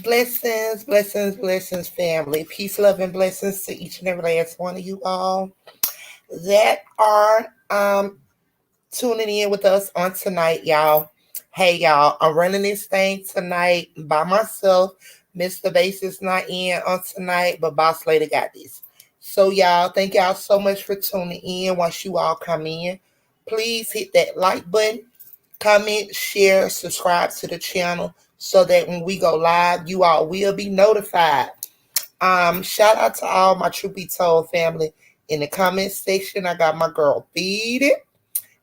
Blessings, blessings, blessings, family. Peace, love, and blessings to each and every last one of you all that are tuning in with us on tonight, y'all. Hey, y'all, I'm running this thing tonight by myself. Mr. Bass is not in on tonight, but Boss Lady got this. So, y'all, thank y'all so much for tuning in. Once you all come in, please hit that like button, comment, share, subscribe to the channel so that when we go live, you all will be notified. Shout out to all my Truth Be Told family in the comment section. I got my girl Beat It.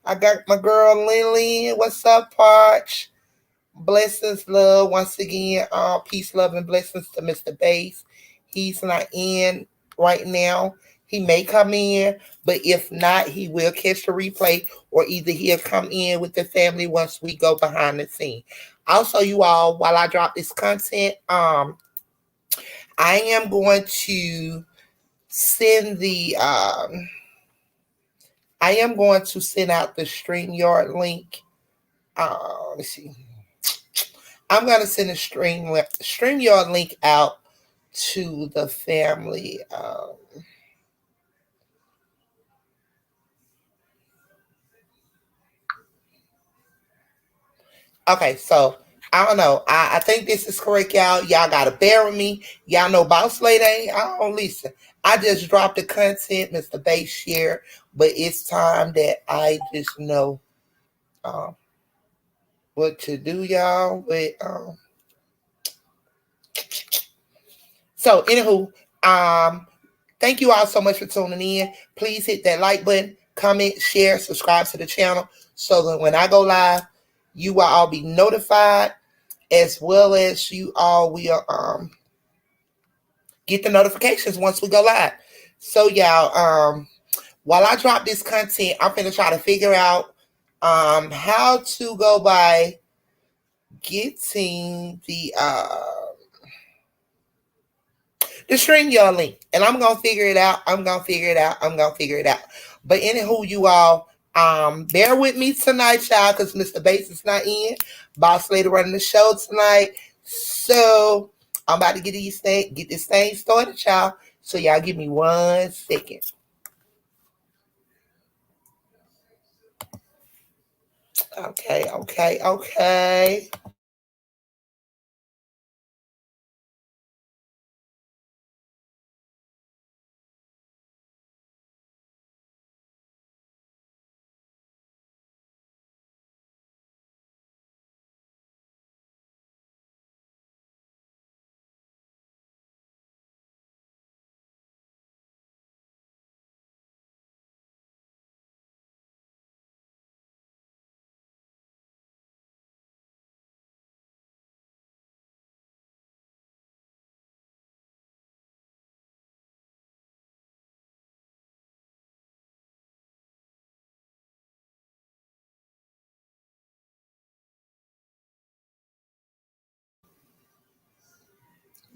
I got my girl Lily. What's up, Parch? Blessings, love. Once again, peace, love, and blessings to Mr. Bass. He's not in right now. He may come in, but if not, he will catch the replay, or either he'll come in with the family once we go behind the scene. Also, you all, while I drop this content, I am going to send the I am going to send out the StreamYard link. Let's see. I'm going to send a StreamYard link out to the family. Okay, so I don't know. I think this is correct, y'all. Y'all got to bear with me. Y'all know Boss Lady ain't. I don't listen. I just dropped the content, Mr. Bass share, but it's time that I just know um, what to do, y'all. So, anywho, thank you all so much for tuning in. Please hit that like button, comment, share, subscribe to the channel so that when I go live, you will all be notified, as well as you all will get the notifications once we go live. So, y'all, while I drop this content, I'm going to try to figure out how to go by getting the string y'all link. And I'm gonna figure it out. I'm gonna figure it out. I'm gonna figure it out. But anywho, you all, bear with me tonight, y'all, because Mr. Bass is not in. Boss Lady running the show tonight. So I'm about to get this thing started, y'all. So y'all give me 1 second. Okay.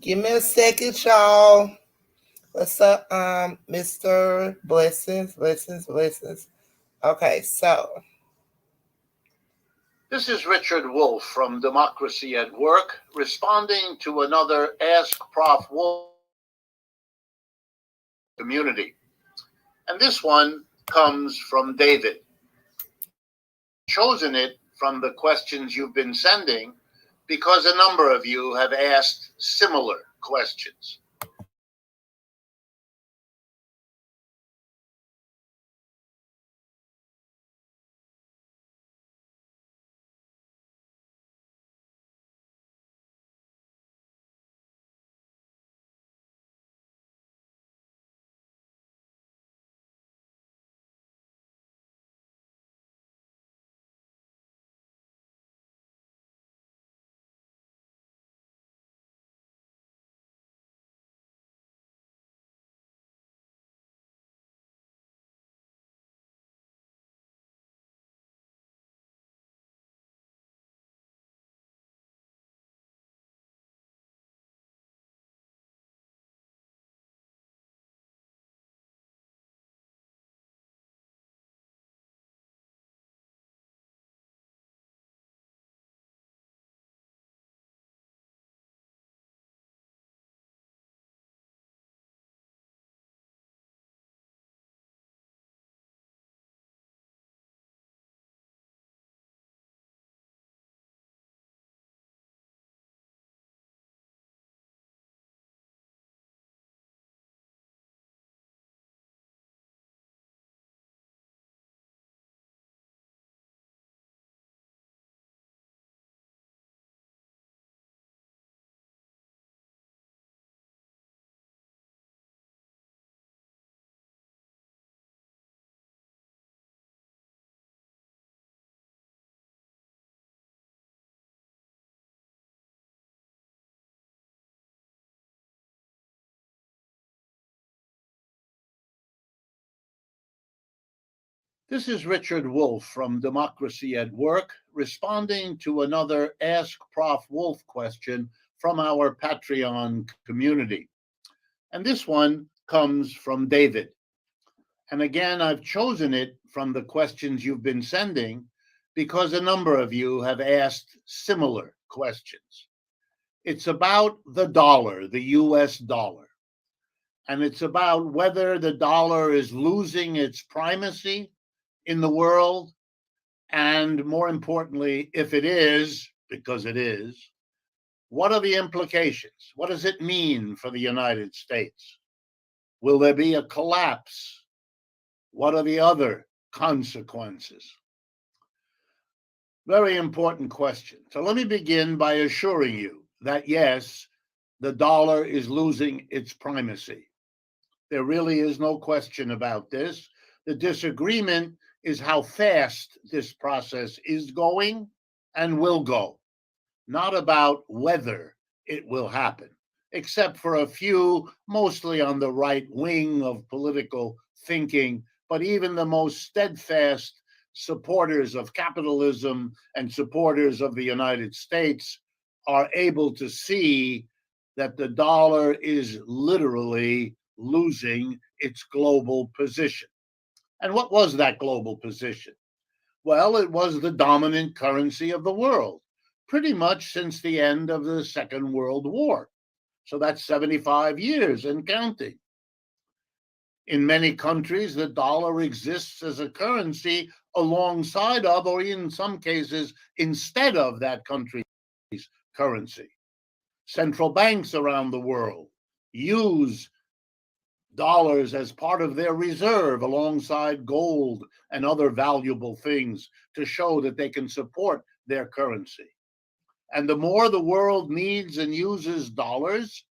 Give me a second, y'all. What's up, Mr. Blessings. Okay, so This is Richard Wolff from Democracy at Work, responding to another Ask Prof. Wolff community. And this one comes from David. Chosen it from the questions you've been sending because a number of you have asked similar questions. This is Richard Wolff from Democracy at Work, responding to another Ask Prof. Wolff question from our Patreon community. And this one comes from David. And again, I've chosen it from the questions you've been sending because a number of you have asked similar questions. It's about the dollar, the US dollar. And it's about whether the dollar is losing its primacy in the world. And more importantly, if it is, because it is, what are the implications? What does it mean for the United States? Will there be a collapse? What are the other consequences? Very important question. So let me begin by assuring you that yes, the dollar is losing its primacy. There really is no question about this. The disagreement is how fast this process is going and will go, not about whether it will happen, except for a few, mostly on the right wing of political thinking, but even the most steadfast supporters of capitalism and supporters of the United States are able to see that the dollar is literally losing its global position. And what was that global position? Well, it was the dominant currency of the world, pretty much since the end of the Second World War. So that's 75 years and counting. In many countries, the dollar exists as a currency alongside of, or in some cases, instead of that country's currency. Central banks around the world use dollars as part of their reserve alongside gold and other valuable things to show that they can support their currency. And the more the world needs and uses dollars,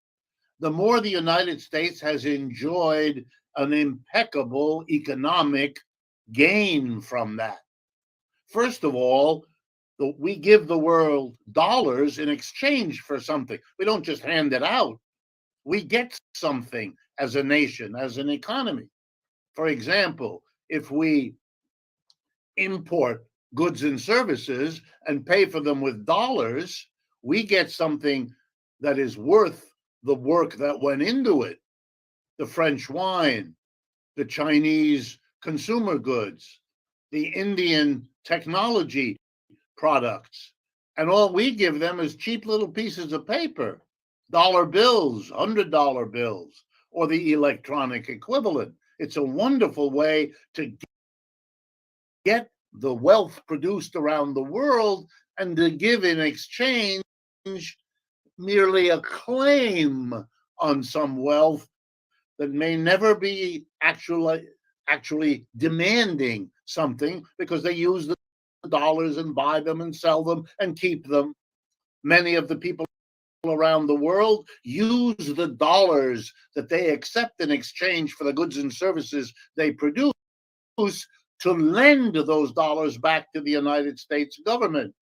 the more the United States has enjoyed an impeccable economic gain from that. First of all, we give the world dollars in exchange for something. We don't just hand it out. We get something as a nation, as an economy. For example, if we import goods and services and pay for them with dollars, we get something that is worth the work that went into it. The French wine, the Chinese consumer goods, the Indian technology products. And all we give them is cheap little pieces of paper, dollar bills, $100 bills, or the electronic equivalent. It's a wonderful way to get the wealth produced around the world and to give in exchange merely a claim on some wealth that may never be actually demanding something because they use the dollars and buy them and sell them and keep them. Many of the people around the world use the dollars that they accept in exchange for the goods and services they produce to lend those dollars back to the United States government,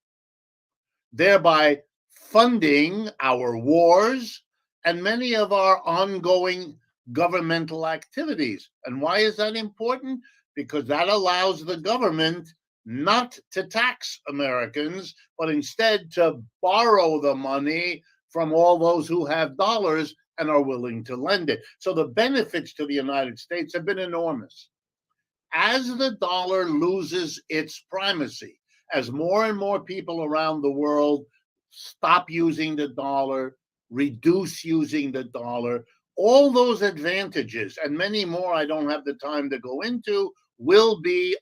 thereby funding our wars and many of our ongoing governmental activities. And why is that important? Because that allows the government not to tax Americans, but instead to borrow the money from all those who have dollars and are willing to lend it. So the benefits to the United States have been enormous. As the dollar loses its primacy, as more and more people around the world stop using the dollar, reduce using the dollar, all those advantages and many more I don't have the time to go into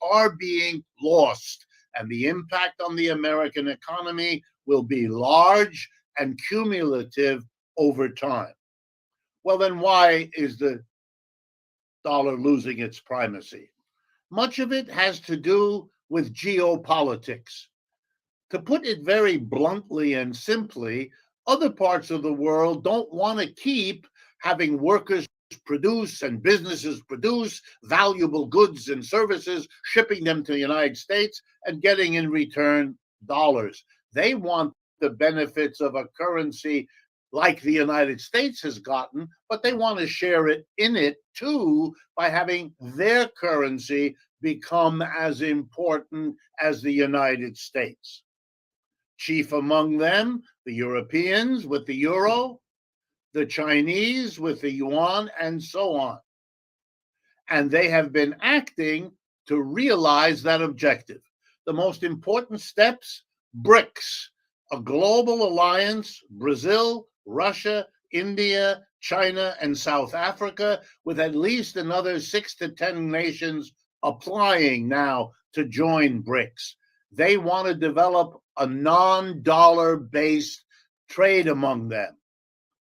are being lost. And the impact on the American economy will be large and cumulative over time. Well, then why is the dollar losing its primacy? Much of it has to do with geopolitics. To put it very bluntly and simply, other parts of the world don't want to keep having workers produce and businesses produce valuable goods and services, shipping them to the United States and getting in return dollars. They want the benefits of a currency like the United States has gotten, but they want to share it in it too by having their currency become as important as the United States. Chief among them, the Europeans with the euro, the Chinese with the yuan, and so on. And they have been acting to realize that objective. The most important steps: BRICS, a global alliance, Brazil, Russia, India, China, and South Africa, with at least another 6 to 10 nations applying now to join BRICS. They want to develop a non-dollar based trade among them.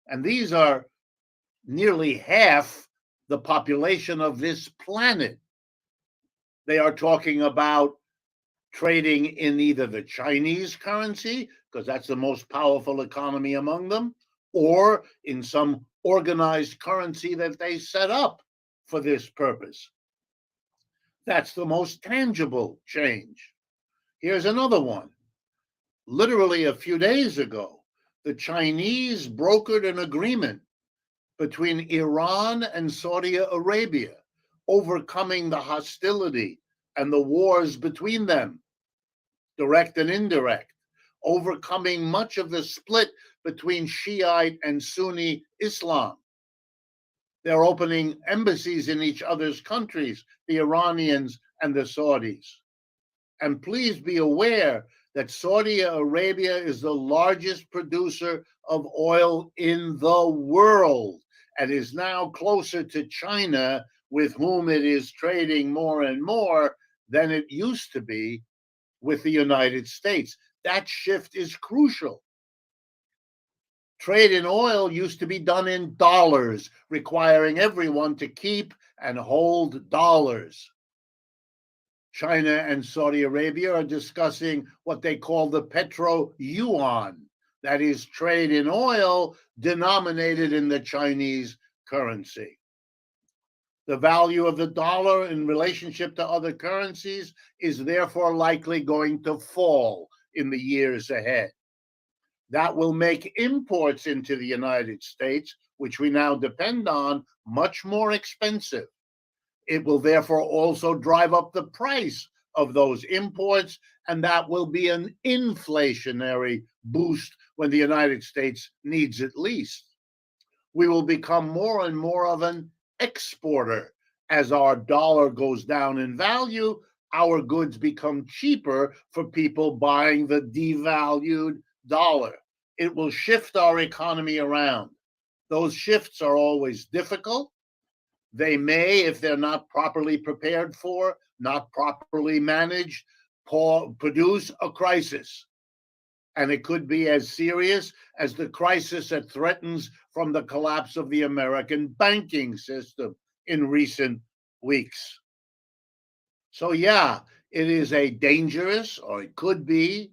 And these are nearly half the population of this planet. They are talking about trading in either the Chinese currency, because that's the most powerful economy among them, or in some organized currency that they set up for this purpose. That's the most tangible change. Here's another one. Literally a few days ago, the Chinese brokered an agreement between Iran and Saudi Arabia, overcoming the hostility and the wars between them, direct and indirect, overcoming much of the split between Shiite and Sunni Islam. They're opening embassies in each other's countries, the Iranians and the Saudis. And please be aware that Saudi Arabia is the largest producer of oil in the world and is now closer to China, with whom it is trading more and more than it used to be with the United States. That shift is crucial. Trade in oil used to be done in dollars, requiring everyone to keep and hold dollars. China and Saudi Arabia are discussing what they call the petro-yuan, that is, trade in oil denominated in the Chinese currency. The value of the dollar in relationship to other currencies is therefore likely going to fall in the years ahead. That will make imports into the United States, which we now depend on, much more expensive. It will therefore also drive up the price of those imports, and that will be an inflationary boost when the United States needs it least. We will become more and more of an exporter. As our dollar goes down in value, our goods become cheaper for people buying the devalued dollar. It will shift our economy around. Those shifts are always difficult. They may, if they're not properly prepared for, not properly managed, produce a crisis. And it could be as serious as the crisis that threatens from the collapse of the American banking system in recent weeks. So yeah, it is a dangerous, or it could be,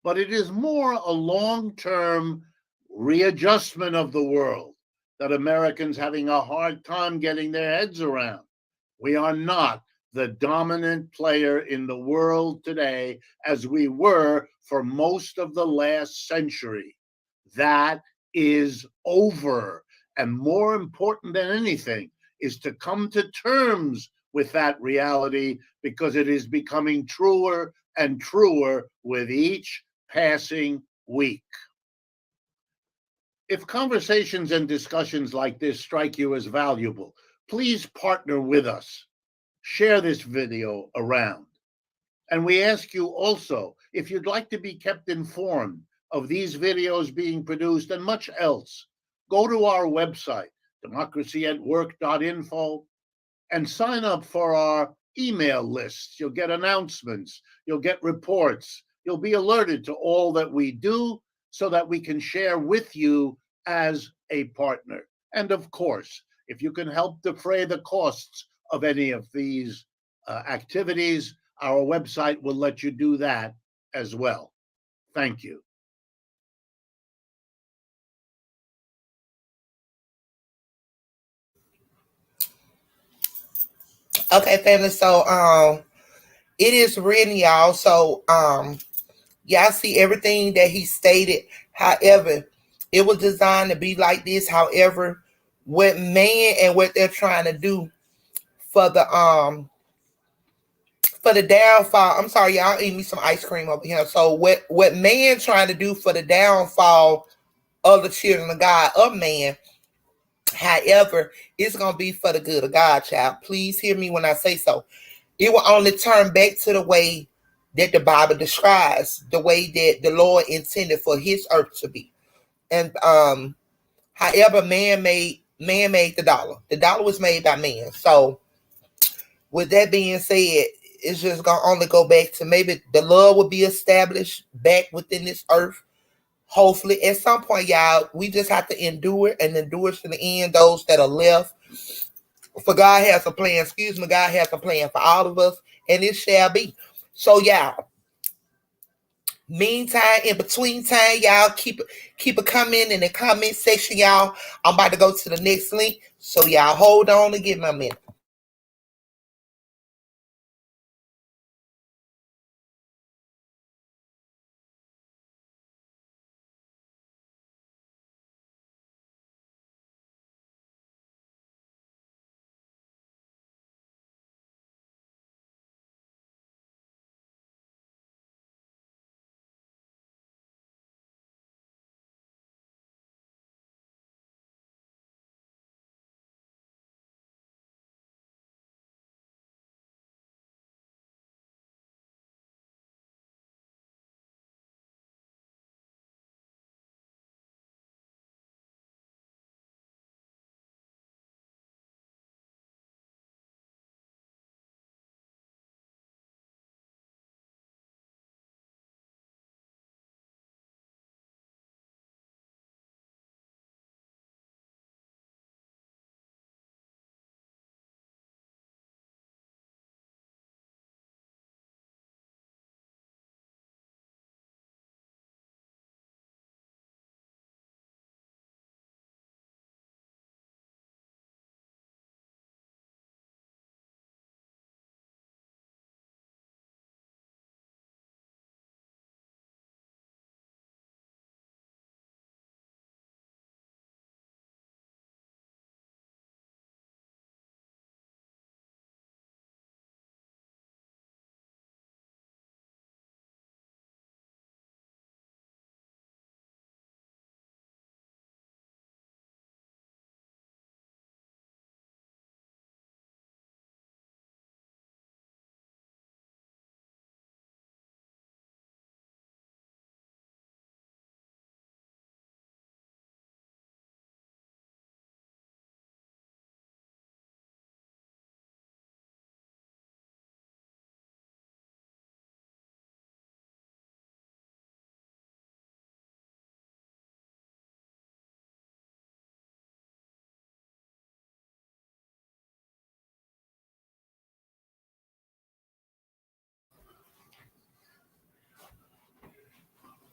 but it is more a long-term readjustment of the world that Americans having a hard time getting their heads around. We are not the dominant player in the world today as we were for most of the last century. That is over. And more important than anything is to come to terms with that reality, because it is becoming truer and truer with each passing week. If conversations and discussions like this strike you as valuable, please partner with us. Share this video around. And we ask you also, if you'd like to be kept informed of these videos being produced and much else, go to our website, democracyatwork.info, and sign up for our email lists. You'll get announcements, you'll get reports, you'll be alerted to all that we do so that we can share with you as a partner. And of course, if you can help defray the costs of any of these activities, our website will let you do that as well. Thank you. Okay, family. So it is written, y'all. So y'all see everything that he stated. However, it was designed to be like this. However, what man and what they're trying to do for the for the downfall. I'm sorry, y'all eat me some ice cream over here. So what man trying to do for the downfall of the children of God, of man, however, it's gonna be for the good of God, child. Please hear me when I say so. It will only turn back to the way that the Bible describes, the way that the Lord intended for his earth to be. And however, man made the dollar. The dollar was made by man. So with that being said, it's just gonna only go back to maybe the love will be established back within this earth. Hopefully, at some point, y'all, we just have to endure and endure to the end. Those that are left, for God has a plan. Excuse me, God has a plan for all of us, and it shall be. So, y'all. Meantime, in between time, y'all keep a comment in the comment section, y'all. I'm about to go to the next link, so y'all hold on and give me a minute.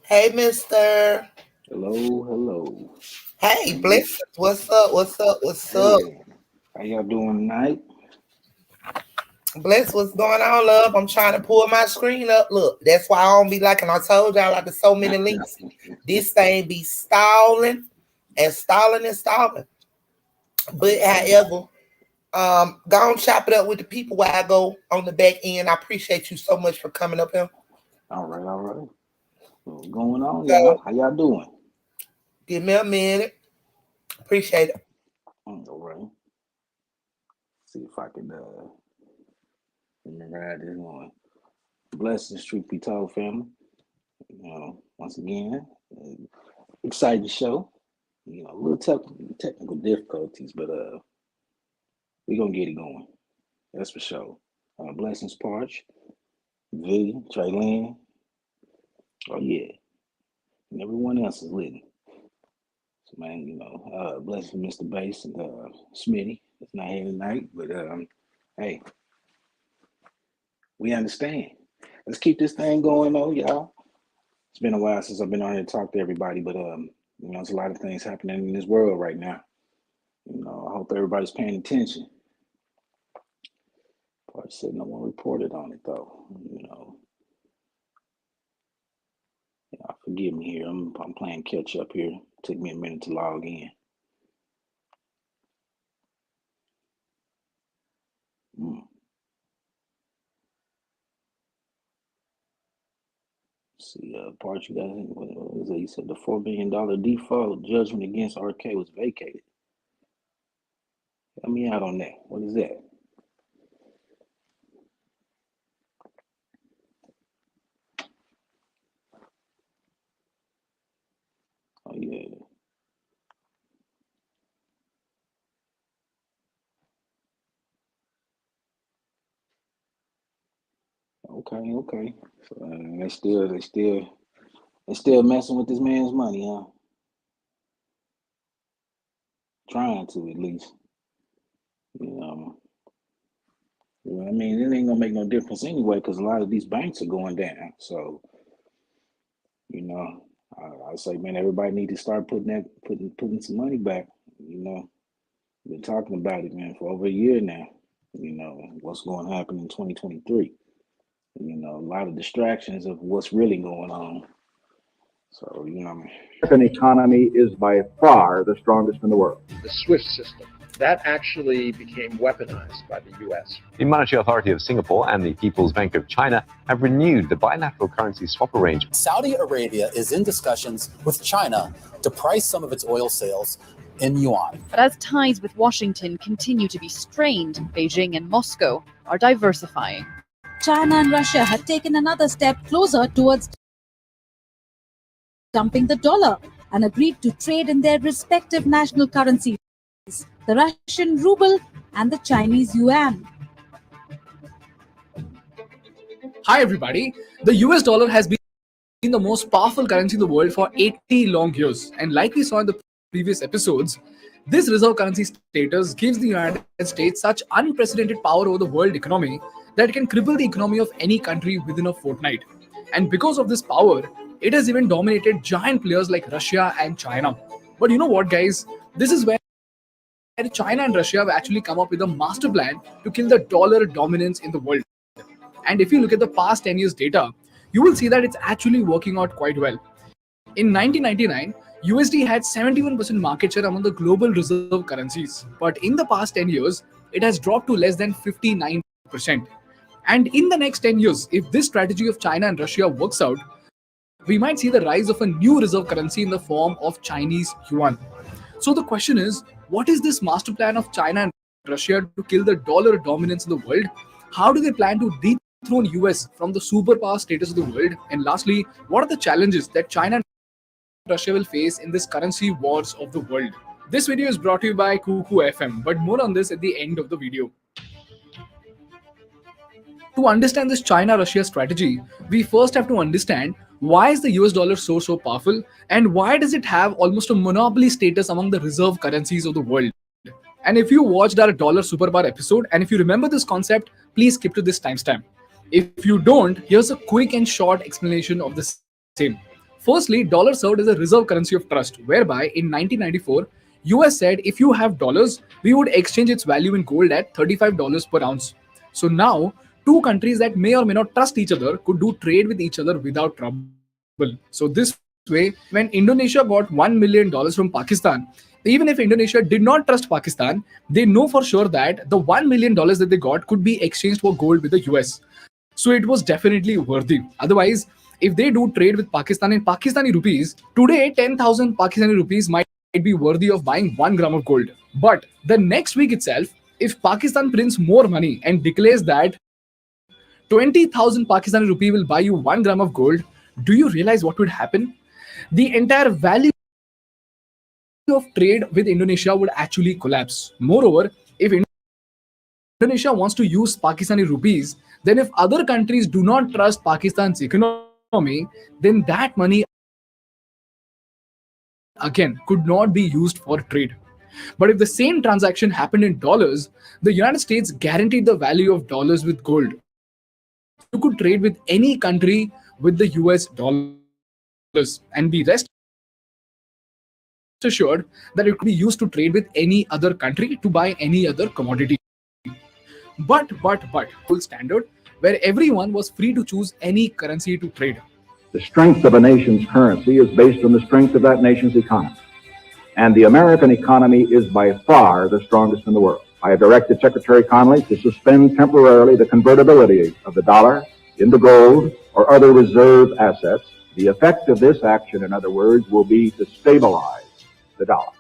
Hey, Mister. Hello, hello. Hey, blessings. What's up? What's up? What's up? Hey, how y'all doing tonight? Bless, what's going on, love? I'm trying to pull my screen up. Look, that's why I don't be liking. I told y'all like there's so many links. This thing be stalling and stalling and stalling. But however, go and chop it up with the people while I go on the back end. I appreciate you so much for coming up here. All right, all right. What's going on, So y'all? How y'all doing? give me a minute. Appreciate it. All right. See if I can remember how this going. Blessings, truth be told, family. Once again, exciting show. A little technical difficulties, but we gonna get it going. That's for sure. Blessings, Parch, V, Traylon. Oh yeah, and everyone else is lit. So man, blessings, Mr. Bass and Smitty. It's not here tonight, but hey, we understand. Let's keep this thing going though, y'all. It's been a while since I've been on here to talk to everybody, but there's a lot of things happening in this world right now. I hope everybody's paying attention. Part said no one reported on it though. Forgive me here. I'm playing catch up here. Took me a minute to log in. Mm. See, part you guys, what was it? You said the $4 billion default judgment against RK was vacated. Let me out on that. What is that? Oh yeah. Okay. So they still messing with this man's money, huh? Trying to, at least. You know. I mean, it ain't gonna make no difference anyway, because a lot of these banks are going down. So, you know, I say, man, everybody need to start putting some money back. You know, been talking about it, man, for over a year now. You know, what's going to happen in 2023. You know, a lot of distractions of what's really going on. So, you know, American economy is by far the strongest in the world. The SWIFT system, that actually became weaponized by the U.S. The Monetary Authority of Singapore and the People's Bank of China have renewed the bilateral currency swap arrangement. Saudi Arabia is in discussions with China to price some of its oil sales in yuan. But as ties with Washington continue to be strained, Beijing and Moscow are diversifying. China and Russia have taken another step closer towards dumping the dollar and agreed to trade in their respective national currencies, the Russian ruble and the Chinese yuan. Hi everybody, the US dollar has been the most powerful currency in the world for 80 long years, and like we saw in the previous episodes, this reserve currency status gives the United States such unprecedented power over the world economy that it can cripple the economy of any country within a fortnight. And because of this power, it has even dominated giant players like Russia and China. But you know what, guys? This is where China and Russia have actually come up with a master plan to kill the dollar dominance in the world. And if you look at the past 10 years data, you will see that it's actually working out quite well. In 1999, USD had 71% market share among the global reserve currencies. But in the past 10 years, it has dropped to less than 59%. And in the next 10 years, if this strategy of China and Russia works out, we might see the rise of a new reserve currency in the form of Chinese yuan. So the question is, what is this master plan of China and Russia to kill the dollar dominance in the world? How do they plan to dethrone US from the superpower status of the world? And lastly, what are the challenges that China and Russia will face in this currency wars of the world? This video is brought to you by Kuku FM, but more on this at the end of the video. To understand this China-Russia strategy, we first have to understand why is the US dollar so powerful, and why does it have almost a monopoly status among the reserve currencies of the world. And if you watched our dollar superpower episode, and if you remember this concept, please skip to this timestamp. If you don't, here's a quick and short explanation of the same. Firstly, dollar served as a reserve currency of trust, whereby in 1994, US said if you have dollars, we would exchange its value in gold at $35 per ounce. So now, two countries that may or may not trust each other could do trade with each other without trouble. So this way, when Indonesia got $1 million from Pakistan, even if Indonesia did not trust Pakistan, they know for sure that the $1 million that they got could be exchanged for gold with the US. So it was definitely worthy. Otherwise, if they do trade with Pakistan in Pakistani rupees, today 10,000 Pakistani rupees might be worthy of buying 1 gram of gold. But the next week itself, if Pakistan prints more money and declares that 20,000 Pakistani rupee will buy you 1 gram of gold, do you realize what would happen? The entire value of trade with Indonesia would actually collapse. Moreover, if Indonesia wants to use Pakistani rupees, then if other countries do not trust Pakistan's economy, then that money again could not be used for trade. But if the same transaction happened in dollars, the United States guaranteed the value of dollars with gold. You could trade with any country with the US dollars and be rest assured that it could be used to trade with any other country to buy any other commodity. But full standard where everyone was free to choose any currency to trade. The strength of a nation's currency is based on the strength of that nation's economy. And the American economy is by far the strongest in the world. I have directed Secretary Connally to suspend temporarily the convertibility of the dollar into gold or other reserve assets, the effect of this action, in other words, will be to stabilize the dollar.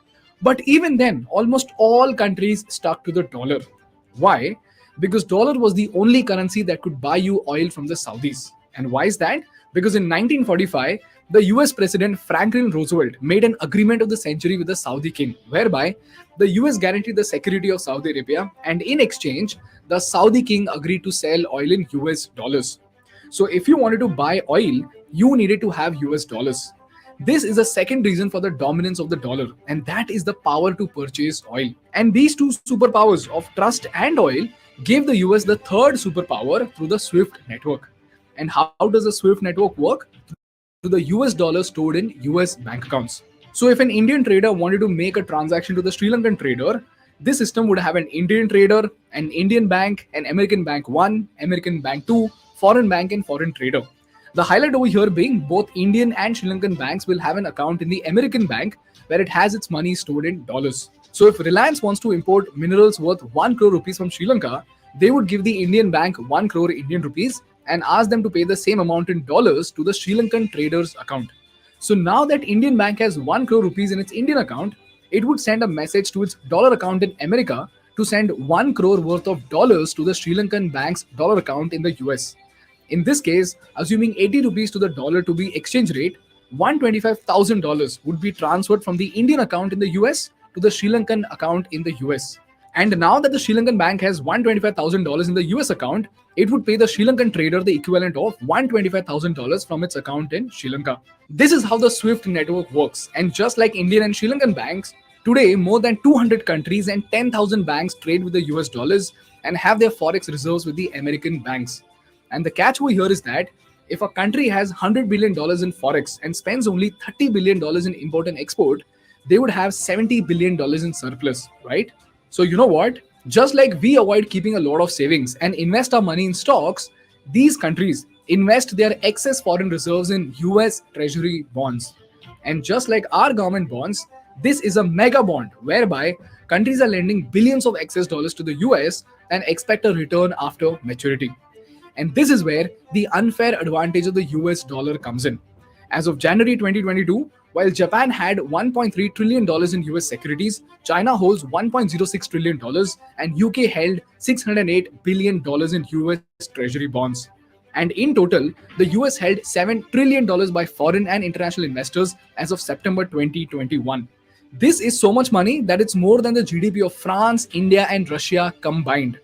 But even then, almost all countries stuck to the dollar. Why? Because dollar was the only currency that could buy you oil from the Saudis. And why is that? Because in 1945, the US President Franklin Roosevelt made an agreement of the century with the Saudi king, whereby the US guaranteed the security of Saudi Arabia, and in exchange, the Saudi king agreed to sell oil in US dollars. So if you wanted to buy oil, you needed to have US dollars. This is the second reason for the dominance of the dollar, and that is the power to purchase oil. And these two superpowers of trust and oil gave the US the third superpower through the SWIFT network. And how does the SWIFT network work? Through the US dollar stored in US bank accounts. So if an Indian trader wanted to make a transaction to the Sri Lankan trader, this system would have an Indian trader, an Indian bank, an American bank 1, American bank 2, foreign bank, and foreign trader. The highlight over here being both Indian and Sri Lankan banks will have an account in the American bank where it has its money stored in dollars. So if Reliance wants to import minerals worth 1 crore rupees from Sri Lanka, they would give the Indian bank 1 crore Indian rupees and ask them to pay the same amount in dollars to the Sri Lankan trader's account. So now that Indian bank has 1 crore rupees in its Indian account, it would send a message to its dollar account in America to send 1 crore worth of dollars to the Sri Lankan bank's dollar account in the US. In this case, assuming 80 rupees to the dollar to be exchange rate, $125,000 would be transferred from the Indian account in the US to the Sri Lankan account in the US. And now that the Sri Lankan bank has $125,000 in the US account, it would pay the Sri Lankan trader the equivalent of $125,000 from its account in Sri Lanka. This is how the SWIFT network works. And just like Indian and Sri Lankan banks, today more than 200 countries and 10,000 banks trade with the US dollars and have their forex reserves with the American banks. And the catch over here is that if a country has $100 billion in forex and spends only $30 billion in import and export, they would have $70 billion in surplus, right? So you know what? Just like we avoid keeping a lot of savings and invest our money in stocks, these countries invest their excess foreign reserves in US Treasury bonds. And just like our government bonds, this is a mega bond whereby countries are lending billions of excess dollars to the US and expect a return after maturity. And this is where the unfair advantage of the US dollar comes in. As of January 2022, while Japan had $1.3 trillion in US securities, China holds $1.06 trillion and UK held $608 billion in US Treasury bonds. And in total, the US held $7 trillion by foreign and international investors as of September 2021. This is so much money that it's more than the GDP of France, India, and Russia combined.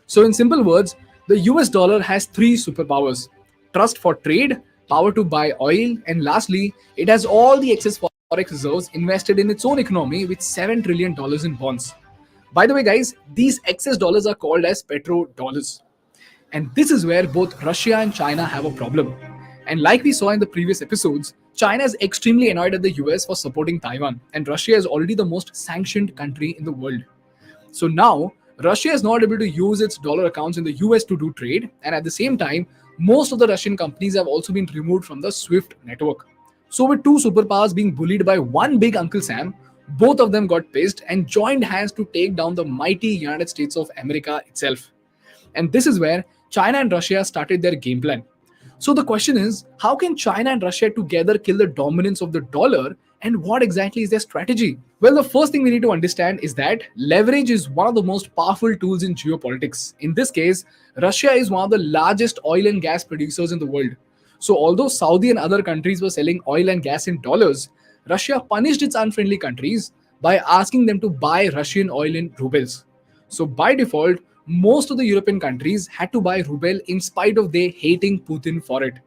So in simple words, the US dollar has three superpowers: trust for trade, power to buy oil, and lastly, it has all the excess forex reserves invested in its own economy with $7 trillion in bonds. By the way, guys, these excess dollars are called as petrodollars. And this is where both Russia and China have a problem. And like we saw in the previous episodes, China is extremely annoyed at the US for supporting Taiwan, and Russia is already the most sanctioned country in the world. So now, Russia is not able to use its dollar accounts in the US to do trade, and at the same time, most of the Russian companies have also been removed from the SWIFT network. So with two superpowers being bullied by one big Uncle Sam, both of them got pissed and joined hands to take down the mighty United States of America itself. And this is where China and Russia started their game plan. So the question is, how can China and Russia together kill the dominance of the dollar, and what exactly is their strategy? Well, the first thing we need to understand is that leverage is one of the most powerful tools in geopolitics. In this case, Russia is one of the largest oil and gas producers in the world. So although Saudi and other countries were selling oil and gas in dollars, Russia punished its unfriendly countries by asking them to buy Russian oil in rubles. So by default, most of the European countries had to buy ruble in spite of they hating Putin for it.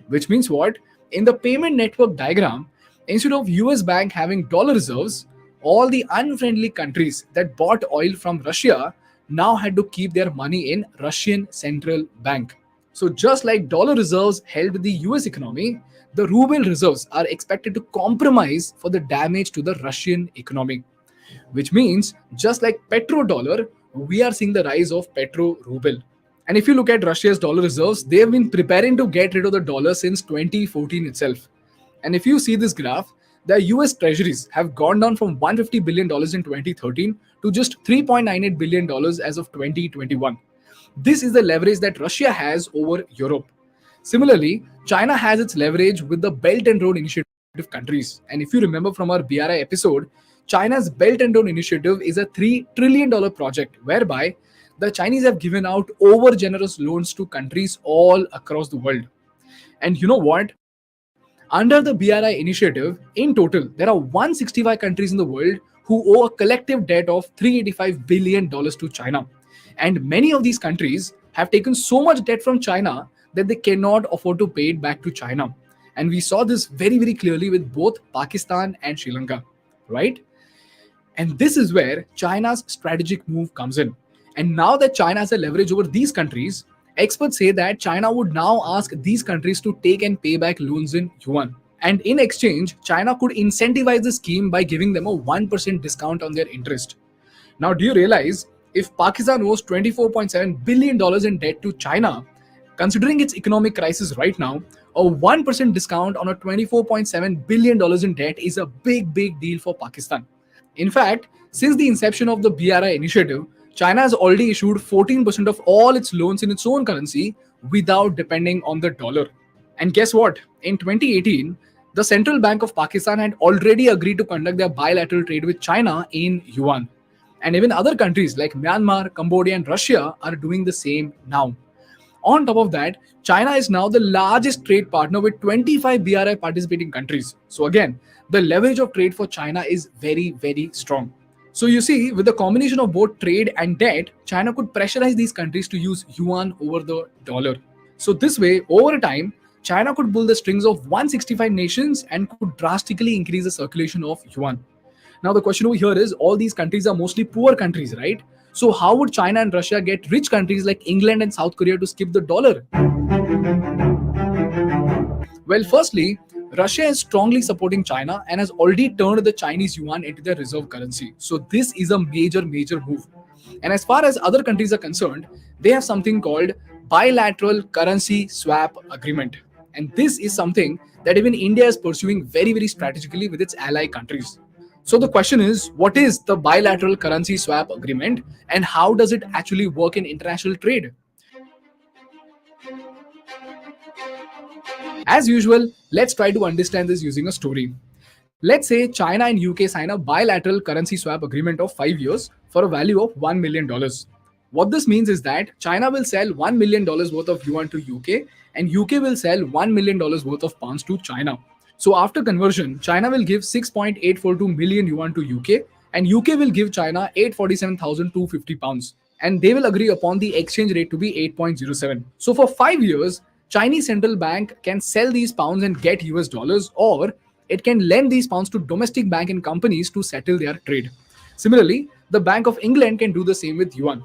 Which means what? In the payment network diagram, instead of US bank having dollar reserves, all the unfriendly countries that bought oil from Russia now had to keep their money in Russian central bank. So just like dollar reserves helped the US economy, the ruble reserves are expected to compromise for the damage to the Russian economy. Which means just like petrodollar, we are seeing the rise of petro-ruble. And if you look at Russia's dollar reserves, they have been preparing to get rid of the dollar since 2014 itself. And if you see this graph, the US treasuries have gone down from $150 billion in 2013 to just $3.98 billion as of 2021. This is the leverage that Russia has over Europe. Similarly, China has its leverage with the Belt and Road Initiative countries. And if you remember from our BRI episode, China's Belt and Road Initiative is a $3 trillion project whereby the Chinese have given out over generous loans to countries all across the world. And you know what? Under the BRI initiative, in total, there are 165 countries in the world who owe a collective debt of $385 billion to China. And many of these countries have taken so much debt from China that they cannot afford to pay it back to China. And we saw this very, very clearly with both Pakistan and Sri Lanka, right? And this is where China's strategic move comes in. And now that China has a leverage over these countries, experts say that China would now ask these countries to take and pay back loans in yuan. And in exchange, China could incentivize the scheme by giving them a 1% discount on their interest. Now, do you realize if Pakistan owes $24.7 billion in debt to China, considering its economic crisis right now, a 1% discount on a $24.7 billion in debt is a big, big deal for Pakistan. In fact, since the inception of the BRI initiative, China has already issued 14% of all its loans in its own currency without depending on the dollar. And guess what? In 2018, the Central Bank of Pakistan had already agreed to conduct their bilateral trade with China in yuan. And even other countries like Myanmar, Cambodia, and Russia are doing the same now. On top of that, China is now the largest trade partner with 25 BRI participating countries. So again, the leverage of trade for China is very, very strong. So you see, with the combination of both trade and debt, China could pressurize these countries to use yuan over the dollar. So this way, over time, China could pull the strings of 165 nations and could drastically increase the circulation of yuan. Now the question over here is, all these countries are mostly poor countries, right? So how would China and Russia get rich countries like England and South Korea to skip the dollar? Well, firstly, Russia is strongly supporting China and has already turned the Chinese yuan into their reserve currency. So this is a major, major move. And as far as other countries are concerned, they have something called bilateral currency swap agreement. And this is something that even India is pursuing very, very strategically with its ally countries. So the question is, what is the bilateral currency swap agreement and how does it actually work in international trade? As usual, let's try to understand this using a story. Let's say China and UK sign a bilateral currency swap agreement of 5 years for a value of $1 million. What this means is that China will sell $1 million worth of yuan to UK and UK will sell $1 million worth of pounds to China. So after conversion, China will give 6.842 million yuan to UK and UK will give China 847,250 pounds. And they will agree upon the exchange rate to be 8.07. So for 5 years, Chinese central bank can sell these pounds and get US dollars, or it can lend these pounds to domestic bank and companies to settle their trade. Similarly, the Bank of England can do the same with yuan.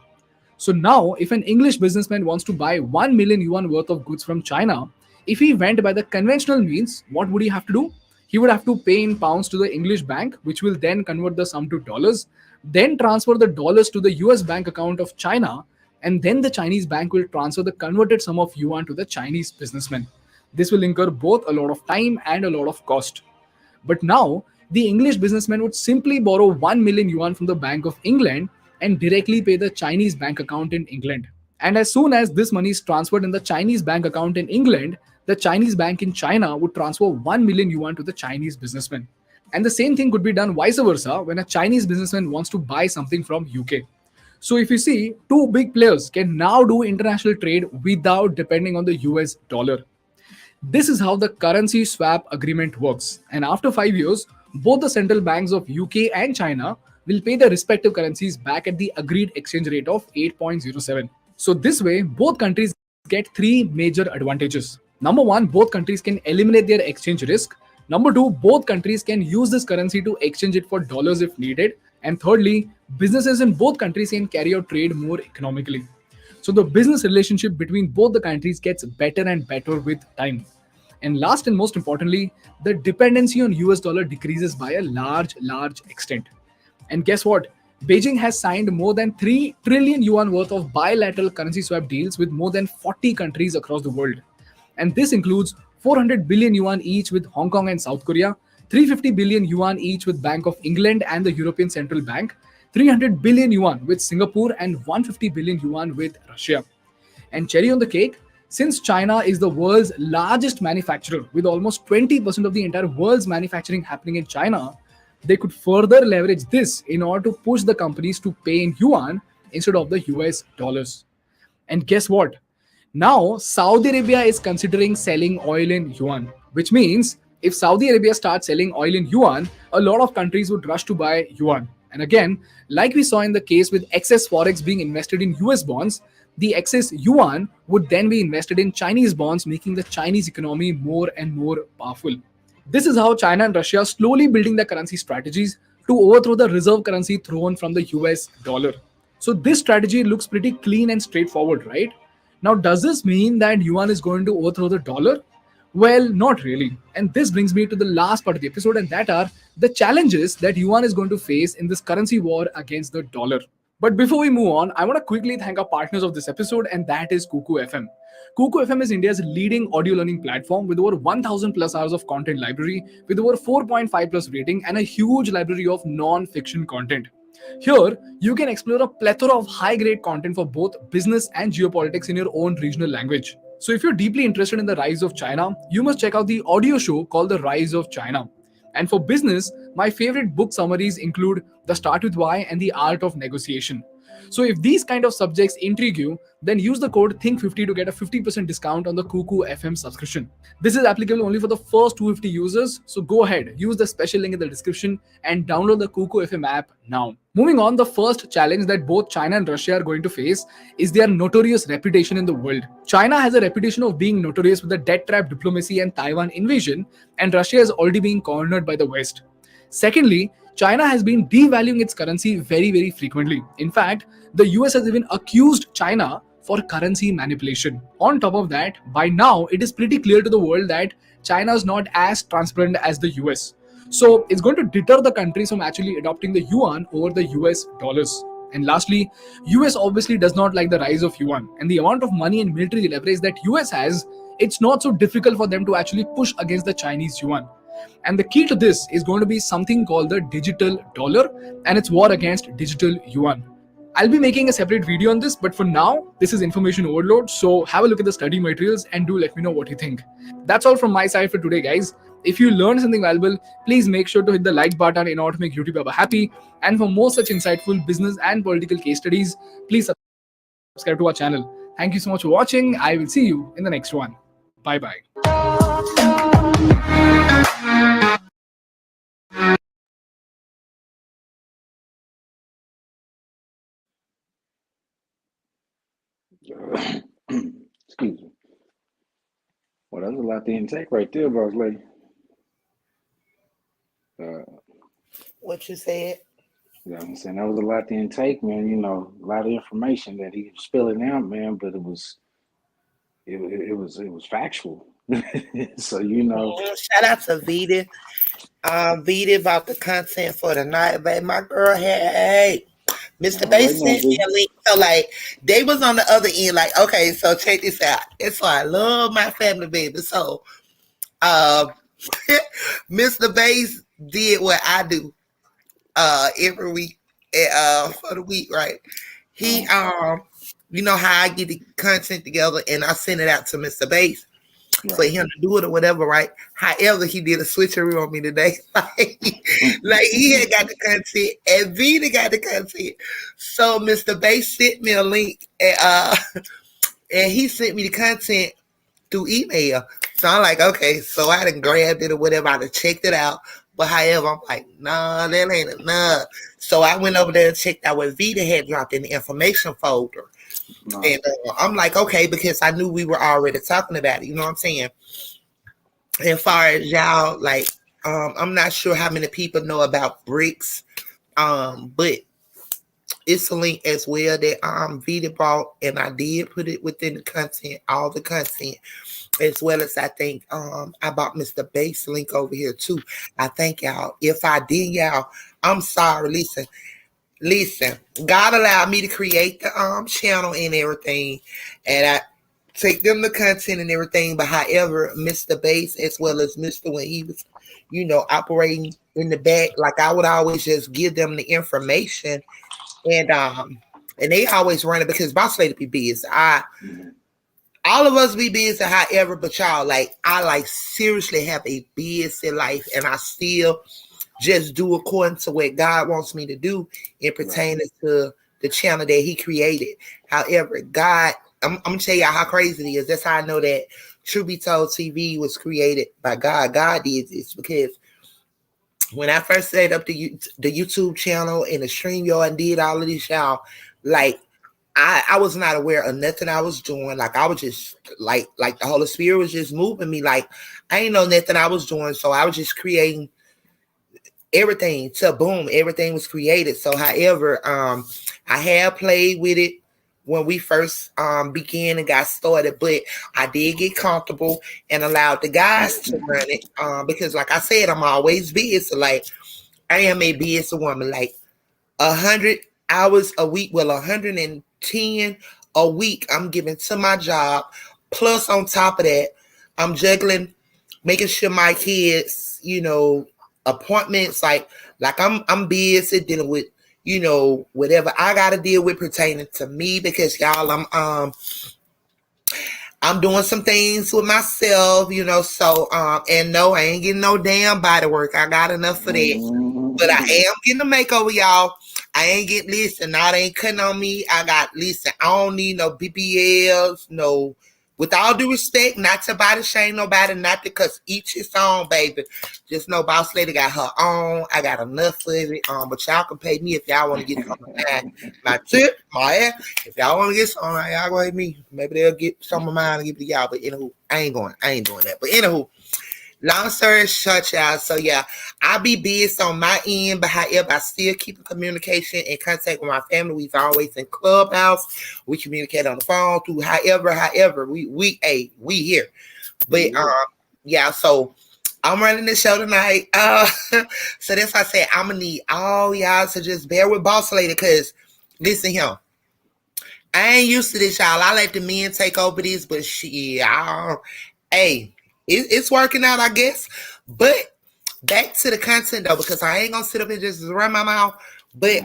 So now, if an English businessman wants to buy 1 million yuan worth of goods from China, if he went by the conventional means, what would he have to do? He would have to pay in pounds to the English bank, which will then convert the sum to dollars, then transfer the dollars to the US bank account of China, and then the Chinese bank will transfer the converted sum of yuan to the Chinese businessman. This will incur both a lot of time and a lot of cost. But now, the English businessman would simply borrow 1 million yuan from the Bank of England and directly pay the Chinese bank account in England. And as soon as this money is transferred in the Chinese bank account in England, the Chinese bank in China would transfer 1 million yuan to the Chinese businessman. And the same thing could be done vice versa when a Chinese businessman wants to buy something from UK. So if you see, two big players can now do international trade without depending on the US dollar. This is how the currency swap agreement works. And after 5 years, both the central banks of UK and China will pay their respective currencies back at the agreed exchange rate of 8.07. So this way, both countries get three major advantages. Number one, both countries can eliminate their exchange risk. Number two, both countries can use this currency to exchange it for dollars if needed. And thirdly, businesses in both countries can carry out trade more economically. So the business relationship between both the countries gets better and better with time. And last and most importantly, the dependency on US dollar decreases by a large extent. And guess what? Beijing has signed more than 3 trillion yuan worth of bilateral currency swap deals with more than 40 countries across the world. And this includes 400 billion yuan each with Hong Kong and South Korea, 350 billion yuan each with Bank of England and the European Central Bank, 300 billion yuan with Singapore, and 150 billion yuan with Russia. And cherry on the cake, Since China is the world's largest manufacturer, with almost 20% of the entire world's manufacturing happening in China, they could further leverage this in order to push the companies to pay in yuan instead of the US dollars. And guess what? Now, Saudi Arabia is considering selling oil in yuan, which means if Saudi Arabia starts selling oil in yuan, a lot of countries would rush to buy yuan. And again, like we saw in the case with excess forex being invested in US bonds, the excess yuan would then be invested in Chinese bonds, making the Chinese economy more and more powerful. This is how China and Russia are slowly building their currency strategies to overthrow the reserve currency thrown from the US dollar. So this strategy looks pretty clean and straightforward, right? Now, does this mean that yuan is going to overthrow the dollar? Well, not really. And this brings me to the last part of the episode, and that are the challenges that yuan is going to face in this currency war against the dollar. But before we move on, I want to quickly thank our partners of this episode, and that is Kuku FM. Kuku FM is India's leading audio learning platform with over 1000 plus hours of content library, with over 4.5 plus rating, and a huge library of non-fiction content. Here, you can explore a plethora of high-grade content for both business and geopolitics in your own regional language. So if you're deeply interested in the rise of China, you must check out the audio show called The Rise of China. And for business, my favorite book summaries include The Start With Why and The Art of Negotiation. So if these kind of subjects intrigue you, then use the code THINK50 to get a 50% discount on the Kuku FM subscription. This is applicable only for the first 250 users, so go ahead, use the special link in the description and download the Kuku FM app now. Moving on, the first challenge that both China and Russia are going to face is their notorious reputation in the world. China has a reputation of being notorious with the debt trap diplomacy and Taiwan invasion, and Russia is already being cornered by the West. Secondly, China has been devaluing its currency very, very frequently. In fact, the US has even accused China for currency manipulation. On top of that, by now, it is pretty clear to the world that China is not as transparent as the US. So it's going to deter the countries from actually adopting the yuan over the US dollars. And lastly, US obviously does not like the rise of yuan, and the amount of money and military leverage that US has, it's not so difficult for them to actually push against the Chinese yuan. And the key to this is going to be something called the digital dollar and its war against digital yuan. I'll be making a separate video on this, but for now, this is information overload. So have a look at the study materials and do let me know what you think. That's all from my side for today, guys. If you learned something valuable, please make sure to hit the like button in order to make YouTube Baba happy. And for more such insightful business and political case studies, please subscribe to our channel. Thank you so much for watching. I will see you in the next one. Bye-bye. Excuse me. Well, that's a lot to intake right there, boss lady. What you said? Yeah, I'm saying that was a lot to intake, man. You know, a lot of information that he was spilling out, man. But it was factual. So you know. Shout out to Vita. Vita about the content for the night, babe. My girl had Mr. Bass sent me a link. So like they was on the other end, like, okay, so check this out. It's why I love my family, baby. So Mr. Bass did what I do every week for the week, right? He you know how I get the content together and I send it out to Mr. Bass. Right. For him to do it or whatever, right? However, he did a switcheroo on me today. like he had got the content and Vita got the content. So Mr. Bass sent me a link and he sent me the content through email. So I'm like, okay, so I done grabbed it or whatever. I done checked it out. But however, I'm like, nah, that ain't enough. So I went over there and checked out what Vita had dropped in the information folder. No. And I'm like, okay, because I knew we were already talking about it. You know what I'm saying? As far as y'all, like, I'm not sure how many people know about BRICS, but it's a link as well that Vita bought, and I did put it within the content, all the content, as well as I think I bought Mr. Bass link over here too. I thank y'all. If I did, y'all, I'm sorry. Listen, God allowed me to create the channel and everything, and I take them the content and everything. But however, Mr. Bass as well as Mr. when he was, you know, operating in the back, like I would always just give them the information, and they always run it because Boss Lady be busy. I all of us be busy, however, but y'all, like, I like seriously have a busy life, and I still just do according to what God wants me to do in pertaining to the channel that He created. However, God, I'm gonna tell y'all how crazy it is. That's how I know that Truth Be Told TV was created by God. God did this because when I first set up the YouTube channel and the StreamYard and did all of this, y'all, like, I was not aware of nothing I was doing. Like, I was just like the Holy Spirit was just moving me. Like, I ain't know nothing I was doing. So I was just creating everything to boom. Everything was created. So however, I have played with it when we first began and got started, but I did get comfortable and allowed the guys to run it. Because like I said, I'm always busy. Like, I am a busy woman. Like 100 hours a week, well, 110 a week I'm giving to my job. Plus, on top of that, I'm juggling, making sure my kids, you know, appointments. Like I'm busy dealing with, you know, whatever I gotta deal with pertaining to me, because y'all, I'm doing some things with myself, you know. So and no, I ain't getting no damn body work. I got enough for that. But I am getting a makeover, y'all. I ain't getting, listen, now they ain't cutting on me. I got, listen, I don't need no BBLs, no, with all due respect, not to body shame nobody, not because each his own, baby. Just know Boss Lady got her own. I got enough of it. But y'all can pay me if y'all want to get something. My tip, my ass. If y'all want to get something, y'all go ahead me. Maybe they'll get some of mine and give it to y'all. But anywho, I ain't doing that. But anywho, long story short, y'all. So yeah, I be busy on my end, but however, I still keep in communication and contact with my family. We've always in Clubhouse. We communicate on the phone through however we here. But yeah, so I'm running the show tonight. So that's why I said I'm gonna need all y'all to just bear with Boss Lady, because listen here. I ain't used to this, y'all. I let the men take over this, but it's working out, I guess. But back to the content though, because I ain't gonna sit up and just run my mouth. But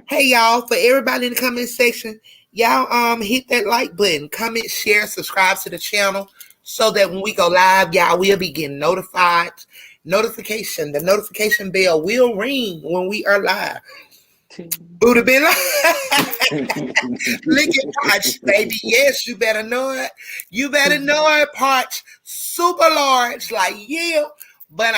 hey y'all, for everybody in the comment section, y'all hit that like button, comment, share, subscribe to the channel, so that when we go live, y'all will be getting notified. The notification bell will ring when we are live. Buddha been look at Potch, baby. Yes, you better know it. You better know it, Potch. Super large, like, yeah. But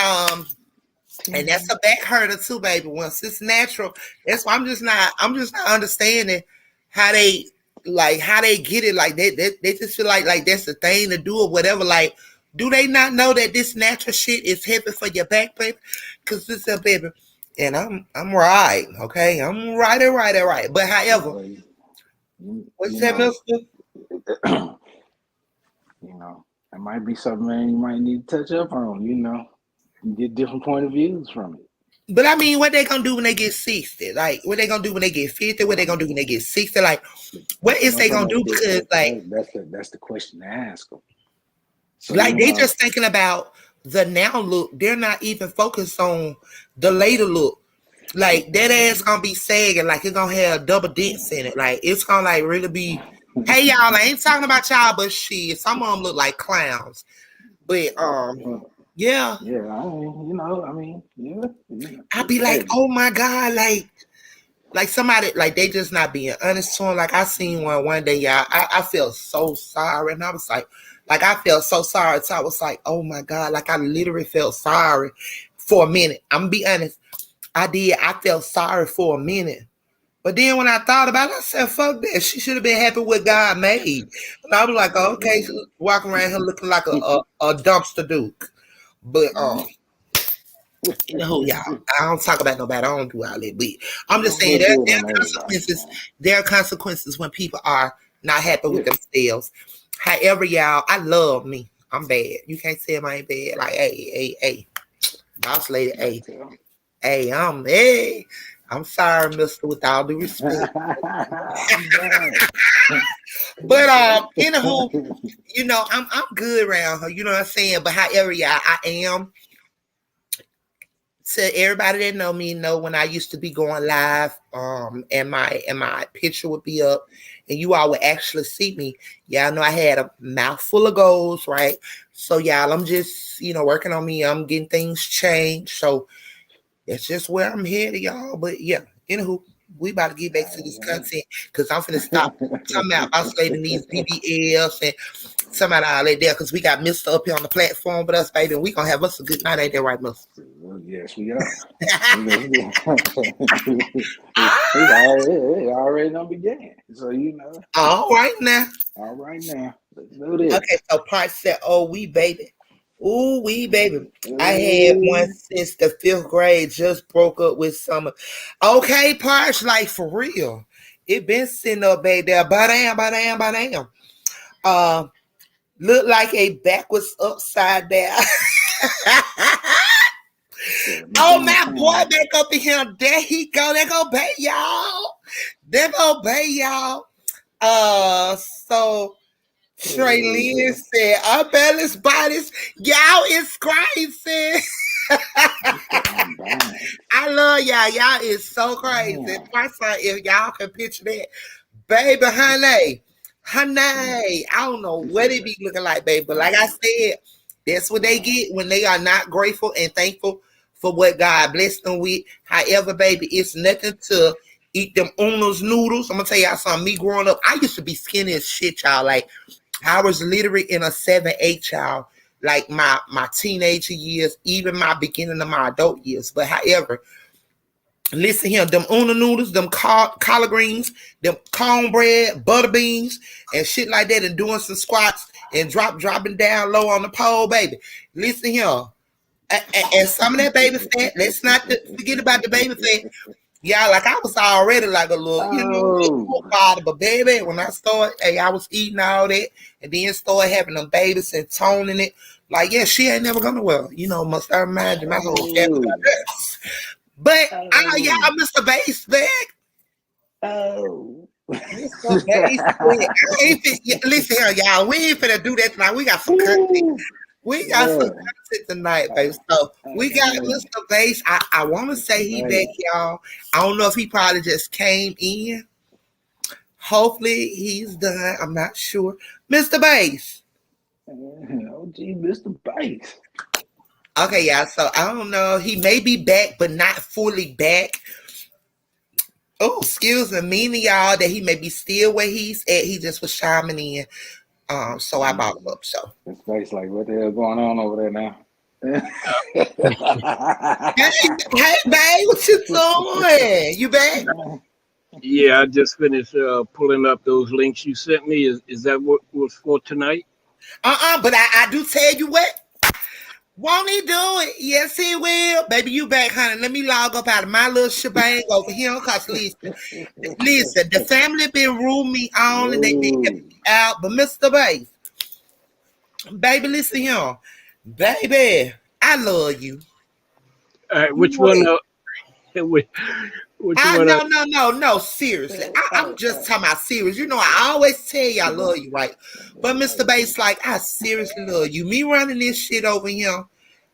and that's a back hurter too, baby. Once it's natural, that's why I'm just not understanding how they get it. Like they just feel like that's the thing to do or whatever. Like, do they not know that this natural shit is heavy for your back, baby? Because this is, baby. And I'm right, okay? I'm right. But however, what's that, mister? You know, it might be something, man, you might need to touch up on, you know. You get different point of views from it. But I mean, what they gonna do when they get 60? Like, what they gonna do when they get 50? What they gonna do when they get 60? Like, what is they gonna do? Because that's the question to ask them. So, like, they just thinking about the now look. They're not even focused on the later look. Like, that ass gonna be sagging, like it's gonna have double dents in it. Like, it's gonna like really be. Hey y'all, I ain't talking about y'all, but shit, some of them look like clowns. But yeah. Yeah, I mean, I'd be like, oh my God, like somebody, like they just not being honest to him. Like, I seen one day, y'all. I felt so sorry, and I was like I felt so sorry. So I was like, oh my God, like I literally felt sorry for a minute. I'm gonna be honest, I did. I felt sorry for a minute. But then when I thought about it, I said, fuck that. She should have been happy with God made. And I was like, oh, okay, so walking around here looking like a dumpster duke. But you know, y'all, I don't talk about nobody. I don't do all that. But I'm just saying there are consequences. There are consequences when people are not happy with themselves. However, y'all, I love me. I'm bad. You can't say I ain't bad. Like, hey, Boss Lady, hey. I'm sorry, mister, with all due respect. But anywho, you know, I'm good around her, you know what I'm saying? But however, yeah, I am to everybody that know me know when I used to be going live, and my picture would be up and you all would actually see me. Y'all know I had a mouthful of goals, right? So y'all, I'm just, working on me. I'm getting things changed. So that's just where I'm headed, y'all. But yeah, anywho, we about to get back to this content because I'm finna stop talking about oscillating these BBLs and somebody all that there because we got Mr. up here on the platform with us, baby. And we gonna have us a good night, ain't that right, Mr.? Yes, we are. It already done began. So All right now. All right now. Let's do this. Okay, so Part said, "Oh, we baby, ooh, we baby." I had one since the 5th grade. Just broke up with summer. Okay, Parts, like for real. It been sitting up back there. Ba-dam. Look like a backwards upside down. Oh, my boy, back up in here. There he go. There go Bay, y'all. There go Bay, y'all. So Trey Lynn said, unbalanced bodies. Y'all is crazy. I love y'all. Y'all is so crazy. If y'all can picture that. Baby, honey. I don't know what it be looking like, baby. But like I said, that's what they get when they are not grateful and thankful for what God blessed them with. However, baby, it's nothing to eat them Uno's noodles. I'm going to tell y'all something. Me growing up, I used to be skinny as shit, y'all. Like, I was literally in a 7-8, child, like my teenager years, even my beginning of my adult years. But however, listen here, them Uno noodles, them collard greens, them cornbread, butter beans, and shit like that, and doing some squats and dropping down low on the pole, baby. Listen here. And some of that baby fat, let's not forget about the baby fat. Yeah, like I was already like a little, body, but baby, when I started, I was eating all that and then started having them babies and toning it. Like, yeah, she ain't never gonna must I remind you my whole family about that. But y'all, Mr. Bass back. Mr. Bass back. Listen here, y'all, we ain't finna do that tonight. We got some content. We got some content tonight, baby. So we got Mr. Bass. I want to say he back, y'all. I don't know if he probably just came in. Hopefully he's done. I'm not sure. Mr. Bass. OG Mr. Bass. Okay, y'all. So I don't know. He may be back, but not fully back. Oh, excuse me. Meaning, y'all, that he may be still where he's at. He just was chiming in. So I bought him up. So his face, like, what the hell going on over there now? hey, babe, what you doing? You back? Yeah, I just finished pulling up those links you sent me. Is that what was for tonight? But I do tell you what. Won't he do it? Yes, he will. Baby, you back, honey. Let me log up out of my little shebang over here. Because listen, the family been ruling me on and they been out. But Mr. Bass, baby, listen here. Baby, I love you. All right, which one? Which one? No, seriously. I'm just talking about serious. I always tell you I love you, right? But Mr. Bass, like, I seriously love you. Me running this shit over here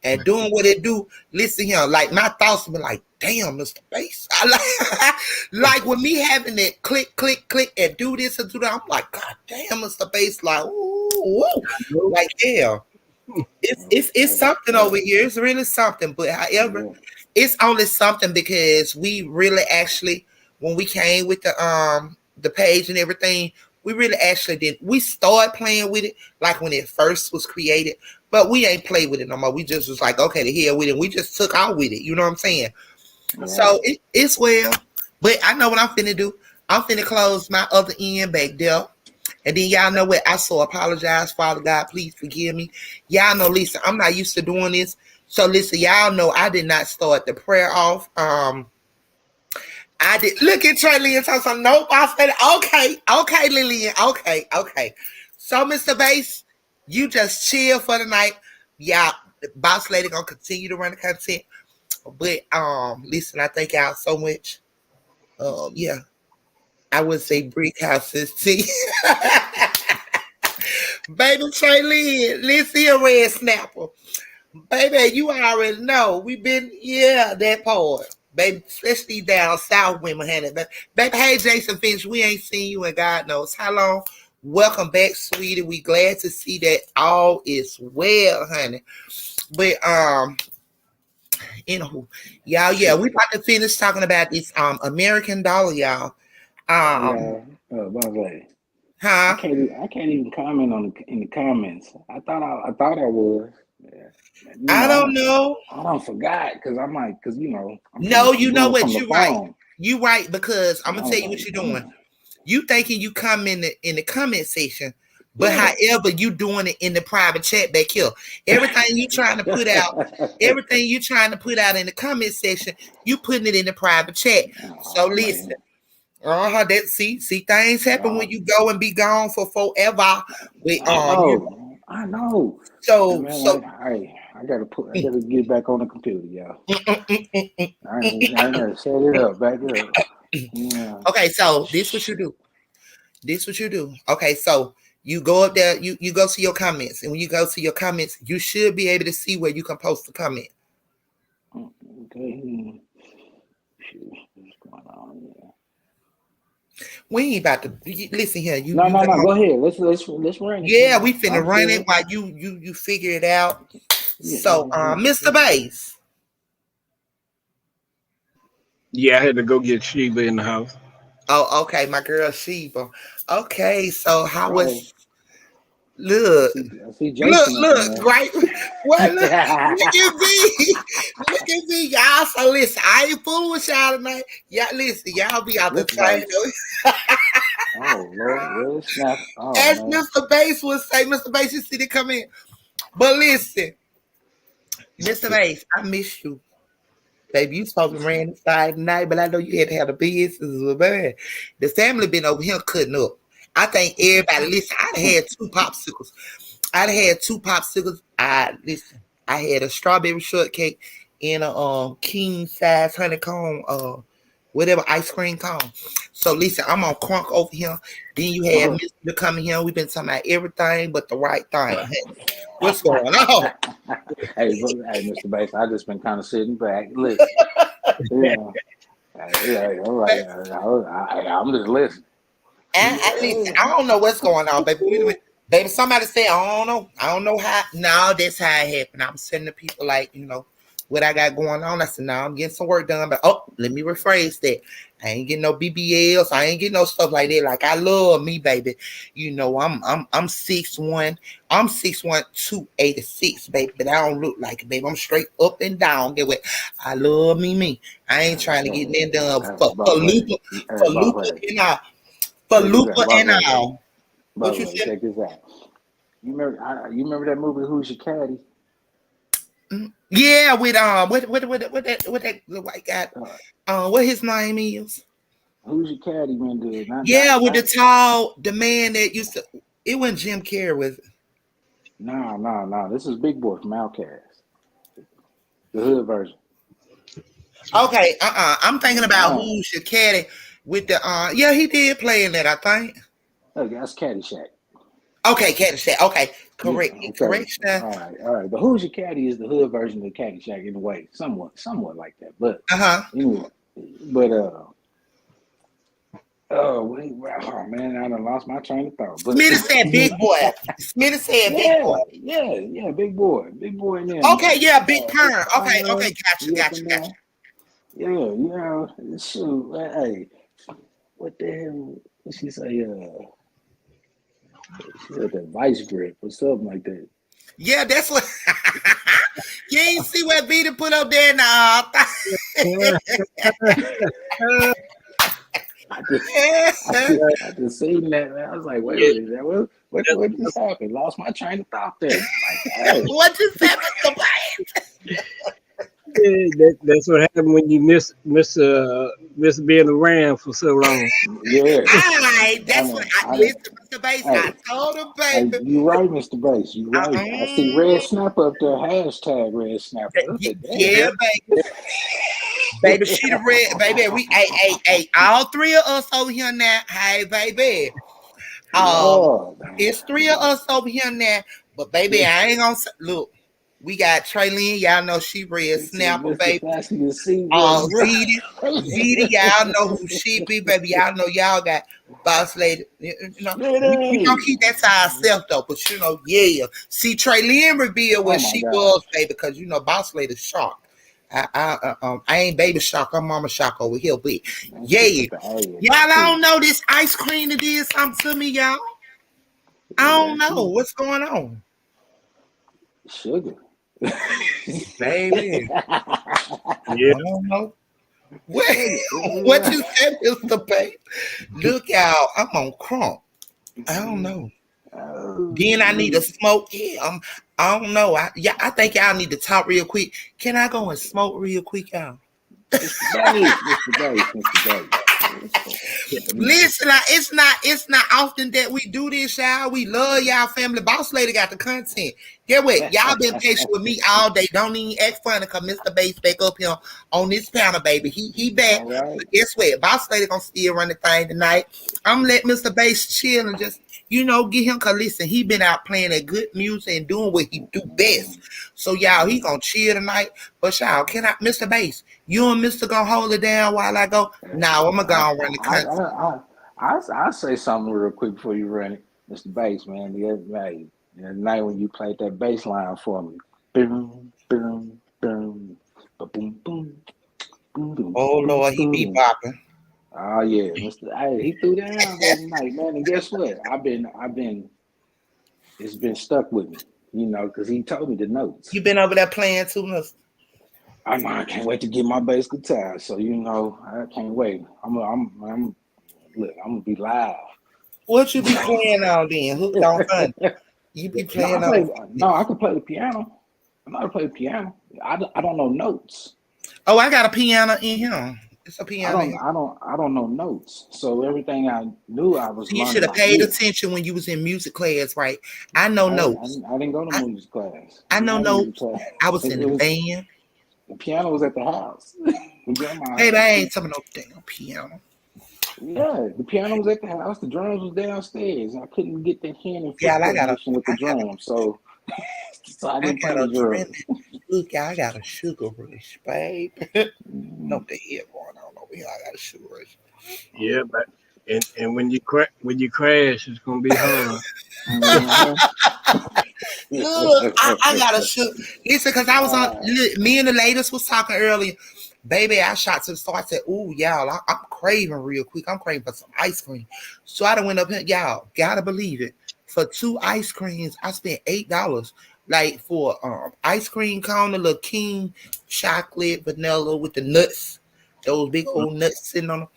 and doing what it do, listen here, like, my thoughts be like, damn, Mr. Bass. I like with me having that click, and do this and do that, I'm like, God damn, Mr. Bass, like, ooh. Like, yeah. It's something over here. It's really something. But however, it's only something because we really actually, when we came with the page and everything, we really actually did. We started playing with it like when it first was created, but we ain't played with it no more. We just was like, okay, the hell with it. We just took out with it. You know what I'm saying? Yeah. So it's well. But I know what I'm finna do. I'm finna close my other end back there. And then y'all know what? I so apologize, Father God. Please forgive me. Y'all know, listen, I'm not used to doing this. So listen, y'all know I did not start the prayer off. I did. Look at Trey Lynn talking. Nope, I said, okay, Lillian. Okay. So, Mr. Bass, you just chill for the night. Yeah, the boss lady gonna continue to run the content. But listen, I thank y'all so much. Yeah. I would say brick houses too. Baby Trey Lynn, let's see a red snapper. Baby, you already know. We've been, that part. Baby, especially down south women, honey. Baby, hey, Jason Finch, we ain't seen you in God knows how long. Welcome back, sweetie. We glad to see that all is well, honey. But, y'all, we about to finish talking about this American dollar, y'all. Boss lady. Huh? I can't even comment in the comments. I thought I was. Yeah. I don't know. I don't forgot because I'm like, No, you know what? You're right. You right, because I'm gonna tell you what you're doing. Man. You thinking you come in the comment section, but however you doing it in the private chat back here. Everything you trying to put out in the comment section, you putting it in the private chat. So listen. That see things happen when you go and be gone for forever. I know. So I gotta get back on the computer, y'all. I gotta set it up back up. Yeah. Okay, so this what you do. Okay, so you go up there, you go to your comments, and when you go to your comments, you should be able to see where you can post a comment. Okay. What's going on here? We ain't about to listen here. No. Go ahead. Let's run it. Yeah, we finna run it while you figure it out. Yeah, so, Mr. Bass. Yeah, I had to go get Sheba in the house. Oh, okay, my girl Sheba. Okay, so how was? Look, I see Jason right? Well, look at me, y'all. So listen, I ain't fooling with y'all tonight. Y'all listen, y'all be out the time. Oh Lord, really snap! As Mr. Bass would say, Mr. Bass, you see they come in. But listen, Mr. Bass, I miss you. Baby, you supposed to ran inside tonight, but I know you had to have the business. Man. The family been over here cutting up. I think everybody, listen, I'd had 2 popsicles. I had a strawberry shortcake and a king size honeycomb, whatever ice cream cone. So listen, I'm on crunk over here. Then you had Mr. coming here. We've been talking about everything but the right thing. What's going on? Hey, Mr. Bass, I just been kind of sitting back. Listen, all right. I'm just listening. Listen, I don't know what's going on, baby. Baby, somebody said, I don't know how. No, that's how it happened. I'm sending the people like, what I got going on. I said, no, I'm getting some work done. But let me rephrase that. I ain't getting no BBLs. I ain't getting no stuff like that. Like I love me, baby. I'm 6'1". I'm 6'1", 286, baby. But I don't look like it, baby. I'm straight up and down. Get what? I love me. I ain't trying to get that done for Lupa and all. What you said? Check this out. You remember that movie Who's Your Caddy? Yeah, with that white guy. What his name is? Who's Your Caddy, man? With the man that used to. It wasn't Jim Carrey, was it? No. This is Big Boy from Outkast, the hood version. Okay, I'm thinking about Who's Your Caddy with the he did play in that, I think. Okay, that's Caddyshack. Okay, Caddyshack. Okay, correct. Yeah, okay. Correction. All right. But Who's Your Caddy is the hood version of Caddyshack in a way, somewhat like that. But anyway, man, I done lost my train of thought. But Smitty said Big Boy. Big Boy. Yeah, Big Boy in there. Okay, yeah, Big Pern. Okay, gotcha. Yeah, shoot. Hey, what the hell? What she say? She said the vice grip or something like that. Yeah, that's what. You ain't see what Vita put up there now. I just seen that, man. I was like, wait a minute, what just happened? Lost my train of thought there. Like, hey. What just happened? That's what happened when you miss being around for so long. Yeah. That's what I listen, Mr. Bass. I told him, baby. You're right, Mr. Bass. You're right. I see Red Snap up there. Hashtag Red Snap. Yeah, baby. Baby, she the red, baby. We all 3 of us over here now. Hey, baby. It's 3 of us over here now. But baby, I ain't gonna look. We got Traylene. Y'all know she read Snapper, baby. Zeddy, Zeddy, y'all know who she be, baby. Y'all know y'all got Boss Lady. You know, we gonna keep that to ourselves though. But you know, yeah. See, Traylene revealed what she was, baby, because you know, Boss Lady Shark. I ain't Baby Shark. I'm Mama Shark over here, but yeah. Y'all don't know this ice cream that did something to me, y'all. I don't know what's going on. Sugar. Baby. Yeah. I don't know. What you said, Mr. Pay? Look, y'all, I'm on crump. I don't know. Then I need to smoke. Yeah, I don't know. I think y'all need to talk real quick. Can I go and smoke real quick, y'all? Listen, it's not often that we do this, y'all. We love y'all family. Boss Lady got the content. Get what? Y'all been patient with me all day. Don't even act funny because Mr. Bass back up here on this panel, baby. He back. Right. But guess what? Boss Lady gonna still run the thing tonight. I'm gonna let Mr. Bass chill and just, you know, get him, cause listen, he been out playing that good music and doing what he do best. So y'all, he gonna chill tonight. But y'all, can I, Mr. Bass, you and Mr. gonna hold it down while I go? No, I'm gonna go and run the content. I'll say something real quick before you run it, Mr. Bass, man. The night when you played that bass line for me, boom, boom, boom, boom, boom, boom. Oh Lord, he be bopping. Oh yeah, Hey, he threw down that night, man. And guess what? It's been stuck with me, you know, because he told me the notes. You been over there playing too much. I can't wait to get my bass guitar. So you know, I can't wait. I'm gonna be live. What you be playing on then? Hooked on Fun. You be playing I can play the piano. I know how to play the piano. I don't know notes. Oh, I got a piano in here. It's a piano. I don't know notes. So everything I knew, I was. You should have paid attention when you was in music class, right? I know notes. I didn't go to music class. I know notes. I was in the band. The piano was at the house. Baby, I ain't talking no damn piano. Yeah, the piano was at the house. The drums was downstairs. I couldn't get that hand and foot coordination with the drums, so I didn't play the drums. Look, I got a sugar rush, babe. No, the hell going on over here. I got a sugar rush. Yeah, but and when you crash, it's gonna be hard. Look, I got a sugar. Listen, because I was on. Me and the ladies was talking earlier. Baby, I shot to the store. I said, "Ooh, y'all, I'm craving real quick. I'm craving for some ice cream." So I done went up here. Y'all gotta believe it. For 2 ice creams, I spent $8. Like for ice cream cone, a little king chocolate vanilla with the nuts, those big old nuts sitting on them.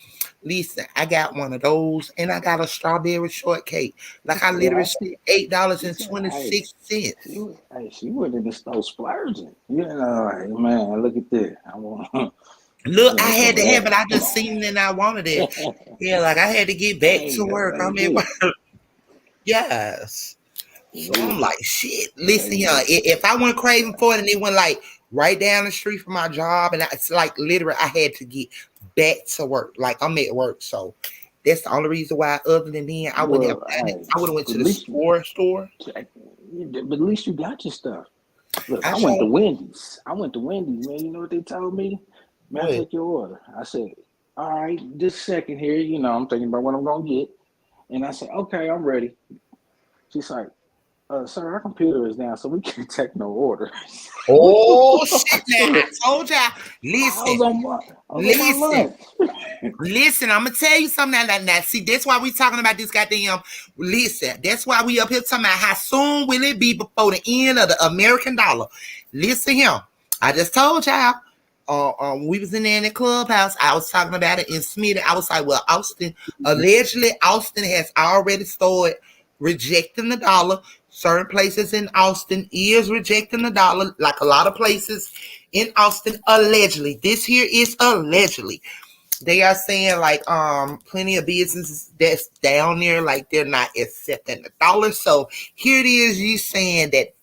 Listen, I got one of those, and I got a strawberry shortcake. Like I literally spent $8.26. She went in the store splurging. You know, man, look at this. I want. Look, I had to have it. I just seen it and I wanted it. Yeah, like I had to get back to work. I'm at work. Yes. So I'm like, shit. Listen here, if I went craving for it and it went like right down the street from my job, and it's like literally I had to get back to work. Like I'm at work, so that's the only reason why. Other than then, I wouldn't have done it. I would have went to the store. But at least you got your stuff. Look, I went to Wendy's. Man. You know what they told me? Man, take your order. I said, all right, just a second here. You know, I'm thinking about what I'm gonna get, and I said, okay, I'm ready. She's like, sir, our computer is down, so we can't take no orders. Oh shit! Now I told y'all. Listen. I'm gonna tell you something. Now, see, that's why we talking about this goddamn. Listen, that's why we up here talking about how soon will it be before the end of the American dollar. Listen here, I just told y'all. We was in there in the clubhouse. I was talking about it in Smith. I was like, well, Austin has already started rejecting the dollar. Certain places in Austin is rejecting the dollar, like a lot of places in Austin, allegedly. This here is allegedly. They are saying like plenty of businesses that's down there, like they're not accepting the dollar. So here it is, you saying that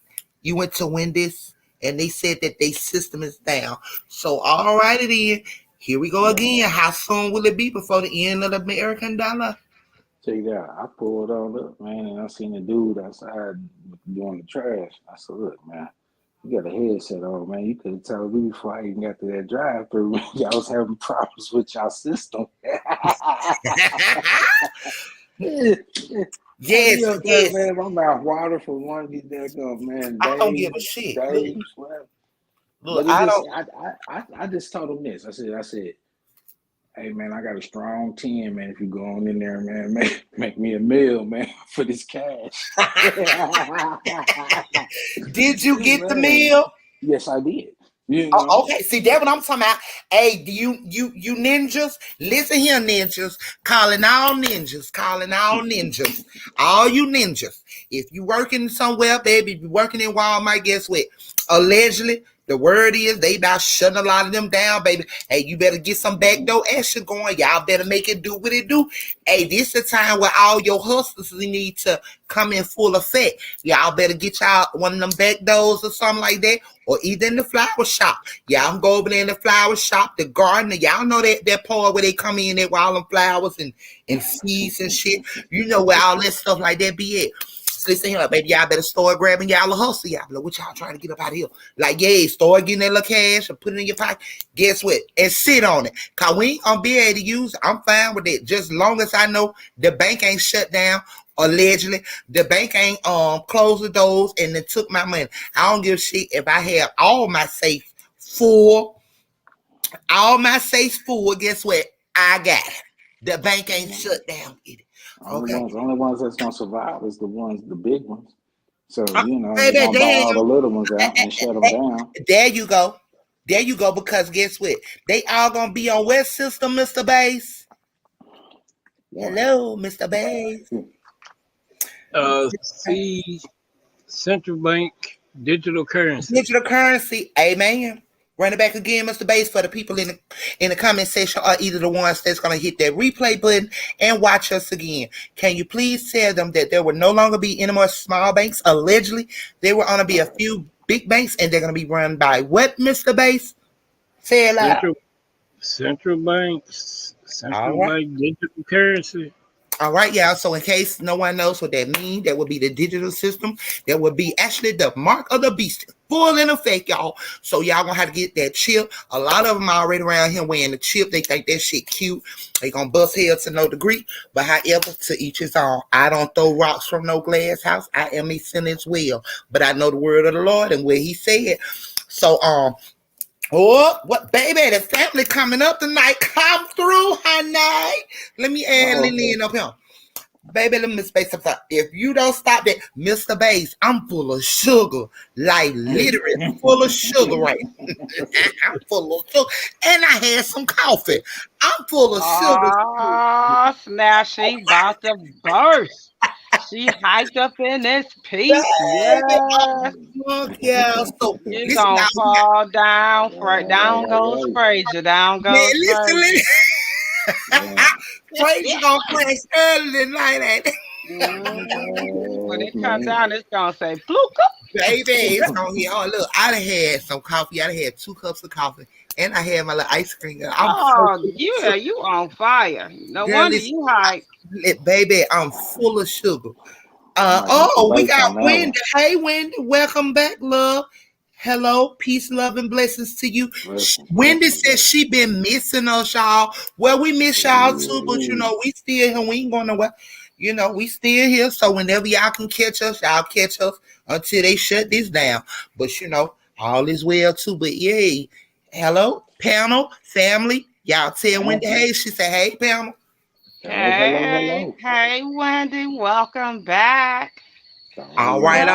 you went to Wendy's and they said that their system is down. So all righty then, here we go again. How soon will it be before the end of the American dollar? Check it out. I pulled all up, man, and I seen the dude outside doing the trash. I said, look, man, You got a headset on, man. You could have told me before I even got to that drive-through. Y'all was having problems with y'all system. Yes, yes. Man, my mouth water for one of these daggone, man. I don't give a shit. Look, I just told him this. I said, hey man, I got a strong 10, man. If you go on in there, man, make me a meal, man, for this cash. Did you get the meal? Yes, I did. You know? Oh, okay, see that's what I'm talking about. Hey, do you ninjas? Listen here, ninjas. Calling all ninjas. All you ninjas. If you working somewhere, baby, if you working in Walmart, guess what? Allegedly, the word is they about shutting a lot of them down, baby. Hey, you better get some backdoor action going. Y'all better make it do what it do. Hey, this is the time where all your hustlers need to come in full effect. Y'all better get y'all one of them back doors or something like that, or either in the flower shop. Y'all go over there in the flower shop, the garden. Y'all know that part where they come in there with all them flowers and seeds and shit. You know where all that stuff like that be at. So listen here, baby, y'all better start grabbing y'all a hustle. Y'all like, what y'all trying to get up out of here? Like, yeah, start getting that little cash and put it in your pocket. Guess what? And sit on it. Cause we ain't gonna be able to use it. I'm fine with it. Just as long as I know the bank ain't shut down. Allegedly, the bank ain't closed the doors and then took my money. I don't give a shit if I have all my safes full. Guess what? I got it. The bank ain't shut down. Okay. Only ones that's gonna survive is the big ones. So baby, you're gonna buy all the little ones out and shut them down. There you go. Because guess what? They all gonna be on what system, Mr. Bass? Hello, Mr. Bass. See, central bank digital currency. Digital currency, amen. Run it back again, Mr. Bass, for the people in the comment section, or either the ones that's gonna hit that replay button and watch us again. Can you please tell them that there will no longer be any more small banks? Allegedly, there will only be a few big banks, and they're gonna be run by what, Mr. Bass? Say it loud. Central bank digital currency. All right, y'all. So in case no one knows what that means, that would be the digital system. That would be actually the mark of the beast, full in effect, y'all. So y'all gonna have to get that chip. A lot of them already around here wearing the chip. They think that shit cute. They gonna bust heads to no degree. But however, to each his own. I don't throw rocks from no glass house. I am a sinner as well. But I know the word of the Lord and where he said. So what, baby? The family coming up tonight. Come through, honey. Let me add Lillian up here. Baby, let me space up. If you don't stop that, Mr. Bass, I'm full of sugar. Like literally full of sugar right now. I'm full of sugar. And I had some coffee. I'm full of sugar. Oh, snap. She about to burst. She hyped up in this piece. Yeah. So you gonna fall down. Down goes Frazier. Down goes Frazier. Frazier gonna crash early tonight, when it comes down, it's gonna say fluke. Baby, it's gonna be look, I done had some coffee. I done had 2 cups of coffee, and I had my little ice cream. You on fire. No wonder you hype. Baby, I'm full of sugar. We got Wendy. Hey, Wendy, welcome back, love. Hello, peace, love, and blessings to you. Wendy says she been missing us, y'all. Well, we miss y'all too, but we still here. We ain't going nowhere. We still here. So whenever y'all can catch us, y'all catch us until they shut this down. But all is well too. But yay, hello, panel, family. Y'all tell Wendy, hey, she said, hey, panel. Hey, Wendy, welcome back. All right.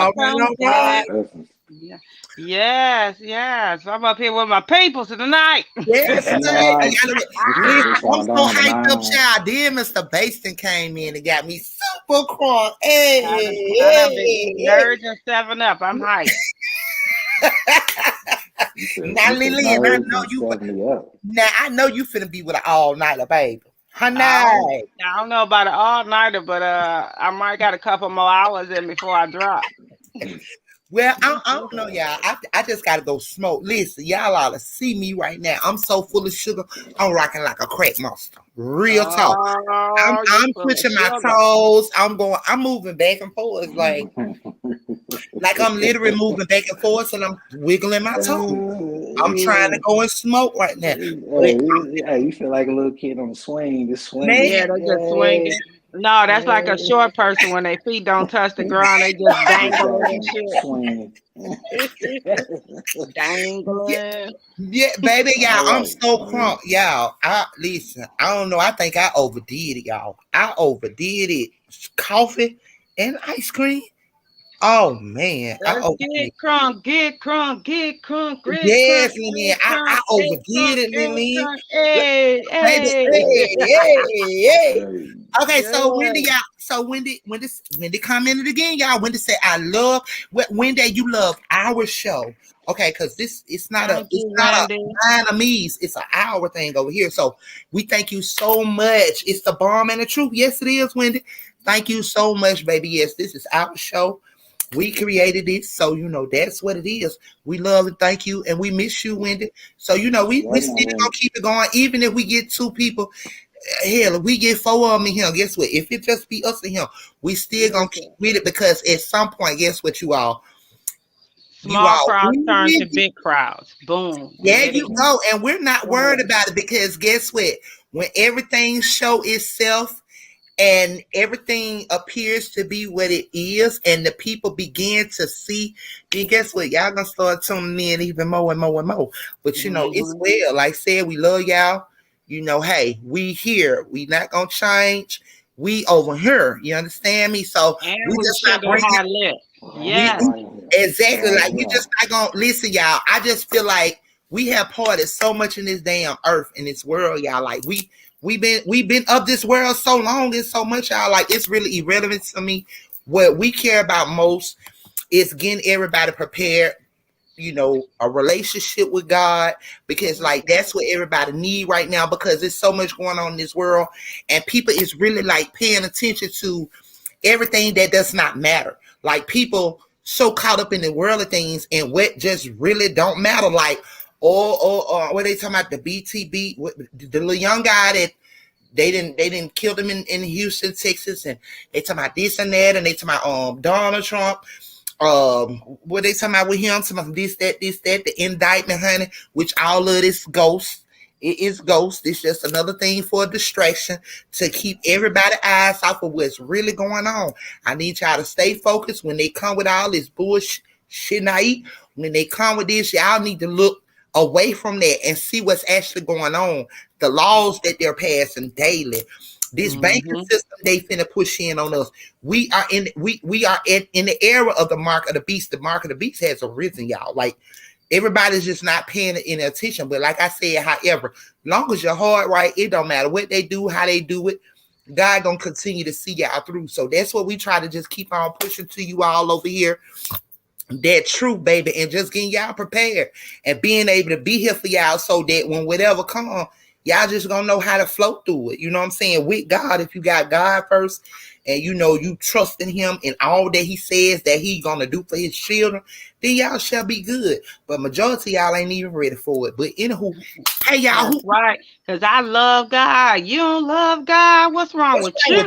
Yes. I'm up here with my peoples tonight. Yes, I'm so hyped up, child. Then Mr. Baston came in and got me super cross. Nerds and 7-Up. I'm hyped. Now, Lillian, I know you finna be with an all-nighter, baby. I don't know about an all-nighter, but I might got a couple more hours in before I drop. Well, I don't know, y'all. I just gotta go smoke. Listen, y'all ought to see me right now. I'm so full of sugar. I'm rocking like a crack monster. Real talk. I'm twitching my toes. I'm moving back and forth. It's like Like I'm literally moving back and forth and I'm wiggling my toe. I'm trying to go and smoke right now. Hey, you feel like a little kid on the swing, just swinging. Man, Yeah, they just swinging. No, that's like a short person when their feet don't touch the ground, they just dangling and shit. Swinging. Dangling. Yeah, baby, y'all. I'm Alright. so crunk, y'all. Listen. I don't know. I think I overdid it, y'all. I overdid it. Coffee and ice cream. Oh man, I Let's overdid get it. crunk, get crunk, get crunk, get Yes, crunk, Lillian. get crunk, I overdid it, get Lillian. crunk. Hey, Baby, hey. hey. Okay, so Wendy, Yeah. y'all. So Wendy commented again, y'all. Wendy said, "I love Wendy. You love our show, okay? Because it's not Thank you, Wendy. Vietnamese. It's an hour thing over here. So we thank you so much. It's the bomb and the truth. Yes, it is, Wendy. Thank you so much, baby. Yes, this is our show. We created it, so you know that's what it is. We love and thank you, and we miss you, Wendy. So you know we still gonna keep it going, even if we get 2 people. Hell, if we get 4 of them in here, guess what? If it just be us and him, we still gonna keep with it because at some point, guess what, you all? Small crowds turn to big crowds. Boom. Yeah, you go, and we're not worried about it because guess what? When everything show itself and everything appears to be what it is, and the people begin to see, then guess what? Y'all gonna start tuning in even more and more and more. But you know, it's well. Like I said, we love y'all. You know, hey, we here. We not gonna change. We over here. You understand me? So and we just not bringing. Yeah. Exactly. Like we just not gonna listen, y'all. I just feel like we have parted so much in this damn earth, in this world, y'all. Like we've been up this world so long and so much, y'all. Like it's really irrelevant to me. What we care about most is getting everybody prepared, you know, a relationship with God, because like that's what everybody need right now, because there's so much going on in this world and people is really like paying attention to everything that does not matter. Like people so caught up in the world of things and what just really don't matter. Like what they talking about, the BTB, the little young guy that they didn't kill him in Houston, Texas, and they talking about this and that, and they talking about Donald Trump. What they talking about with him? Talking about this, that, the indictment, honey, which all of this ghost. It is ghost. It's just another thing for a distraction to keep everybody's eyes off of what's really going on. I need y'all to stay focused when they come with all this bullshit. When they come with this, y'all need to look away from that and see what's actually going on. The laws that they're passing daily. This banking system they finna push in on us. We are in the era of the mark of the beast. The mark of the beast has arisen, y'all. Like everybody's just not paying any attention. But like I said, however, long as your heart right, it don't matter what they do, how they do it. God gonna continue to see y'all through. So that's what we try to just keep on pushing to you all over here. That truth, baby, and just getting y'all prepared and being able to be here for y'all so that when whatever come, y'all just gonna know how to float through it. You know what I'm saying? With God, if you got God first and you know you trust in him and all that he says that he gonna do for his children, then y'all shall be good. But majority y'all ain't even ready for it. But anywho, hey y'all, that's right? Because I love God. You don't love God. What's wrong with you?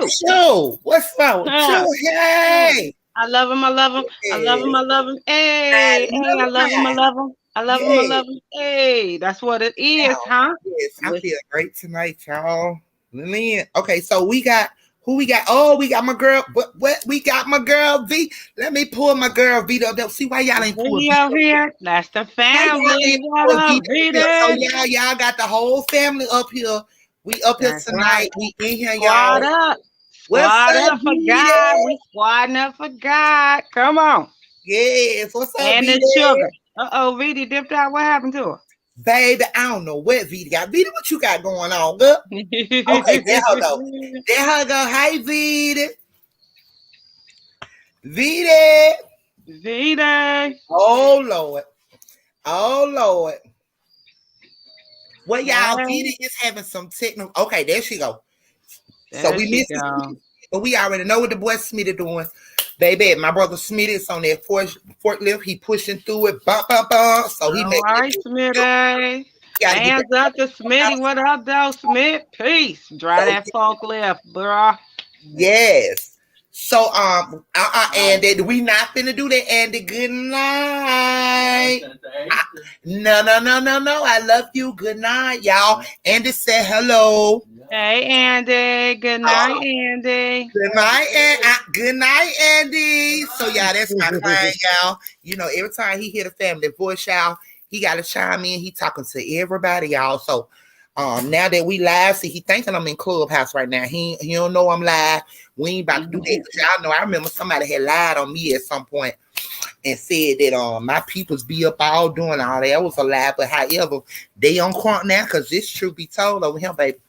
What's wrong with you? Hey. I love him. I love him. I love him. I love him. Hey, I love him. I love him. I love him. I love him. Hey, that's what it is, huh? Yes, I feel great tonight, y'all. Lillian. Okay, so we got who we got? Oh, we got my girl. What we got my girl V. Let me pull my girl V up. See why y'all ain't pull V over here. That's the family. So y'all got the whole family up here. We up here tonight. We in here, y'all. Squad up. Squad up for God. We squadding up for God. Come on. Yes. What's up, and the children. VD dipped out. What happened to her? Baby, I don't know what VD got. VD, what you got going on, girl? Okay, there her go. There her go. Hi, VD. VD. VD. Oh, Lord. Oh, Lord. Well, y'all, VD is having some technical. Okay, there she go. So we missed it, but we already know what the boy Smitty doing. Baby, my brother Smitty is on that forklift. He pushing through it. Bump, bump, bump. So he all right, Smitty. Hands up to Smitty. What up, though, Smith? Peace. Drive that forklift, bro. Yes. So Andy, we not finna do that, Andy. Good night. No. I love you. Good night, y'all. Andy said hello. Hey, Andy. Good night, Andy. Good night, good night, Andy. So y'all, that's my client, y'all. You know, every time he hear the family voice, y'all, he gotta chime in. He talking to everybody, y'all. So now that we live, see, he thinking I'm in Clubhouse right now. He don't know I'm live. We ain't about to do that. Y'all know, I remember somebody had lied on me at some point and said that my peoples be up all doing all that. That was a lie, but however, they on Crunk now, because this truth be told over here, baby.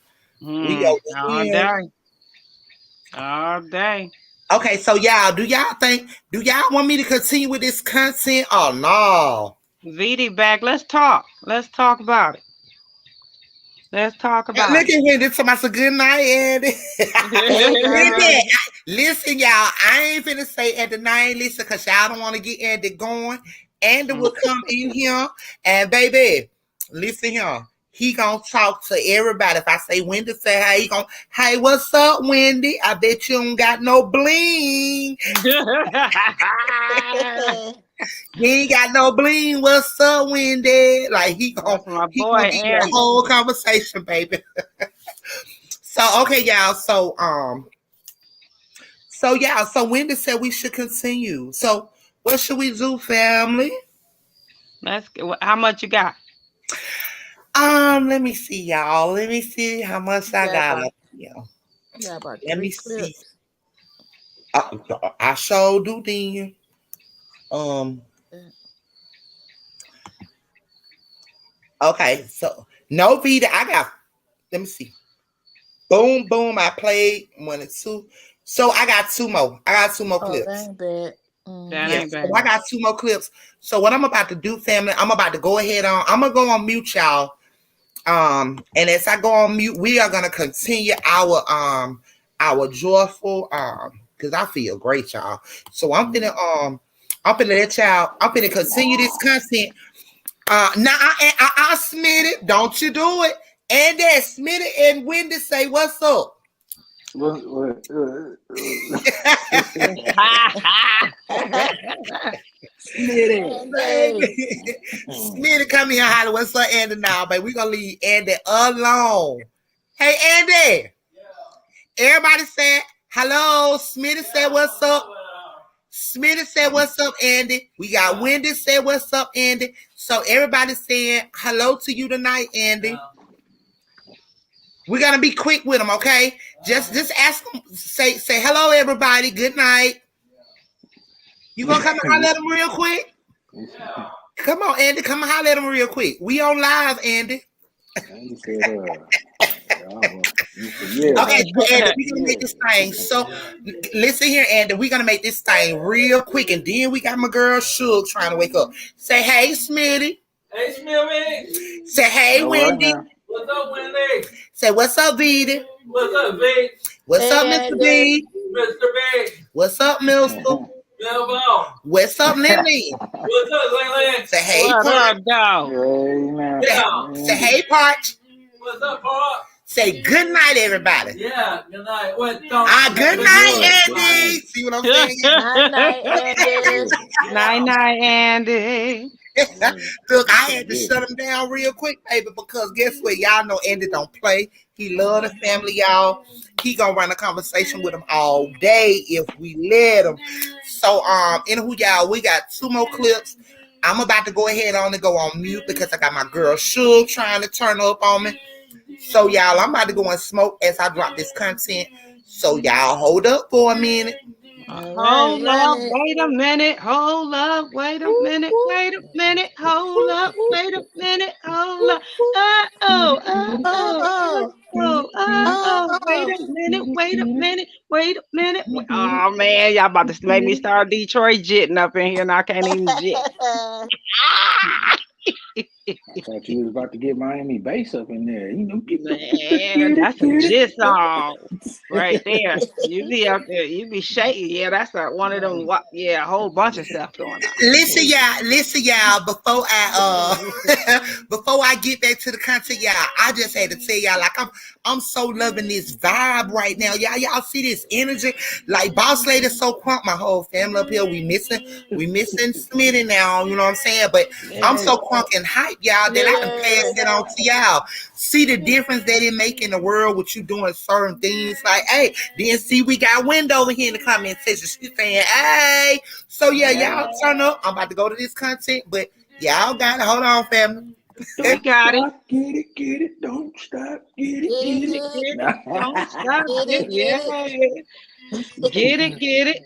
We go all day. All day. Okay, so y'all, do y'all want me to continue with this content or no? VD back. Let's talk. Let's talk about it. Let's talk about Look at when this somebody say good night, Andy. Listen, y'all, I ain't finna say at the night, listen, because y'all don't want to get Andy going. Andy will come in here and baby, listen here. He gonna talk to everybody. If I say Wendy, say hey, he gonna, hey, what's up, Wendy? I bet you don't got no bling. He ain't got no bling. What's up, Wendy? Like he gonna, gonna get the whole conversation, baby. So okay, y'all. So Wendy said we should continue. So what should we do, family? Let's get. How much you got? Let me see, y'all. Let me see how much I got. Let me see. I sure do then. Okay, so no Vita. I got. Let me see. Boom, boom. I played 1 and 2. So I got 2 more. I got 2 more clips. That ain't bad. So I got 2 more clips. So what I'm about to do, family, I'm about to go ahead on. I'm gonna go on mute, y'all. And as I go on mute, we are gonna continue our joyful because I feel great, y'all. So I'm finna let y'all. I'm finna continue this content. Now I Smitty, don't you do it. And that Smitty and Wendy say what's up. Smitty, come here, holler. What's up, Andy? Now, baby, we gonna leave Andy alone. Hey, Andy. Everybody said hello. Smitty said what's up. Smitty said what's up, Andy. We got Wendy said what's up, Andy. So everybody saying hello to you tonight, Andy. We're gonna be quick with them, okay? Just ask them, say hello, everybody. Good night. You gonna come and holler at them real quick? Come on, Andy. Come and holler at them real quick. We on live, Andy. Okay, so Andy, we're gonna make this thing. So listen here, Andy. We're gonna make this thing real quick, and then we got my girl Shug trying to wake up. Say hey, Smitty. Hey, Smitty. Say hey, Wendy. What's up, Wendy? Say what's up, Vita. What's up, V? What's up, Mr. B? Mr. B. What's up, Milster? What's up, Lily? What's up, Lily? Say hey, what Parch. up, dog? Say hey, Parch. What's up, Parch? Say good night, everybody. Yeah, good night. Good night, Andy. See what I'm saying? Night, Andy. Night, Andy. Look, I had to shut him down real quick, baby, because guess what? Y'all know Andy don't play. He love the family, y'all. He gonna run a conversation with them all day if we let him. So, anywho, y'all, we got 2 more clips. I'm about to go ahead on and go on mute because I got my girl Shug trying to turn up on me. So, y'all, I'm about to go and smoke as I drop this content. So, y'all, hold up for a minute. Hold up, wait a minute, hold up, wait a minute, wait a minute, hold up, wait a minute, hold up. Wait a minute, wait a minute. Oh man, y'all about to make me start Detroit jitting up in here and I can't even jit. I thought you was about to get Miami bass up in there. You know, get Man, that's a jit song right there. You be up there, you be shaking. Yeah, that's one of them. Yeah, a whole bunch of stuff going on. Listen, y'all. Before I get back to the content, y'all, I just had to tell y'all, like, I'm so loving this vibe right now. Y'all see this energy? Like, Boss Lady so crunk, my whole family up here. We missing Smitty now. You know what I'm saying? But I'm so crunk and hype, y'all, that I can pass it on to y'all. See the difference that it make in the world with you doing certain things. Like, hey, then see we got Window over here in the comment section. She's saying, hey. So yeah, y'all turn up. I'm about to go to this content, but y'all got it. Hold on, family. We got it. Get it, don't stop, get it. Don't stop, get it. Get it.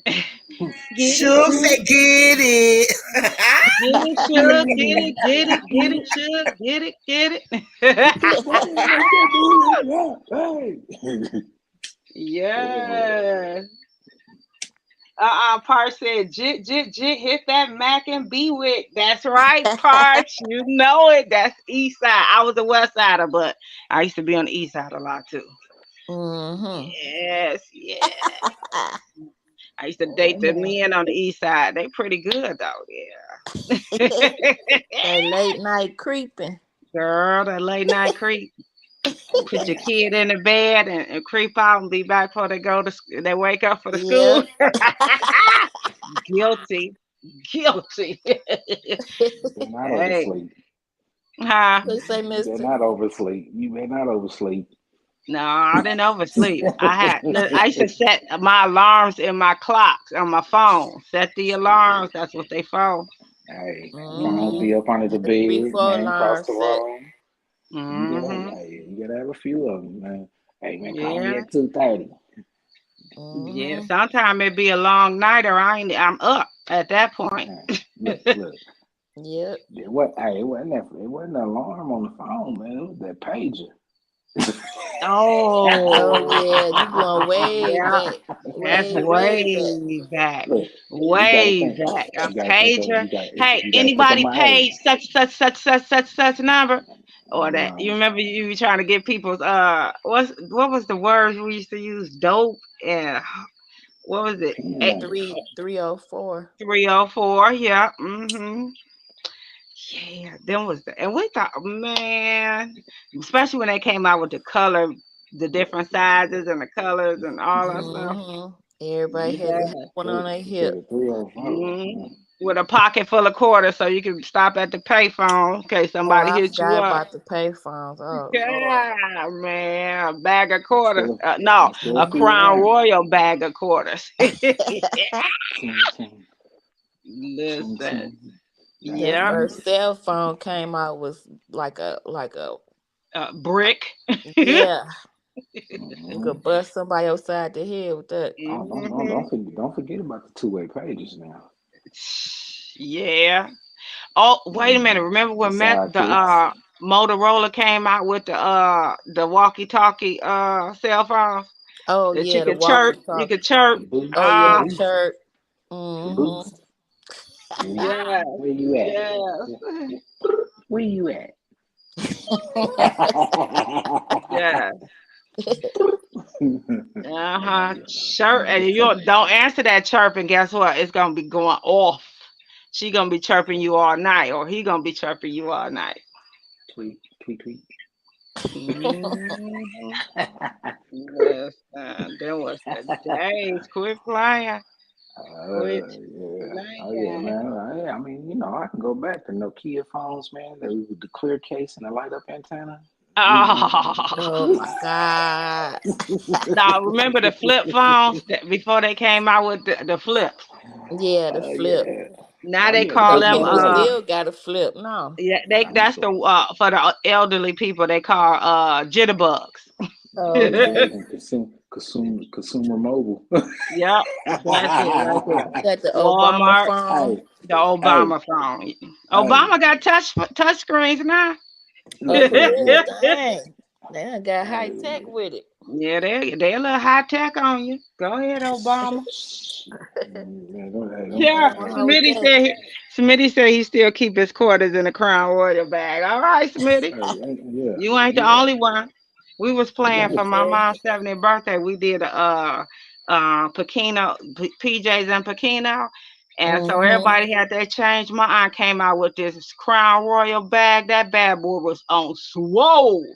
Suge said, get it. Get it. Yeah. Parch said, Jit, hit that Mac and Bewick. That's right, Parch. You know it. That's East Side. I was a West Sider, but I used to be on the East Side a lot too. Yes. I used to date the men on the East Side. They pretty good though. Yeah. That late night creeping. Girl, that late night creep. Put your kid in the bed and creep out and be back before they go to they wake up for the school. Guilty. They're not oversleep. Huh? They're not oversleep. You better not oversleep. No, I didn't oversleep. I used to set my alarms in my clocks on my phone. Set the alarms. That's what they for. Hey, phone be up under the bed, man, across the room. You gotta have a few of them, man. Hey, man, call me at 2:30. Yeah, sometimes it be a long night, or I'm up at that point. Look. Yep. It wasn't an alarm on the phone, man. It was that pager. Oh yeah, you going way back. That's way back. Way back. A pager. Hey, anybody paid such number? Or that you remember you were trying to get people's what was the word we used to use? Dope and what was it? 304. 304, yeah. Yeah, then was and we thought, man, especially when they came out with the color, the different sizes and the colors and all that stuff. Everybody had one on their hip. With a pocket full of quarters, so you can stop at the payphone in case somebody hit you up. About the payphones. Oh, yeah, man, a bag of quarters. No, a Crown Royal bag of quarters. Listen. Yeah. First cell phone came out was like a brick. Yeah. You could bust somebody upside the head with that. Don't forget about the two-way pages now. Yeah. Oh, wait a minute. Remember when the Motorola came out with the walkie-talkie cell phones? Oh, that yeah. You could chirp. You could chirp. Oh, yeah, chirp. Yeah. Where you at? Yeah. Where you at? Yeah. Chirp, and you don't answer that chirp, and guess what? It's gonna be going off. She gonna be chirping you all night, or he gonna be chirping you all night. Tweet. Yes, there was the days. Quit playing. Yeah, man. I mean, I can go back to Nokia phones, man. With the clear case and the light up antenna. Oh my God. Now remember the flip phones before they came out with the flip. Yeah, the flip. Now they call them still got a flip. No. Yeah, that's the for the elderly people they call jitterbugs. Oh, okay. Consumer mobile. Yep. That's it right there. Got the Obama phone. The Obama phone. Obama got touch screens now. Dang. They done got high tech with it. Yeah, they a little high tech on you. Go ahead, Obama. Yeah, Smitty said he still keep his quarters in the Crown Royal bag. All right, Smitty. Yeah, You ain't the yeah. only one. We was playing for my mom's 70th birthday. We did a Pekino, PJs and Pekino. And so everybody had their change. My aunt came out with this Crown Royal bag. That bad boy was on swole.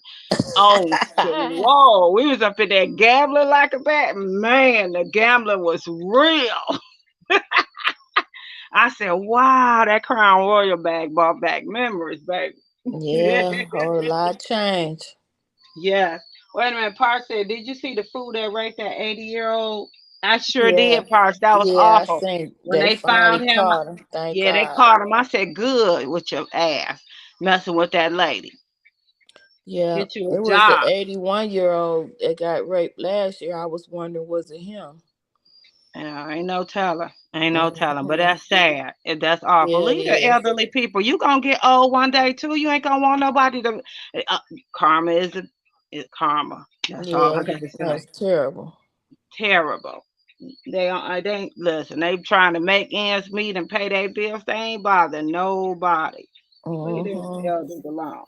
On swole. We was up in there gambling like a bat. Man, the gambling was real. I said, wow, that Crown Royal bag brought back memories, baby. Yeah, whole lot change. Yeah. Wait a minute, Parks said, did you see the food that raped that 80-year-old? I sure Yeah, did, Parks. That was yeah, I awful. think When they they finally found him, caught him. Thank yeah, they God. caught him. I said, good with your ass messing with that lady. Yeah, Get you it a was the job. 81-year-old that got raped last year. I was wondering, was it him? Yeah, ain't no telling. Ain't no telling. But that's sad. That's awful. Yeah, it Leave the is. elderly people. You gonna get old one day too. You ain't gonna want nobody to. Karma is karma. That's all I Yeah, gotta say. that's terrible. Terrible. They ain't listen. They trying to make ends meet and pay their bills. They ain't bothering nobody. Leave them elders alone.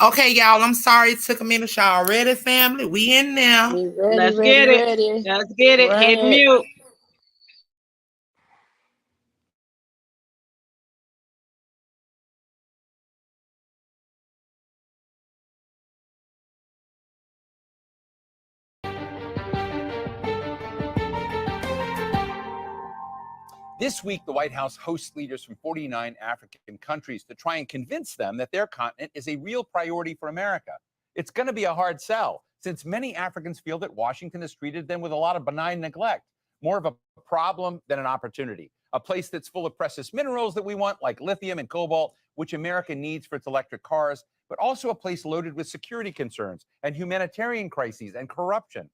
Okay, y'all, I'm sorry it took a minute. Y'all ready, family? We in there. We ready, Let's ready, get it. ready. Let's get it. Run Hit it. mute. This week, the White House hosts leaders from 49 African countries to try and convince them that their continent is a real priority for America. It's going to be a hard sell, since many Africans feel that Washington has treated them with a lot of benign neglect, more of a problem than an opportunity. A place that's full of precious minerals that we want, like lithium and cobalt, which America needs for its electric cars, but also a place loaded with security concerns and humanitarian crises and corruption.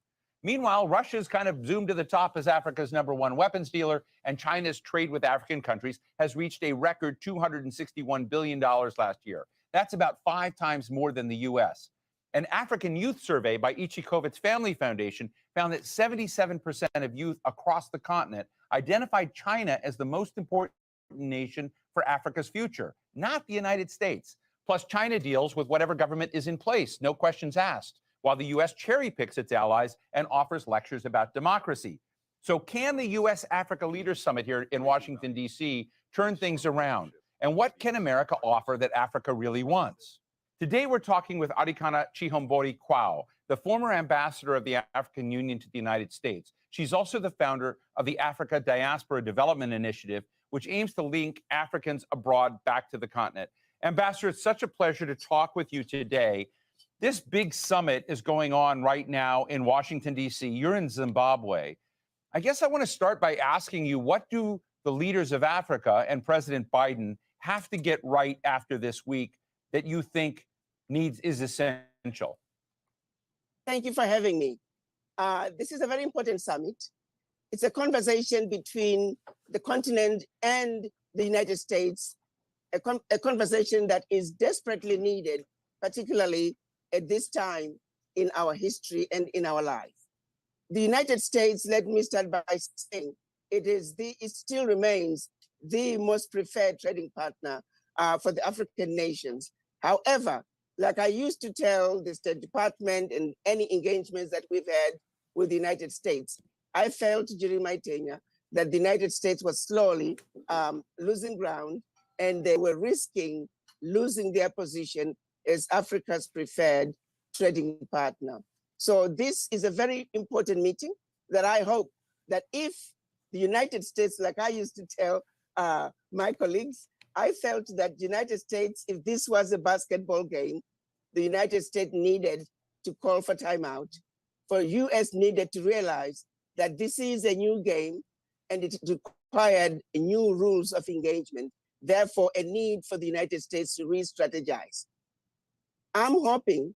Meanwhile, Russia's kind of zoomed to the top as Africa's #1 weapons dealer, and China's trade with African countries has reached a record $261 billion last year. That's about 5 times more than the U.S. An African youth survey by Ichikovitz Family Foundation found that 77% of youth across the continent identified China as the most important nation for Africa's future, not the United States. Plus, China deals with whatever government is in place, no questions asked, while the U.S. cherry picks its allies and offers lectures about democracy. So can the U.S.-Africa Leaders Summit here in Washington, D.C. turn things around? And what can America offer that Africa really wants? Today, we're talking with Arikana Chihombori Kwao, the former ambassador of the African Union to the United States. She's also the founder of the Africa Diaspora Development Initiative, which aims to link Africans abroad back to the continent. Ambassador, it's such a pleasure to talk with you today. This big summit is going on right now in Washington, D.C. You're in Zimbabwe. I guess I want to start by asking you, what do the leaders of Africa and President Biden have to get right after this week that you think is essential? Thank you for having me. This is a very important summit. It's a conversation between the continent and the United States, a conversation that is desperately needed, particularly at this time in our history and in our life. The United States, let me start by saying, it still remains the most preferred trading partner for the African nations. However, like I used to tell the State Department and any engagements that we've had with the United States, I felt during my tenure that the United States was slowly losing ground, and they were risking losing their position as Africa's preferred trading partner. So this is a very important meeting that I hope that if the United States, like I used to tell my colleagues, I felt that the United States, if this was a basketball game, the United States needed to call for timeout. For US needed to realize that this is a new game and it required new rules of engagement. Therefore, a need for the United States to re-strategize. I'm hoping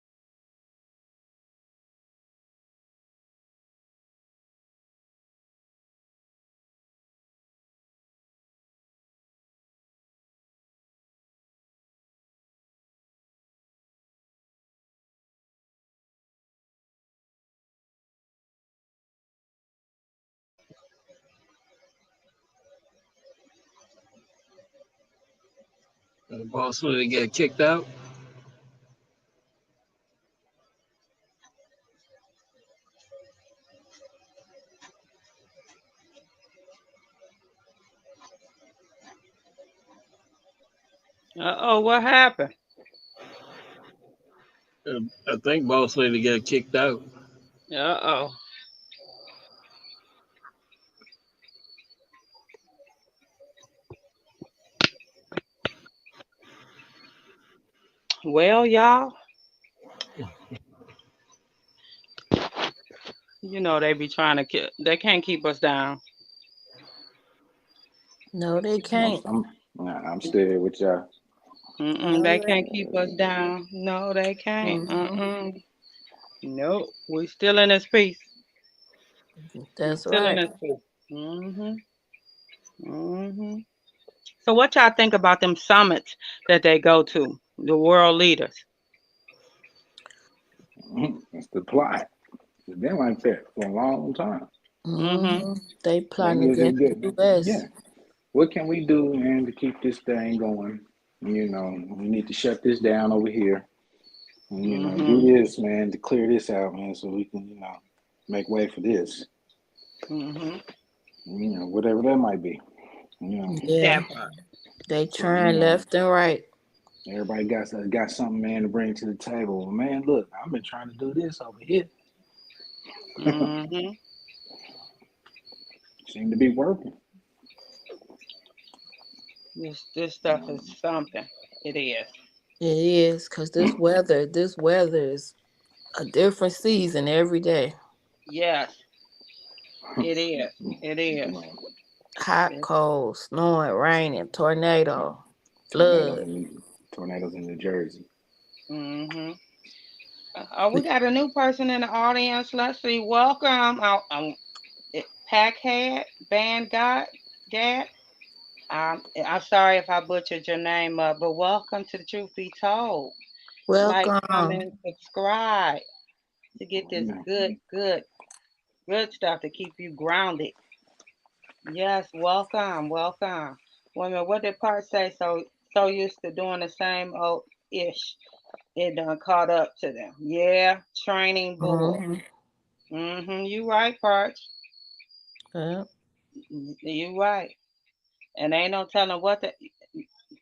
The boss lady get kicked out. Uh-oh, what happened? I think boss lady got kicked out. Uh-oh. Well, y'all, you know they be trying to they can't keep us down. No, they can't. I'm still here with y'all. They can't keep us down. No, they can't. Mhm. Nope. We still in this piece. That's Still in right. this piece. So what y'all think about them summits that they go to, the world leaders? It's the plot. It's been like that for a long time. They plotting against the US. Yeah. What can we do, man, to keep this thing going? You know, we need to shut this down over here. And, you know, do this, man, to clear this out, man, so we can, you know, make way for this. You know, whatever that might be. You know. Yeah. They trying left and right. Everybody got something, man, to bring to the table. Man, look, I've been trying to do this over here. Seem to be working. This stuff is something. It is. It is, because this weather is a different season every day. Yes. It is. It is. Hot, cold, snowing, raining, tornado, flood. Tornadoes in New Jersey. We got a new person in the audience. Let's see. Welcome. Packhead, Band Gad. I'm sorry if I butchered your name up, but welcome to the Truth Be Told. Like, comment, subscribe to get this good stuff to keep you grounded. Yes, welcome. Wait a minute, what did Part say? So used to doing the same old ish. It done caught up to them. Yeah, training bull. You right, Parts. Yeah. You right. And ain't no telling what the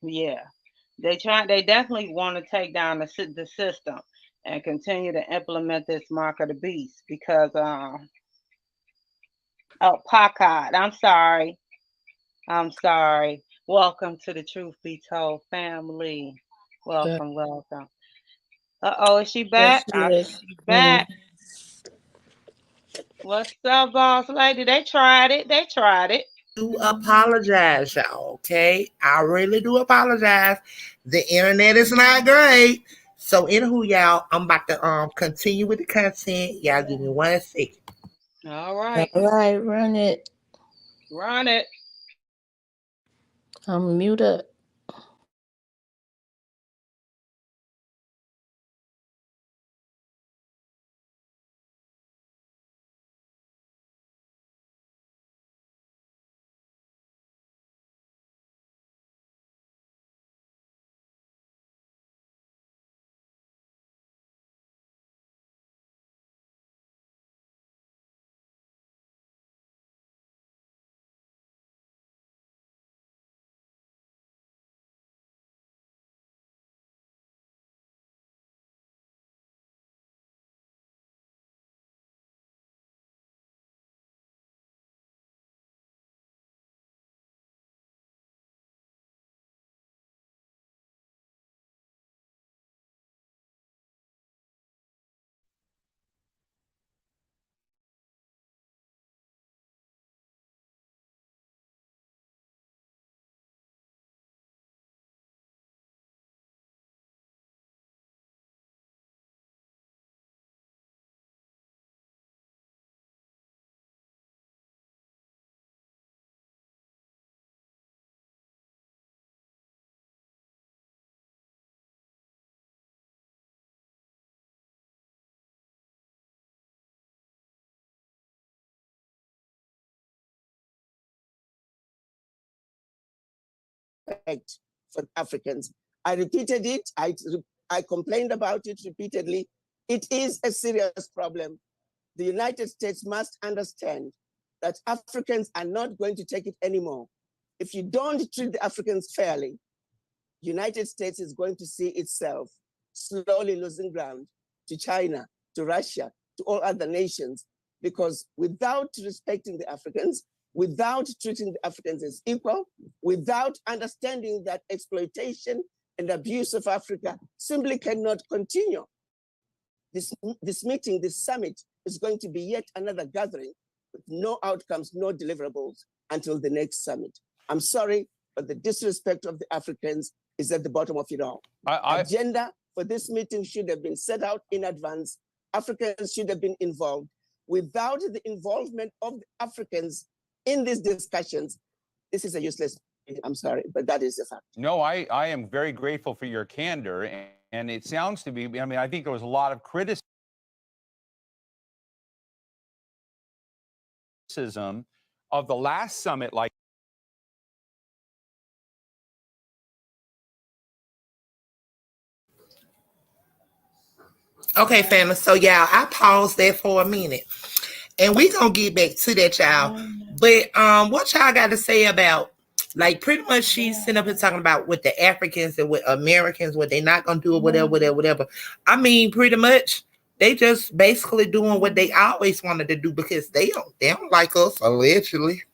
they definitely want to take down the system and continue to implement this mark of the beast because Packard, I'm sorry. Welcome to the Truth Be Told family. Welcome. Is she back? Yes, She's back. What's up, boss lady? They tried it. Do apologize, y'all. Okay, I really do apologize. The internet is not great. So, anywho, y'all, I'm about to continue with the content. Y'all, give me 1 second. All right, run it. I'm mute up. Right. for Africans. I repeated it. I complained about it repeatedly. It is a serious problem. The United States must understand that Africans are not going to take it anymore. If you don't treat the Africans fairly, United States is going to see itself slowly losing ground to China, to Russia, to all other nations, because without respecting the Africans, without treating the Africans as equal, without understanding that exploitation and abuse of Africa simply cannot continue. This meeting, this summit, is going to be yet another gathering with no outcomes, no deliverables until the next summit. I'm sorry, but the disrespect of the Africans is at the bottom of it all. Agenda for this meeting should have been set out in advance. Africans should have been involved. Without the involvement of the Africans in these discussions, this is a useless meeting. I'm sorry, but that is a fact. No, I am very grateful for your candor. And it sounds to be, I mean, I think there was a lot of criticism of the last summit, like. Okay, family. So, y'all, I paused there for a minute. And we gonna get back to that, y'all. But what y'all got to say about, like, pretty much she's sitting up and talking about with the Africans and with Americans, what they not gonna do or whatever. I mean, pretty much they just basically doing what they always wanted to do because they don't like us, allegedly.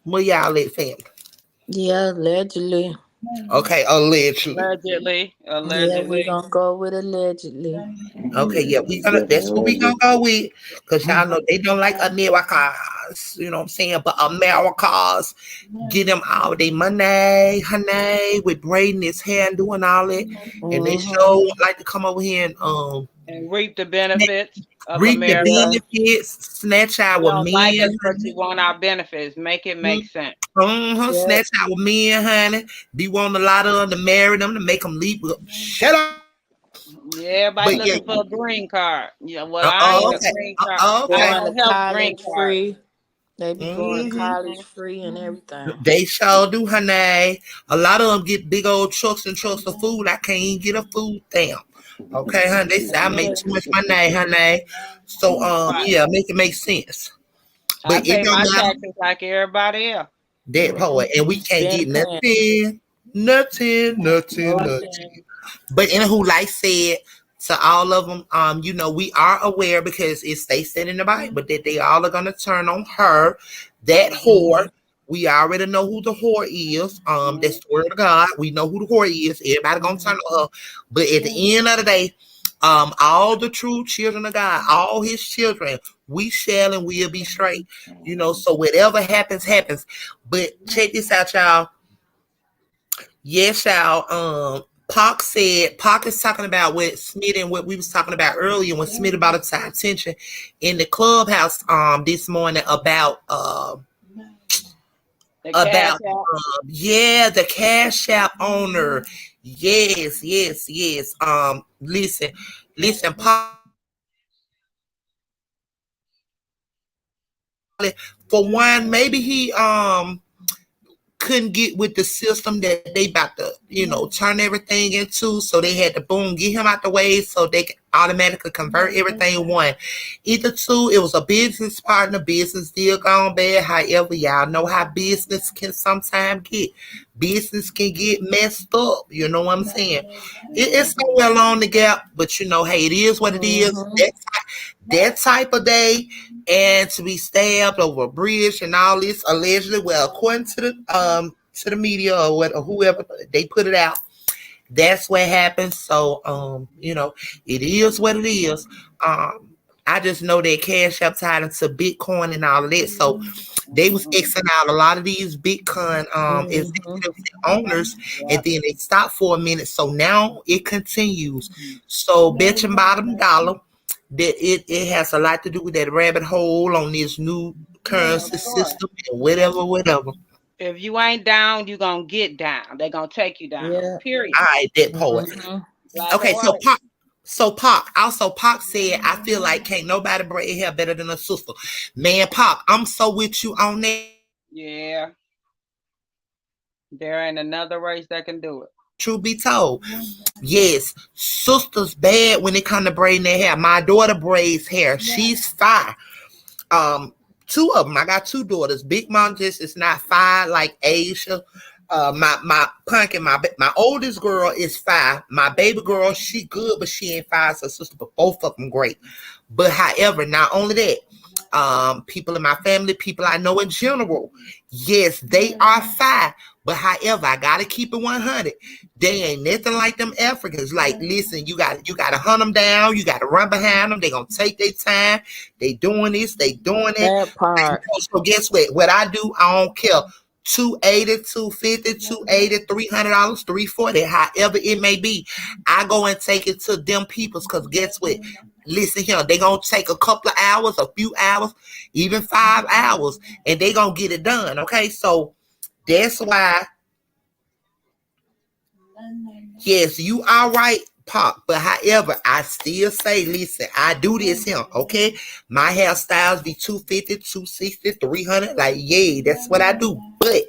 Well, y'all at, family? Yeah, allegedly. Okay, allegedly. Yeah, we're gonna go with allegedly. Okay, yeah, that's what we gonna go with. Because y'all know they don't like Americans, you know what I'm saying? But Americans get them all their money, honey, with braiding his hair and doing all that. And they sure like to come over here and reap the benefits of reap America. The benefits, snatch our men. Like us, but you want our benefits. Make it make sense. Snatch our men, honey. Be wanting a lot of them to marry them to make them leap. Shut up. Yeah, everybody looking for a green card. Yeah, well, I ain't a green card. Going to Health college green free. They be going to college free and everything. They sure do, honey. A lot of them get big old trucks and trucks of food. I can't even get a food stamp. Okay, honey. They say I make too much money, honey. So, yeah, make it make sense. I pay my taxes like everybody else. That poet, and we can't get nothing. But anywho, like said, to all of them, you know, we are aware because it states that in the Bible that they all are gonna turn on her, that whore. We already know who the whore is. That's the word of God. We know who the whore is. Everybody gonna turn on her. But at the end of the day, all the true children of God, all his children, we shall and will be straight. You know, so whatever happens, happens. But check this out, y'all. Yes, y'all. Pac is talking about what Smith and what we was talking about earlier when Smith brought it to our attention in the clubhouse this morning about the Cash App owner. Yes. Listen, Pac, for one, maybe he couldn't get with the system that they about to, you know, turn everything into. So they had to get him out the way so they can automatically convert everything. One, either two, it was a business partner, business deal gone bad. However, y'all know how business can sometimes get. Business can get messed up. You know what I'm saying? It's somewhere along the gap, but you know, hey, it is what it is. That type of day, and to be stabbed over a bridge and all this allegedly, well, according to the media or whoever they put it out, that's what happened. So you know, it is what it is. I just know that Cash App tied into Bitcoin and all of that. So they was Xing out a lot of these Bitcoin executive owners, and then they stopped for a minute. So now it continues. So bet your bottom dollar that it has a lot to do with that rabbit hole on this new currency system and whatever. If you ain't down, you gonna get down. They're gonna take you down. Yeah. Period. All right, that poet. Okay, so Pac said, I feel like can't nobody braid hair better than a sister. Man, Pac, I'm so with you on that. Yeah. There ain't another race that can do it. Truth be told, yes, sisters bad when it come to braiding their hair. My daughter braids hair. She's fire. Two of them. I got two daughters. Big mom just is not fire like Asia. My pumpkin, my oldest girl is fire. My baby girl, she good, but she ain't fire. So sister, but both of them great. But however, not only that, people in my family, people I know in general, yes, they are fire. But however, I gotta keep it 100. They ain't nothing like them Africans. Like, listen, you gotta hunt them down. You gotta run behind them. They gonna take their time. They doing this. They doing it. That part. So guess what? What I do, I don't care. $280, $250, $280, $300, $340, however it may be. I go and take it to them peoples, because guess what? Listen here, they gonna take a couple of hours, a few hours, even 5 hours, and they gonna get it done. Okay, so that's why, yes, you are right, Pop. But however, I still say, listen, I do this here, okay? My hairstyles be $250, $260, $300. Like, yeah, that's what I do. But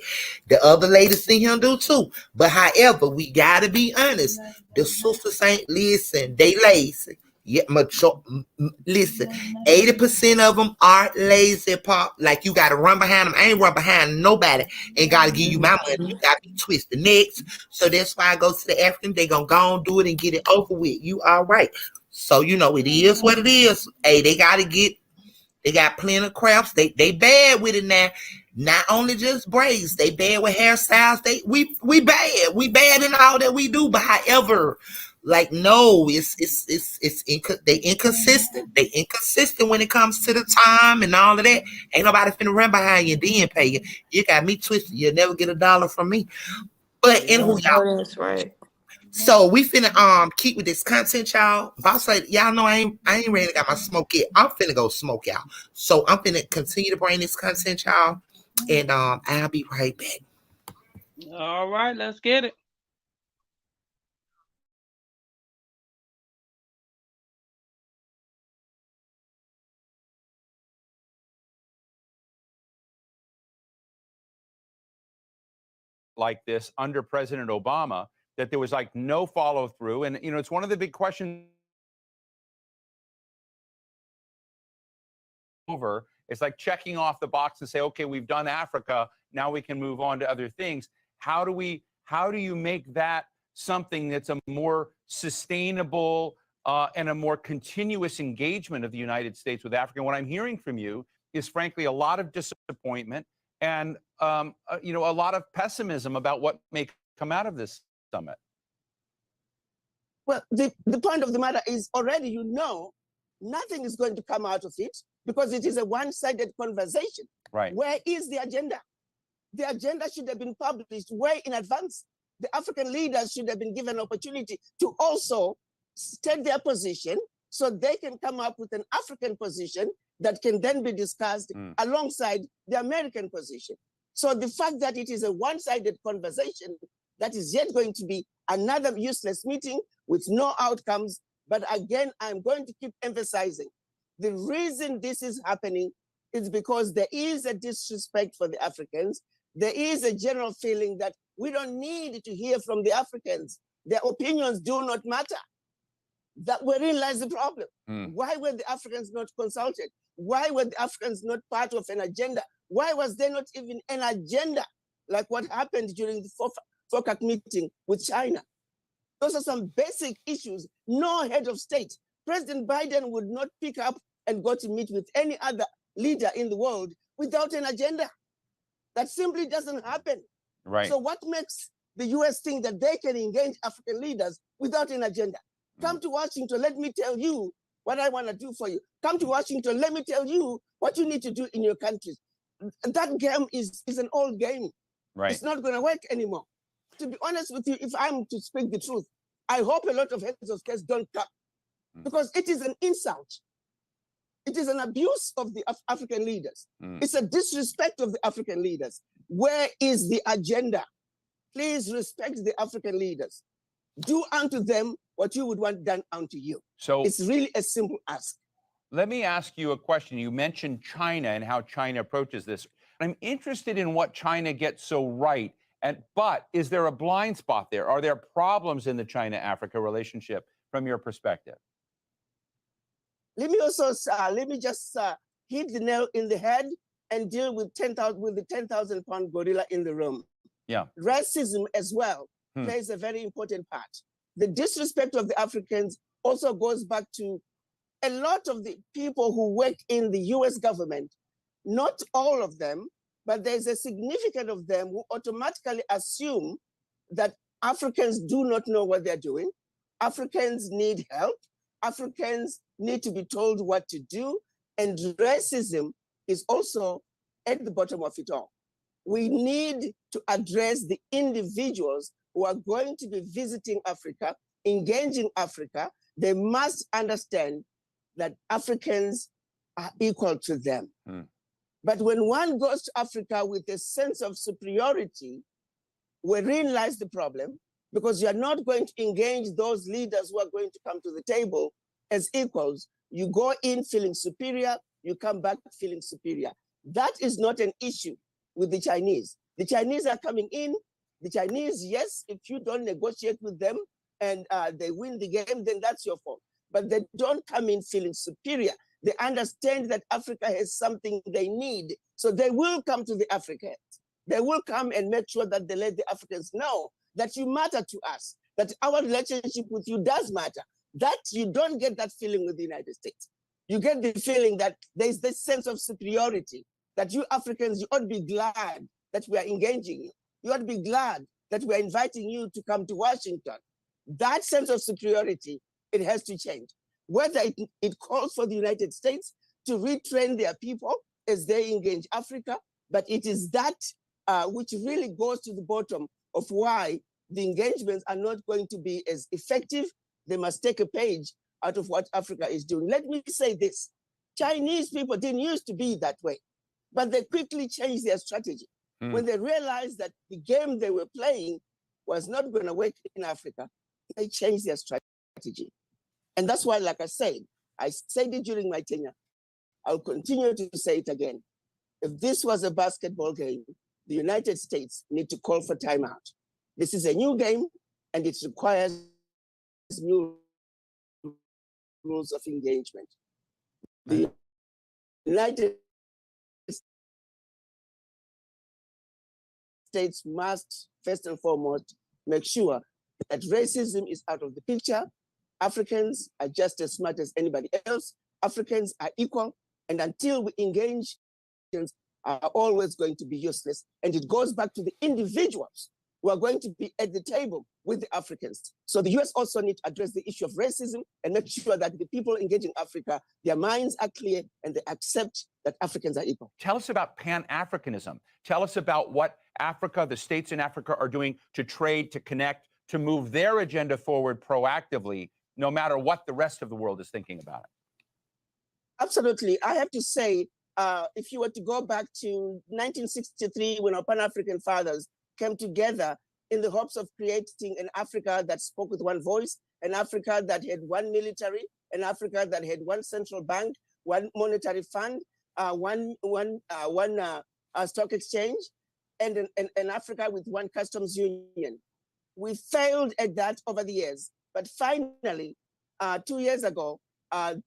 the other ladies in here do too. But however, we gotta be honest. The sisters ain't, listen, they lazy. Yeah, listen, 80% of them are lazy, Pop. Like, you gotta run behind them. I ain't run behind nobody and gotta give you my money. You gotta be twisted next. So that's why I go to the African. They gonna go and do it and get it over with. You all right. So you know it is what it is. Hey, they got plenty of crafts. They bad with it now. Not only just braids, they bad with hairstyles. We bad in all that we do. But however, like, no, they inconsistent. They inconsistent when it comes to the time and all of that. Ain't nobody finna run behind you and then pay you. You got me twisted. You'll never get $1 from me. But anywho, y'all. That's right. So we finna keep with this content, y'all. Boss lady, y'all know I ain't ready to got my smoke yet. I'm finna go smoke, y'all. So I'm finna continue to bring this content, y'all. And I'll be right back. All right, let's get it. Like this under President Obama, that there was like no follow through. And, you know, it's one of the big questions over. It's like checking off the box and say, okay, we've done Africa. Now we can move on to other things. How do you make that something that's a more sustainable and a more continuous engagement of the United States with Africa? And what I'm hearing from you is, frankly, a lot of disappointment and you know, a lot of pessimism about what may come out of this summit. Well, the point of the matter is already, you know, nothing is going to come out of it because it is a one-sided conversation. Right. Where is the agenda? The agenda should have been published way in advance. The African leaders should have been given an opportunity to also state their position so they can come up with an African position that can then be discussed alongside the American position. So the fact that it is a one-sided conversation, that is yet going to be another useless meeting with no outcomes. But again, I'm going to keep emphasizing, the reason this is happening is because there is a disrespect for the Africans. There is a general feeling that we don't need to hear from the Africans. Their opinions do not matter. That wherein lies the problem. Why were the Africans not consulted? Why were the Africans not part of an agenda? Why was there not even an agenda like what happened during the FOCAC meeting with China? Those are some basic issues. No head of state. President Biden would not pick up and go to meet with any other leader in the world without an agenda. That simply doesn't happen. Right. So what makes the US think that they can engage African leaders without an agenda? Come to Washington, let me tell you what I want to do for you. Come to Washington, let me tell you what you need to do in your countries. That game is an old game. Right. It's not going to work anymore. To be honest with you, if I'm to speak the truth, I hope a lot of heads of states don't come because it is an insult. It is an abuse of the African leaders. It's a disrespect of the African leaders. Where is the agenda? Please respect the African leaders. Do unto them what you would want done unto you. So it's really a simple ask. Let me ask you a question. You mentioned China and how China approaches this. I'm interested in what China gets so right But is there a blind spot there? Are there problems in the China-Africa relationship from your perspective? Let me also just hit the nail in the head and deal with the 10,000-pound gorilla in the room. Yeah. Racism as well plays a very important part. The disrespect of the Africans also goes back to a lot of the people who work in the US government, not all of them, but there's a significant of them who automatically assume that Africans do not know what they're doing. Africans need help. Africans need to be told what to do. And racism is also at the bottom of it all. We need to address the individuals who are going to be visiting Africa, engaging Africa. They must understand that Africans are equal to them. But when one goes to Africa with a sense of superiority, wherein lies the problem, because you're not going to engage those leaders who are going to come to the table as equals. You go in feeling superior, you come back feeling superior. That is not an issue with the Chinese. The Chinese are coming in. The Chinese, yes, if you don't negotiate with them and they win the game, then that's your fault. But they don't come in feeling superior. They understand that Africa has something they need. So they will come to the Africans. They will come and make sure that they let the Africans know that you matter to us, that our relationship with you does matter. That you don't get that feeling with the United States. You get the feeling that there's this sense of superiority, that you Africans, you ought to be glad that we are engaging you. You ought to be glad that we are inviting you to come to Washington. That sense of superiority, it has to change. Whether it calls for the United States to retrain their people as they engage Africa, but it is that which really goes to the bottom of why the engagements are not going to be as effective. They must take a page out of what Africa is doing. Let me say this. Chinese people didn't used to be that way, but they quickly changed their strategy. When they realized that the game they were playing was not going to work in Africa, they changed their strategy. And that's why, like I said it during my tenure. I'll continue to say it again. If this was a basketball game, the United States need to call for timeout. This is a new game, and it requires new rules of engagement. The United States must, first and foremost, make sure that racism is out of the picture. Africans are just as smart as anybody else. Africans are equal, and until we engage, are always going to be useless. And it goes back to the individuals who are going to be at the table with the Africans. So the US also need to address the issue of racism and make sure that the people engaging Africa, their minds are clear and they accept that Africans are equal. Tell us about Pan-Africanism. Tell us about what Africa, the states in Africa are doing to trade, to connect, to move their agenda forward proactively, no matter what the rest of the world is thinking about it. Absolutely. I have to say, if you were to go back to 1963, when our Pan-African fathers came together in the hopes of creating an Africa that spoke with one voice, an Africa that had one military, an Africa that had one central bank, one monetary fund, one stock exchange, and an Africa with one customs union. We failed at that over the years, but finally, 2 years ago,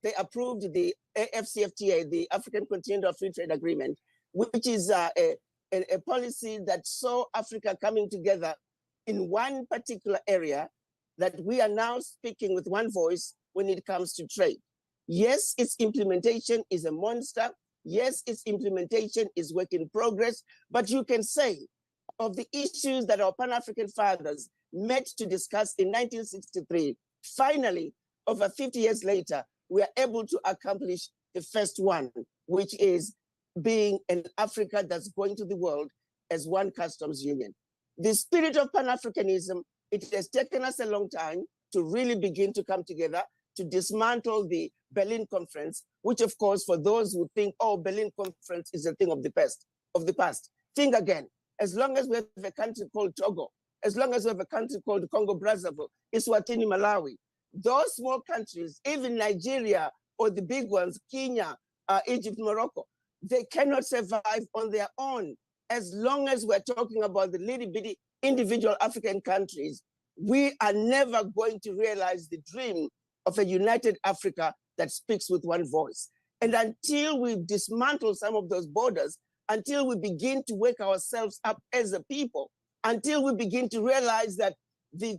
they approved the AfCFTA, the African Continental Free Trade Agreement, which is a policy that saw Africa coming together in one particular area, that we are now speaking with one voice when it comes to trade. Yes, its implementation is a monster. Yes, its implementation is work in progress, but you can say of the issues that our Pan-African fathers met to discuss in 1963, finally, over 50 years later, we are able to accomplish the first one, which is being an Africa that's going to the world as one customs union. The spirit of Pan-Africanism, it has taken us a long time to really begin to come together, to dismantle the Berlin Conference, which of course, for those who think, oh, Berlin Conference is a thing of the past, think again. As long as we have a country called Togo, as long as we have a country called Congo-Brazzaville, Eswatini, Malawi, those small countries, even Nigeria or the big ones, Kenya, Egypt, Morocco, they cannot survive on their own. as long as we're talking about the little bitty individual African countries, we are never going to realize the dream of a united Africa that speaks with one voice. And until we dismantle some of those borders, until we begin to wake ourselves up as a people, until we begin to realize that the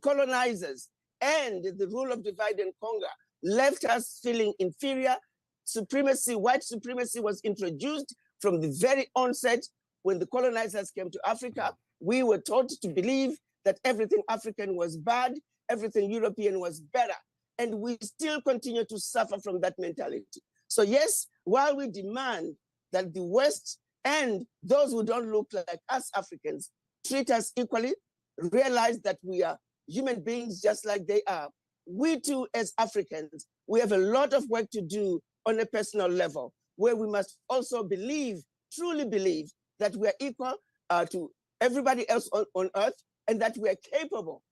colonizers and the rule of divide and conquer left us feeling inferior, supremacy, white supremacy was introduced from the very onset when the colonizers came to Africa. We were taught to believe that everything African was bad, everything European was better. And we still continue to suffer from that mentality. So yes, while we demand that the West and those who don't look like us Africans treat us equally, realize that we are human beings just like they are, we too as Africans, we have a lot of work to do on a personal level, where we must also believe, truly believe, that we are equal to everybody else on earth, and that we are capable.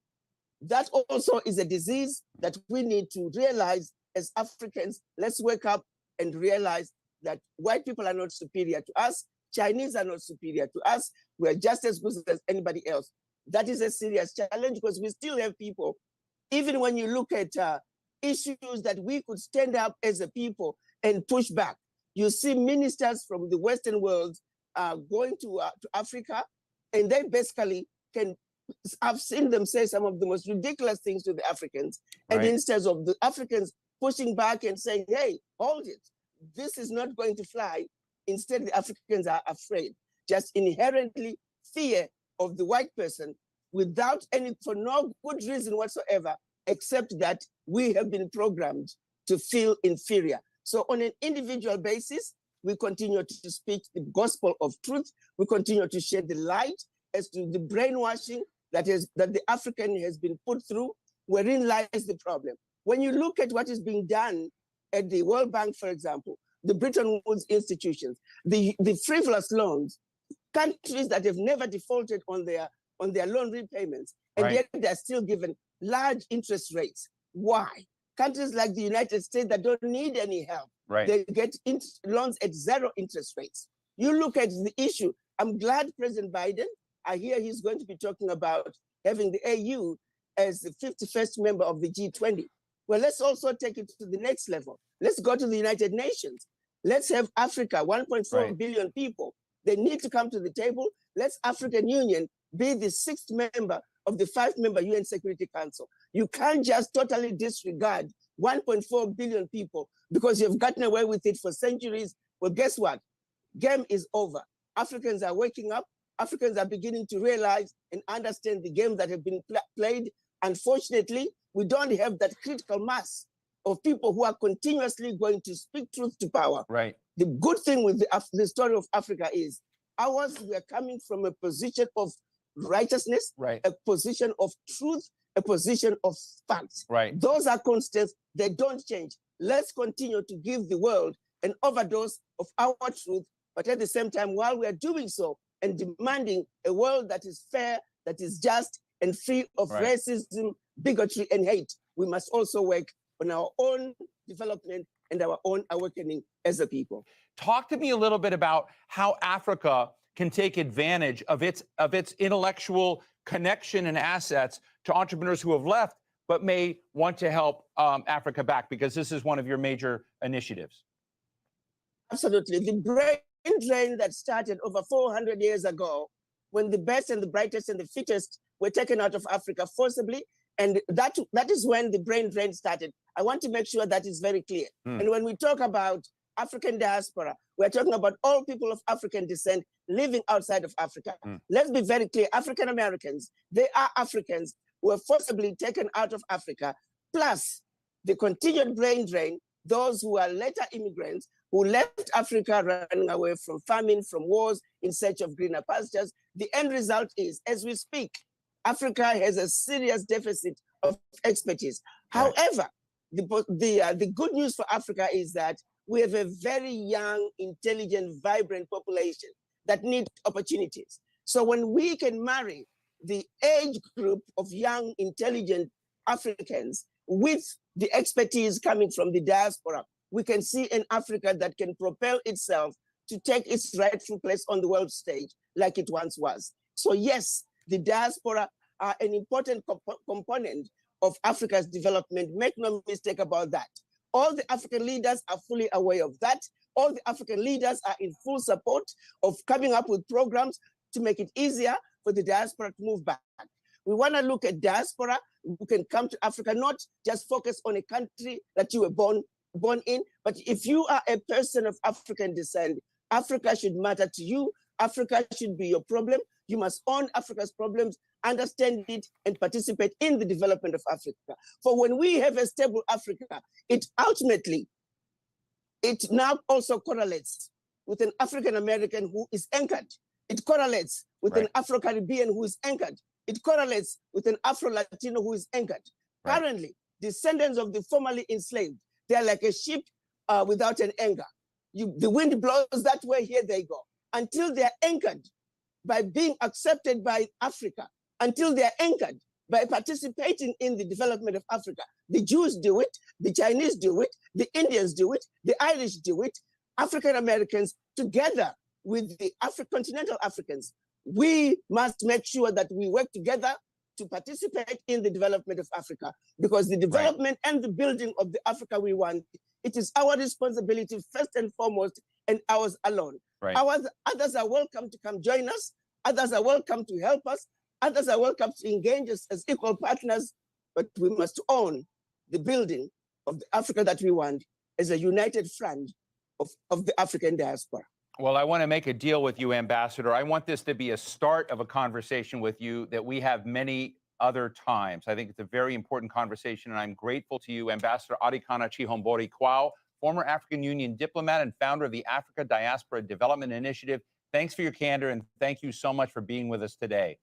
That also is a disease that we need to realize as Africans. Let's wake up and realize that white people are not superior to us. Chinese are not superior to us. We are just as good as anybody else. That is a serious challenge, because we still have people, even when you look at issues that we could stand up as a people and push back. You see ministers from the Western world going to Africa, and they basically can, I've seen them say some of the most ridiculous things to the Africans. And instead of the Africans pushing back and saying, hey, hold it, this is not going to fly. Instead, the Africans are afraid, just inherently fear of the white person without any, for no good reason whatsoever, except that we have been programmed to feel inferior. So on an individual basis, we continue to speak the gospel of truth. We continue to shed the light as to the brainwashing that the African has been put through, wherein lies the problem. When you look at what is being done at the World Bank, for example, the Bretton Woods institutions, the frivolous loans, countries that have never defaulted on their loan repayments, and yet they're still given large interest rates. Why? Countries like the United States that don't need any help, they get loans at 0 interest rates. You look at the issue. I'm glad President Biden, I hear he's going to be talking about having the AU as the 51st member of the G20. Well, let's also take it to the next level. Let's go to the United Nations. Let's have Africa, 1.4 billion people. They need to come to the table. Let's African Union be the 6th member of the 5-member UN Security Council. You can't just totally disregard 1.4 billion people because you've gotten away with it for centuries. Well, guess what? Game is over. Africans are waking up. Africans are beginning to realize and understand the game that have been played. Unfortunately, we don't have that critical mass of people who are continuously going to speak truth to power. The good thing with the story of Africa is we are coming from a position of righteousness, a position of truth, a position of facts. Those are constants, they don't change. Let's continue to give the world an overdose of our truth, but at the same time, while we are doing so and demanding a world that is fair, that is just, and free of racism, bigotry, and hate, we must also work on our own development and our own awakening as a people. Talk to me a little bit about how Africa can take advantage of its intellectual connection and assets to entrepreneurs who have left but may want to help Africa back, because this is one of your major initiatives. Absolutely. The brain drain that started over 400 years ago, when the best and the brightest and the fittest were taken out of Africa forcibly, and that is when the brain drain started. I want to make sure that is very clear. And when we talk about African diaspora, we're talking about all people of African descent living outside of Africa. Let's be very clear. African Americans, they are Africans who were forcibly taken out of Africa, plus the continued brain drain, those who are later immigrants who left Africa running away from famine, from wars, in search of greener pastures. The end result is, as we speak, Africa has a serious deficit of expertise. However, the good news for Africa is that we have a very young, intelligent, vibrant population that need opportunities. So when we can marry the age group of young, intelligent Africans with the expertise coming from the diaspora, we can see an Africa that can propel itself to take its rightful place on the world stage. like it once was. So yes, the diaspora are an important component of Africa's development. Make no mistake about that. All the African leaders are fully aware of that. All the African leaders are in full support of coming up with programs to make it easier for the diaspora to move back. We want to look at diaspora who can come to Africa, not just focus on a country that you were born in, but if you are a person of African descent, Africa should matter to you. Africa should be your problem. You must own Africa's problems, understand it, and participate in the development of Africa. For when we have a stable Africa, it now also correlates with an African American who is anchored. It correlates with an Afro-Caribbean who is anchored. It correlates with an Afro-Latino who is anchored. Currently, descendants of the formerly enslaved, they're like a ship without an anchor. The wind blows that way, here they go. Until they're anchored by being accepted by Africa, until they're anchored by participating in the development of Africa. The Jews do it, the Chinese do it, the Indians do it, the Irish do it, African Americans together with the continental Africans. We must make sure that we work together to participate in the development of Africa, because the development and the building of the Africa we want, it is our responsibility first and foremost, and ours alone. Others are welcome to come join us. Others are welcome to help us. Others are welcome to engage us as equal partners, but we must own the building of the Africa that we want as a united front of the African diaspora. Well, I want to make a deal with you, Ambassador. I want this to be a start of a conversation with you that we have many other times. I think it's a very important conversation, and I'm grateful to you, Ambassador Adikana Chihombori Kwao, former African Union diplomat and founder of the Africa Diaspora Development Initiative. Thanks for your candor, and thank you so much for being with us today.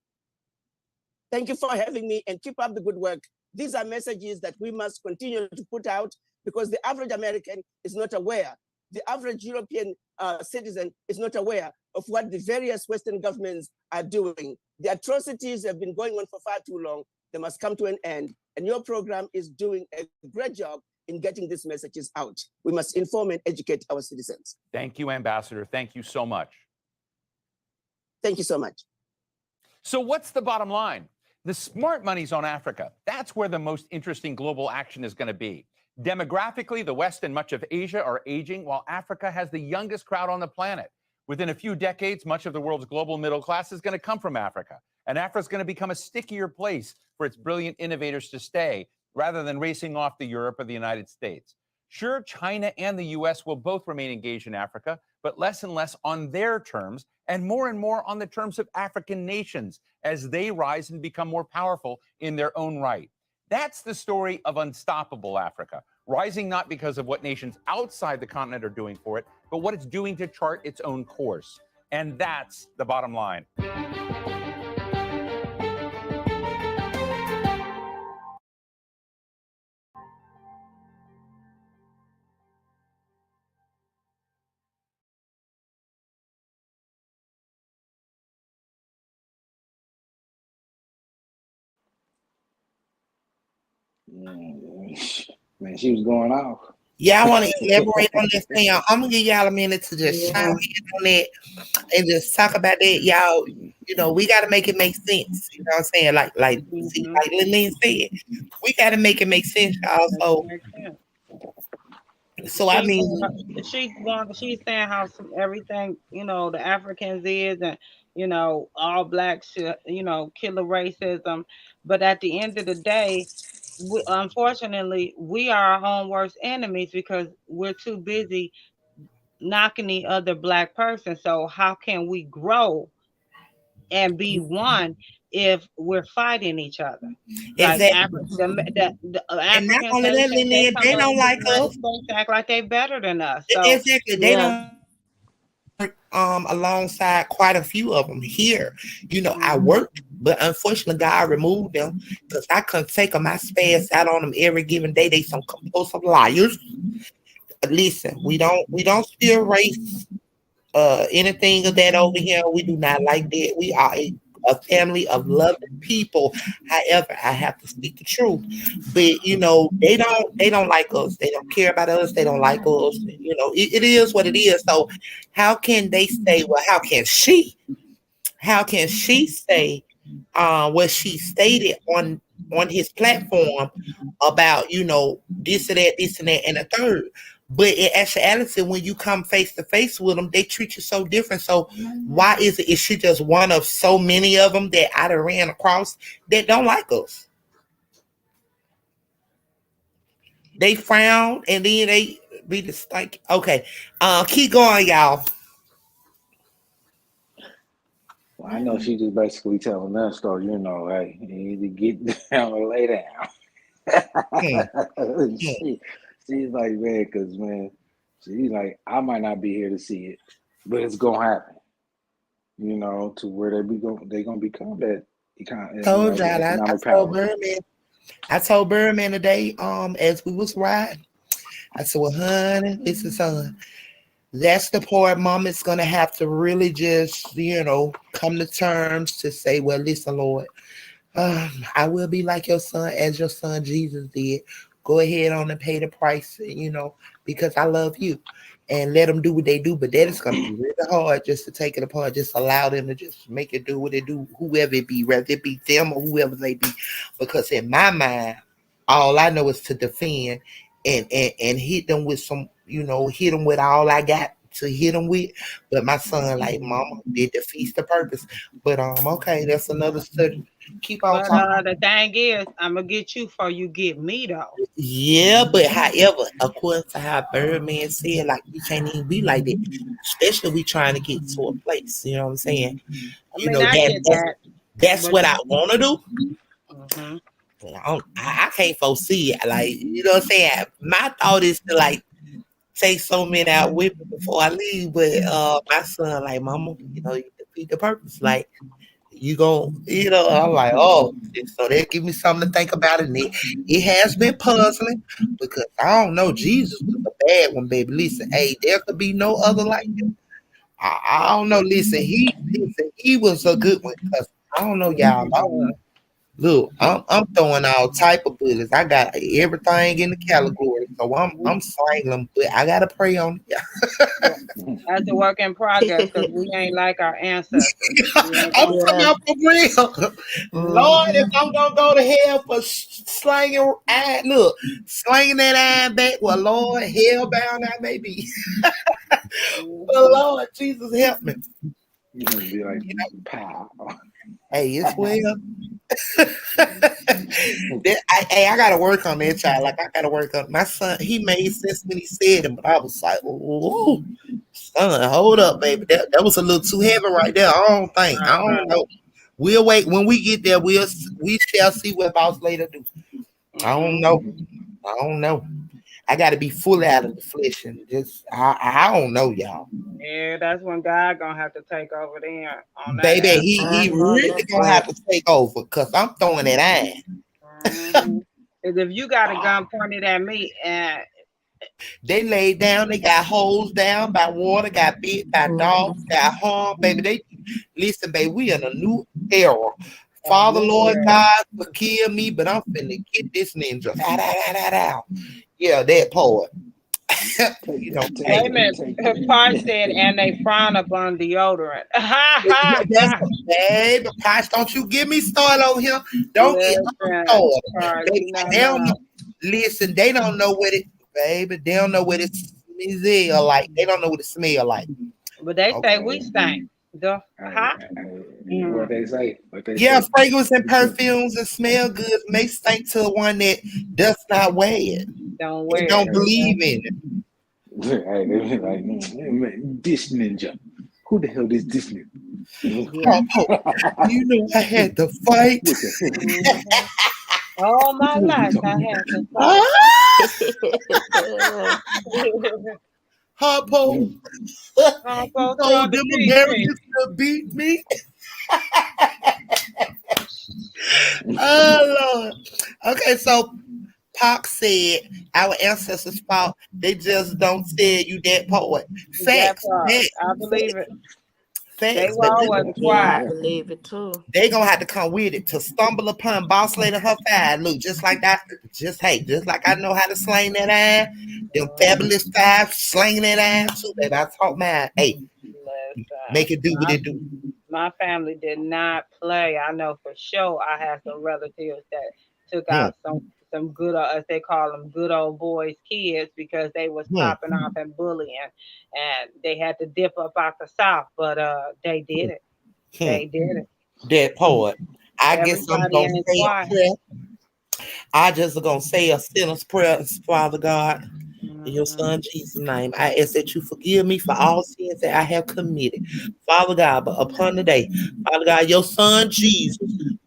Thank you for having me, and keep up the good work. These are messages that we must continue to put out, because the average American is not aware. The average European citizen is not aware of what the various Western governments are doing. The atrocities have been going on for far too long. They must come to an end. And your program is doing a great job in getting these messages out. We must inform and educate our citizens. Thank you, Ambassador. Thank you so much. Thank you so much. So what's the bottom line? The smart money's on Africa. That's where the most interesting global action is going to be. Demographically, the West and much of Asia are aging, while Africa has the youngest crowd on the planet. Within a few decades, much of the world's global middle class is going to come from Africa. And Africa is going to become a stickier place for its brilliant innovators to stay, rather than racing off to Europe or the United States. Sure, China and the US will both remain engaged in Africa, but less and less on their terms, and more on the terms of African nations as they rise and become more powerful in their own right. That's the story of unstoppable Africa, rising not because of what nations outside the continent are doing for it, but what it's doing to chart its own course. And that's the bottom line. Man, she was going off. Yeah, I want to elaborate on this thing. I'm gonna give y'all a minute to just chime in on that and just talk about that, y'all. You know, we got to make it make sense. You know what I'm saying? Like Lillian said, we got to make it make sense, y'all. So I mean, she's saying how everything, you know, the Africans is, and you know, all blacks, you know, killer racism. But at the end of the day, unfortunately, we are our own worst enemies because we're too busy knocking the other black person. So how can we grow and be one if we're fighting each other? Exactly. And not only that, they don't like us. They act like they're better than us. So, exactly. They don't alongside quite a few of them here. You know, I worked, but unfortunately God removed them because I couldn't take them. I spaz out on them every given day. They some compulsive liars. Listen, we don't steal race, anything of that over here. We do not like that. We are a family of loving people. However, I have to speak the truth. But you know, they don't like us. They don't care about us. They don't like us. You know, it is what it is. So how can they say, well, how can she? How can she say what she stated on his platform about, you know, this and that, and a third? But in actuality, when you come face to face with them, they treat you so different. So why is it? Is she just one of so many of them that I done ran across that don't like us? They frown and then they be just like, okay, keep going, y'all. Well, I know she just basically telling us, though, you know, hey, you need to get down or lay down. She's like, man, because, man, she's like, I might not be here to see it, but it's going to happen, you know, to where they gonna become that Told y'all, economic power. I told Birdman today, as we was riding, I said, well, honey, listen, son, that's the part Mama's gonna have to really just, you know, come to terms to say, well, listen, Lord, I will be like your son, as your son Jesus did. Go ahead on and pay the price, you know, because I love you, and let them do what they do. But that is gonna be really hard just to take it apart. Just allow them to just make it do what they do, whoever it be, whether it be them or whoever they be. Because in my mind, all I know is to defend and hit them with some, you know, hit them with all I got to hit them with. But my son, like, Mama, did defeat the purpose. But okay, that's another study. Keep on talking. The thing is, I'm gonna get you before you get me, though. Yeah, but however, according to how Birdman said, like, we can't even be like that, especially we trying to get to a place. You know what I'm saying? You know, that's what I want to do. Mm-hmm. I can't foresee it. Like, you know what I'm saying? My thought is to, like, take so many out with me before I leave. But my son, like, Mama, you know, you defeat the purpose. Like, you go, you know, I'm like, oh, so they give me something to think about. And it has been puzzling because I don't know, Jesus was a bad one, baby. Listen, hey, there could be no other like him. I don't know. Listen, he was a good one because I don't know, y'all. Look, I'm throwing all type of bullets. I got everything in the category, so I'm slanging them, but I gotta pray on it. That's a work in progress because we ain't like our ancestors. I'm coming up for real. Lord, if I'm gonna go to hell for slanging slanging that iron back, well, Lord, hell bound I may be. But Lord, Jesus help me. You're gonna be like, pow. Hey, it's well. I gotta work on that, child. Like, I gotta work on my son. He made sense when he said it, but I was like, "Oh, son, hold up, baby. That was a little too heavy right there. I don't know. We'll wait when we get there. We shall see what Boss Later do. I don't know. I got to be full out of the flesh and just I don't know, y'all. Yeah, that's when God gonna have to take over there. Baby, he really gonna have to take over because I'm throwing that iron. Because if you got a gun pointed at me and they laid down, they got holes down by water, got bit by dogs, got harmed, baby. They listen, baby, we in a new era. Father, Lord God, forgive me, but I'm finna get this ninja. Yeah, that poet. You know, Parch said, and they frown upon deodorant. Baby, Parch, don't you get me started over here. Don't get started. Listen, they don't know what it, baby. They don't know what it smells like. They don't know what it smells like. But they say we stink. What they say? Fragrance and perfumes and smell good may stink to one that does not wear it. Don't believe in it. Hey, they be like, this ninja. Who the hell is this ninja? You know I had to fight. All my life I had to fight. Harpo told them Americans to beat me. Oh Lord. Okay, so Pac said our ancestors fought. They just don't tell you that part. Facts. I believe it. Facts. They were always quiet. I believe it too. They gonna have to come with it to stumble upon Boss Lady her five. Look, just like that. Just like I know how to sling that iron. Them fabulous five slinging that iron too. Baby, I taught mine. Hey, make it do what it do. my family did not play. I know for sure I had some relatives that took out some good, as they call them, good old boys kids because they was popping off and bullying, and they had to dip up out the South, but they did it. They did it. That part. I guess I'm Everybody gonna ain't say a quiet. prayer. I just gonna say a sinner's prayer, Father God. In your son Jesus' name, I ask that you forgive me for all sins that I have committed. Father God, but upon the day, Father God, your son Jesus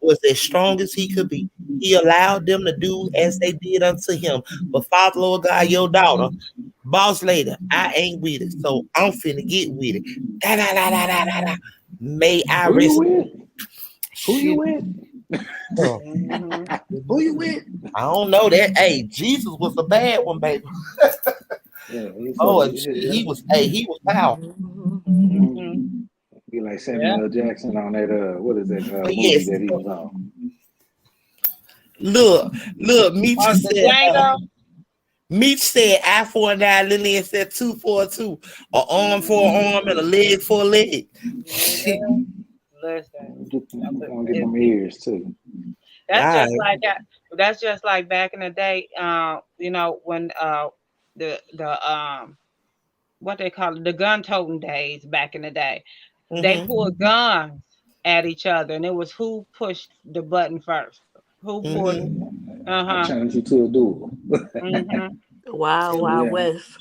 was as strong as he could be. He allowed them to do as they did unto him. But Father, Lord God, your daughter, boss lady, I ain't with it. So I'm finna get with it. Da, da, da, da, da, da, da. May I Who you rest. with? Who you with? Who you with? I don't know that. Hey, Jesus was a bad one, baby. He was. Hey, he was powerful. Be like Samuel L. Jackson on that. What is that movie Yes. that he was on? Look. Meech said. Django. Meech said eye for an eye. Lillian said 2 for a 2. An arm for an arm and a leg for a leg. Listen, Gonna get them ears too. that's just like back in the day. You know when the what they call it, the gun toting days back in the day. They pulled guns at each other, and it was who pushed the button first. Who pulled? I challenge you to a duel. Wild Wild West.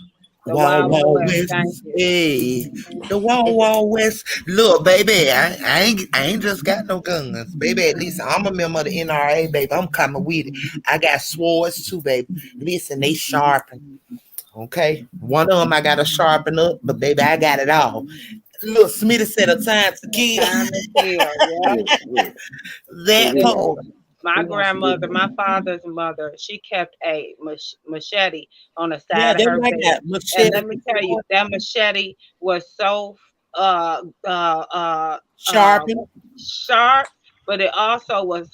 The Wild Wild West. Thank you. Hey, the Wild West. Look, baby, I ain't just got no guns, baby. At least I'm a member of the NRA, baby. I'm coming with it. I got swords too, baby. Listen, they sharpen. Okay, one of them I gotta sharpen up, but baby, I got it all. Look, Smitty said a time to kill. That part. My grandmother, my father's mother, she kept a machete on the side Yeah, of they her like bed. that And machete. let me tell you, that machete was so sharp, but it also was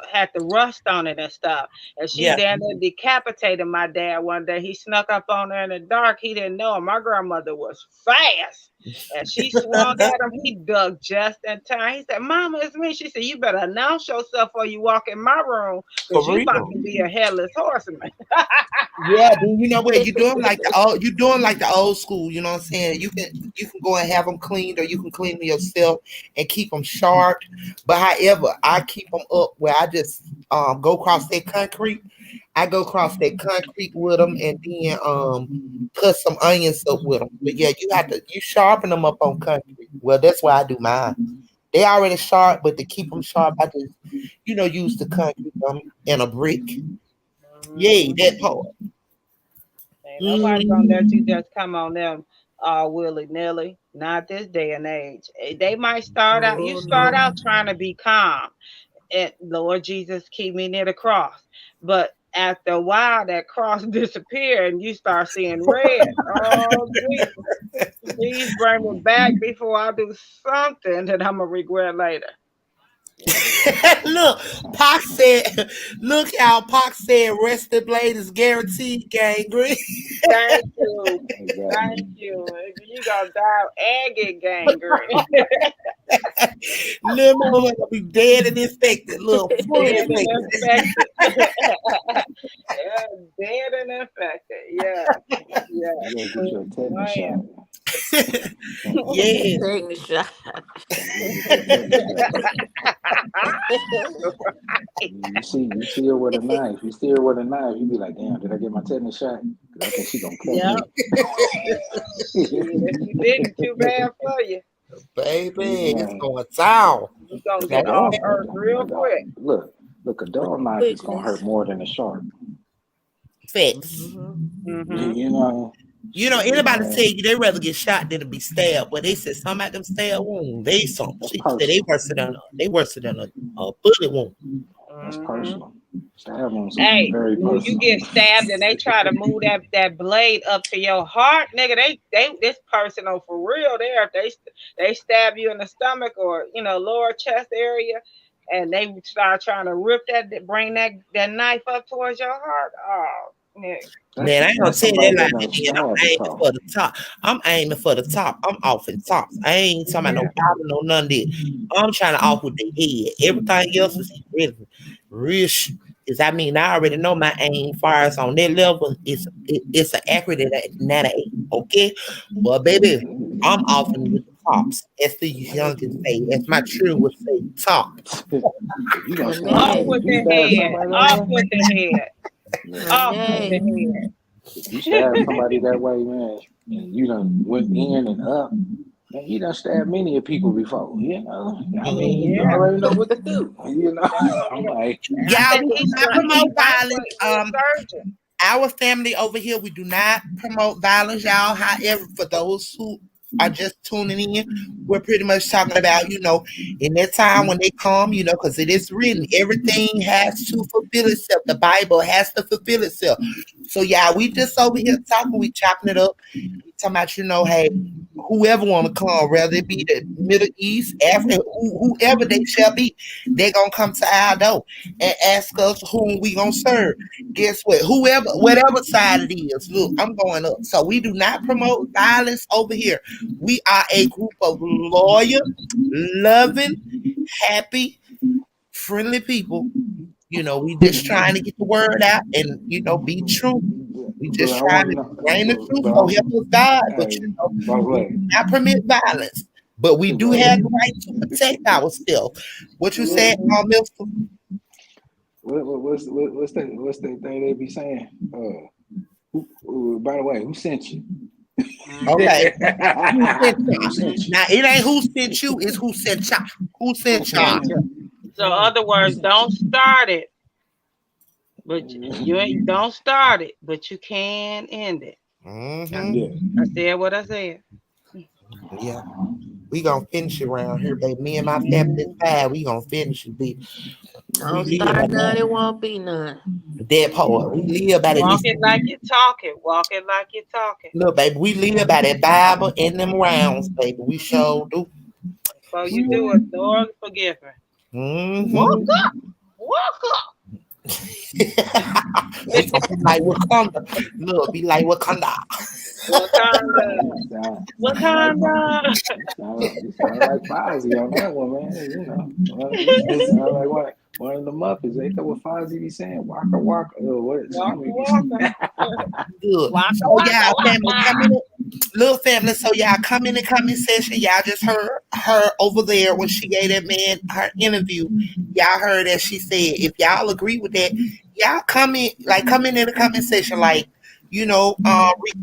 had the rust on it and stuff. And she damn near decapitated my dad one day. He snuck up on her in the dark. He didn't know her. My grandmother was fast. And she swung at him. He ducked just in time. He said, "Mama, it's me." She said, "You better announce yourself or you walk in my room because For you about real. to be a headless horseman." Yeah, then you know what you're doing like the old school. You know what I'm saying? You can go and have them cleaned, or you can clean them yourself and keep them sharp. But however, I keep them up where I just go across that concrete. I go across that concrete with them, and then cut some onions up with them. But yeah, you sharpen them up on concrete. Well, that's why I do mine. They already sharp, but to keep them sharp, I just use the concrete and a brick. Yay, that part. Ain't nobody gonna let you just come on them willy nilly. Not this day and age. They might start out. You start out trying to be calm, and Lord Jesus, keep me near the cross. But after a while, that cross disappeared, and you start seeing red. Oh Jesus! Please bring me back before I do something that I'm gonna regret later. Look, Pac said, look how Pac said rested blade is guaranteed gangrene. Thank you. Thank you. You gonna die and get gangrene. Little mother gonna be dead and infected. Look, fully Dead and infected. infected. Yeah, dead and infected. Yeah. Yeah. You gotta get your tetanus shot. Yeah. Tetanus shot. You see her with a knife. You see her with a knife. You be like, damn, did I get my tetanus shot? Because I think she gonna cut Yeah. me. If you didn't, too bad for you. Baby, it's going down. You're gonna get off earth real quick. Look, a dull knife is gonna hurt more than a sharp. Facts. You know. Anybody tell you they rather get shot than to be stabbed, but they said some of them stab wounds. They worse than a bullet wound. That's personal. Stab wounds are Hey, very personal. when you get stabbed and they try to move that blade up to your heart, nigga, they this personal for real. There, if they stab you in the stomach or lower chest area, and they start trying to bring that knife up towards your heart. Oh, Yeah. Man, I ain't gonna That's tell you somebody that that like done that, man. I'm stabbed aiming before. for the top. I'm aiming for the top. I'm off in tops. I ain't talking about no bottom, no none of that. I'm trying to off with the head. Everything else is real. Cause I mean, I already know my aim fires on that level. It's an accurate at 98. Okay, well, baby, I'm off in with the tops. As the youngest say, as my children would say, tops. You gonna stab Off Renee, with if you the stab head. somebody Off that way? with the head. Off with Renee, the head. If you stab somebody that way, man, and you done went in and up, man, you done stabbed many of people before. You know, I mean, you Yeah. already know what to do. You know, I'm like, I Yeah, said we do he's not he promote white, violence. but he a surgeon. Our family over here, we do not promote violence, y'all. However, for those who are just tuning in, we're pretty much talking about, in that time when they come, because it is written, everything has to fulfill itself. The Bible has to fulfill itself. So, yeah, we just over here talking, we chopping it up. We talking about, hey, whoever want to come, whether it be the Middle East, Africa, whoever they shall be, they're going to come to our door and ask us whom we going to serve. Guess what? Whatever side it is, look, I'm going up. So we do not promote violence over here. We are a group of loyal, loving, happy, friendly people. We just trying to get the word out and be true. We but just I trying want to to know, bring the truth. but So help us God. But hey, by the we way, do not permit violence. But we do have the right to protect ourselves. What you said, Milton? what's that thing they be saying? By the way, who sent you? Okay. Who sent Who y'all? sent you? Now it ain't who sent you, it's who sent y'all. Who sent y'all? So, in other words, don't start it, but you don't start it, but you can end it. Mm-hmm. I said what I said. Yeah. We gonna finish it around here, baby. Me and my family is five. We gonna finish it, baby. We don't live by start none, that. it won't be none. That part. We live by that. Walk it like you talk it. Walk it like you talk it. Look, baby, we live by that Bible in them rounds, baby. We sure do. Before you do it, Lord forgive her. Mm-hmm. Walk up. Walk up. We gonna be like Wakanda. Look, be like Wakanda. Wakanda. Wakanda. You sound like Fozzie on that one, man. You know, you sound like one of the Muppets. Ain't that what Fozzie be saying? Waka waka. What? Good. Waka, So waka, y'all family waka. coming in, little family. So y'all come in the comment section. Y'all just heard her over there when she gave that man her interview. Y'all heard that she said, if y'all agree with that, y'all come in the comment section,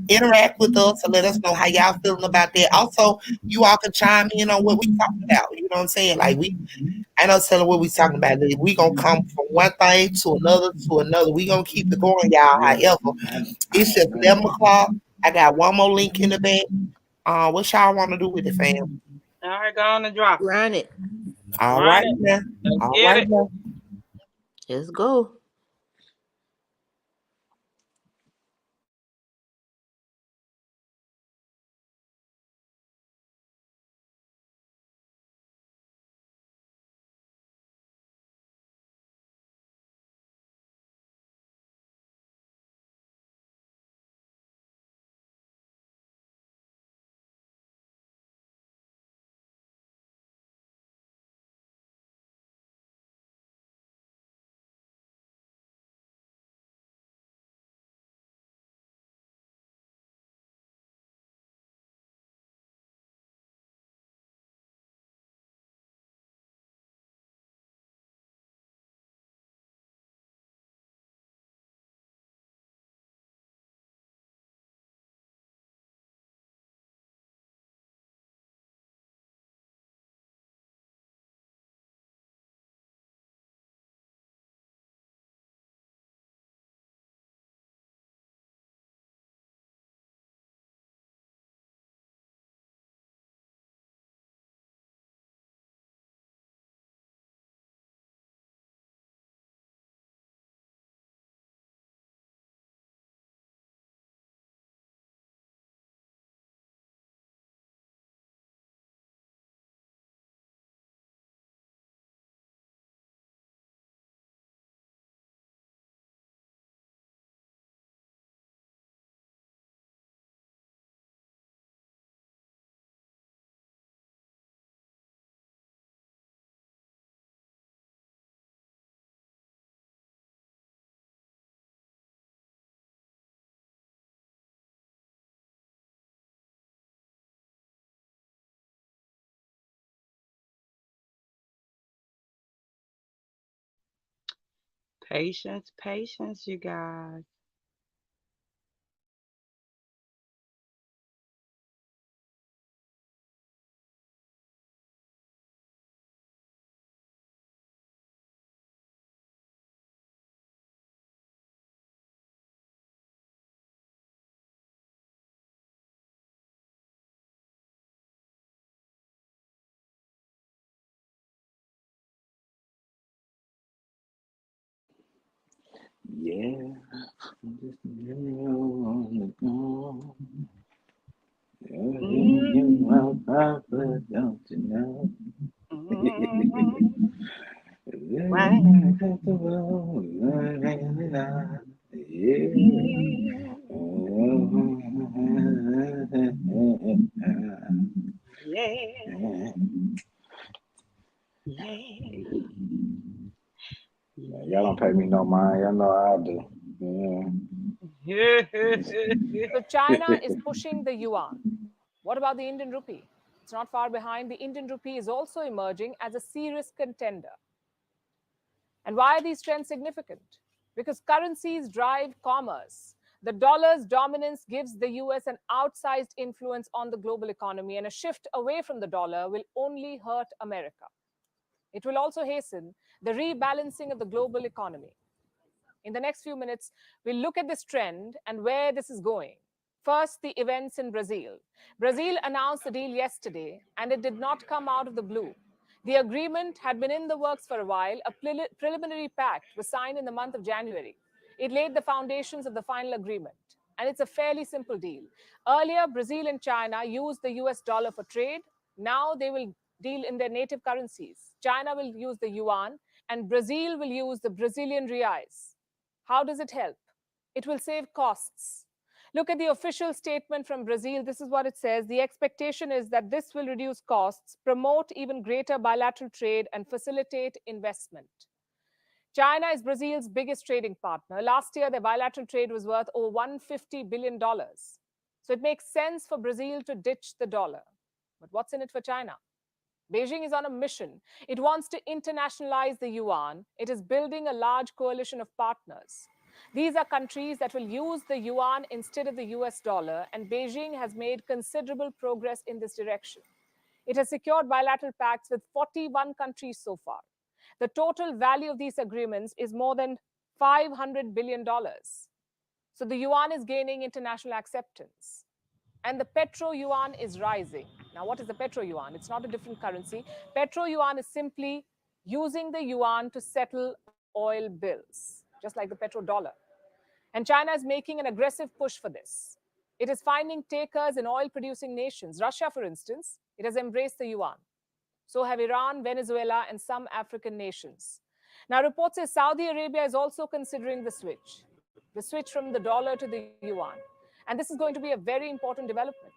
interact with us and let us know how y'all feeling about that. Also, you all can chime in on what we talking about. You know what I'm saying? I know telling what we talking about. We gonna come from one thing to another to another. We gonna keep it going, y'all. However, it's just 11 o'clock. I got one more link in the back. What y'all want to do with it, fam? All right, go on and drop. Run it. All Run right, it. man. Let's All get right, it. man. Let's go. Patience, patience, you guys. Yeah, I'm just a girl on the go. Don't you know? Y'all don't pay me no mind. Y'all know I do. So China is pushing the yuan. What about the Indian rupee? It's not far behind. The Indian rupee is also emerging as a serious contender. And why are these trends significant? Because currencies drive commerce. The dollar's dominance gives the US an outsized influence on the global economy, and a shift away from the dollar will only hurt America. It will also hasten the rebalancing of the global economy. In the next few minutes, we'll look at this trend and where this is going. First, the events in Brazil. Brazil announced the deal yesterday, and it did not come out of the blue. The agreement had been in the works for a while. A preliminary pact was signed in the month of January. It laid the foundations of the final agreement, and it's a fairly simple deal. Earlier, Brazil and China used the US dollar for trade. Now they will deal in their native currencies. China will use the yuan, and Brazil will use the Brazilian reais. How does it help? It will save costs. Look at the official statement from Brazil. This is what it says. The expectation is that this will reduce costs, promote even greater bilateral trade, and facilitate investment. China is Brazil's biggest trading partner. Last year, their bilateral trade was worth over $150 billion. So it makes sense for Brazil to ditch the dollar. But what's in it for China? Beijing is on a mission. It wants to internationalize the yuan. It is building a large coalition of partners. These are countries that will use the yuan instead of the US dollar, and Beijing has made considerable progress in this direction. It has secured bilateral pacts with 41 countries so far. The total value of these agreements is more than $500 billion. So the yuan is gaining international acceptance. And the petro yuan is rising. Now, what is the petro yuan? It's not a different currency. Petro yuan is simply using the yuan to settle oil bills, just like the petrodollar. And China is making an aggressive push for this. It is finding takers in oil-producing nations. Russia, for instance, it has embraced the yuan. So have Iran, Venezuela, and some African nations. Now, reports say Saudi Arabia is also considering the switch from the dollar to the yuan. And this is going to be a very important development.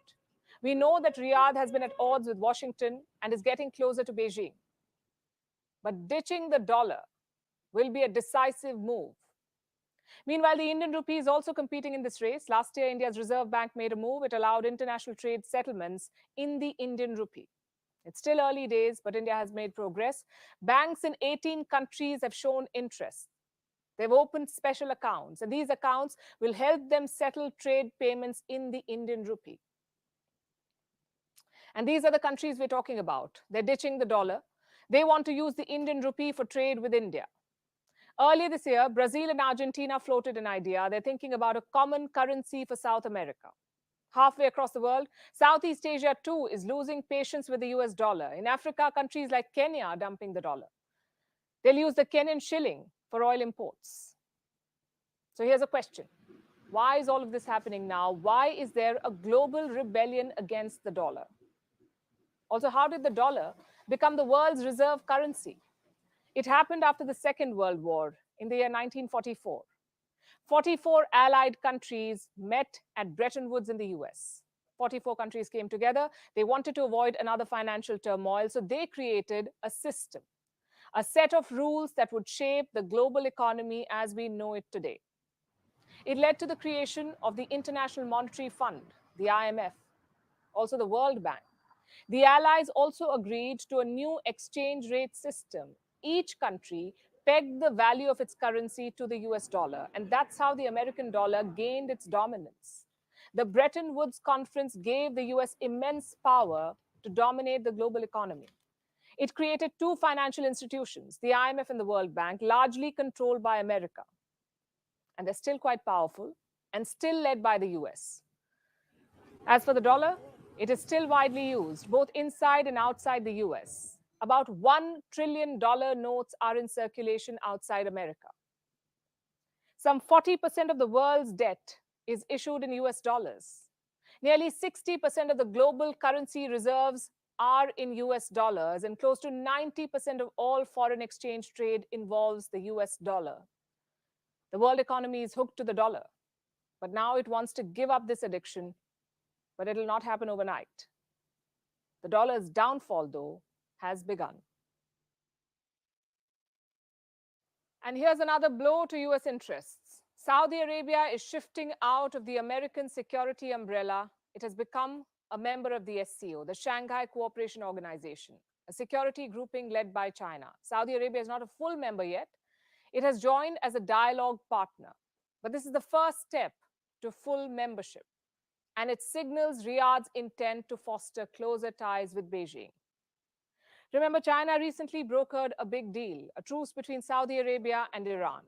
We know that Riyadh has been at odds with Washington and is getting closer to Beijing. But ditching the dollar will be a decisive move. Meanwhile, the Indian rupee is also competing in this race. Last year, India's Reserve Bank made a move. It allowed international trade settlements in the Indian rupee. It's still early days, but India has made progress. Banks in 18 countries have shown interest. They've opened special accounts, and these accounts will help them settle trade payments in the Indian rupee. And these are the countries we're talking about. They're ditching the dollar. They want to use the Indian rupee for trade with India. Earlier this year, Brazil and Argentina floated an idea. They're thinking about a common currency for South America. Halfway across the world, Southeast Asia too is losing patience with the US dollar. In Africa, countries like Kenya are dumping the dollar. They'll use the Kenyan shilling for oil imports. So here's a question. Why is all of this happening now? Why is there a global rebellion against the dollar? Also, how did the dollar become the world's reserve currency? It happened after the Second World War in the year 1944. 44 allied countries met at Bretton Woods in the US. 44 countries came together. They wanted to avoid another financial turmoil, so they created a system, a set of rules that would shape the global economy as we know it today. It led to the creation of the International Monetary Fund, the IMF, also the World Bank. The Allies also agreed to a new exchange rate system. Each country pegged the value of its currency to the US dollar, and that's how the American dollar gained its dominance. The Bretton Woods Conference gave the US immense power to dominate the global economy. It created two financial institutions, the IMF and the World Bank, largely controlled by America. And they're still quite powerful and still led by the US. As for the dollar, it is still widely used, both inside and outside the US. About $1 trillion notes are in circulation outside America. Some 40% of the world's debt is issued in US dollars. Nearly 60% of the global currency reserves are in US dollars, and close to 90% of all foreign exchange trade involves the US dollar. The world economy is hooked to the dollar, but now it wants to give up this addiction, but it'll not happen overnight. The dollar's downfall, though, has begun. And here's another blow to US interests. Saudi Arabia is shifting out of the American security umbrella. It has become a member of the SCO, the Shanghai Cooperation Organization, a security grouping led by China. Saudi Arabia is not a full member yet. It has joined as a dialogue partner. But this is the first step to full membership, and it signals Riyadh's intent to foster closer ties with Beijing. Remember, China recently brokered a big deal, a truce between Saudi Arabia and Iran.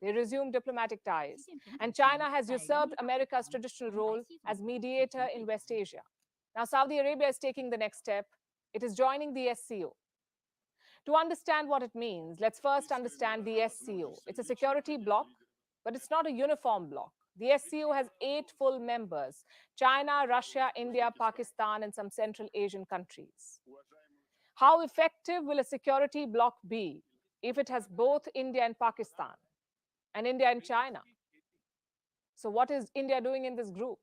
They resumed diplomatic ties, and China has usurped America's traditional role as mediator in West Asia. Now, Saudi Arabia is taking the next step. It is joining the SCO. To understand what it means, let's first understand the SCO. It's a security bloc, but it's not a uniform bloc. The SCO has 8 full members: China, Russia, India, Pakistan, and some Central Asian countries. How effective will a security bloc be if it has both India and Pakistan, and India and China? So what is India doing in this group?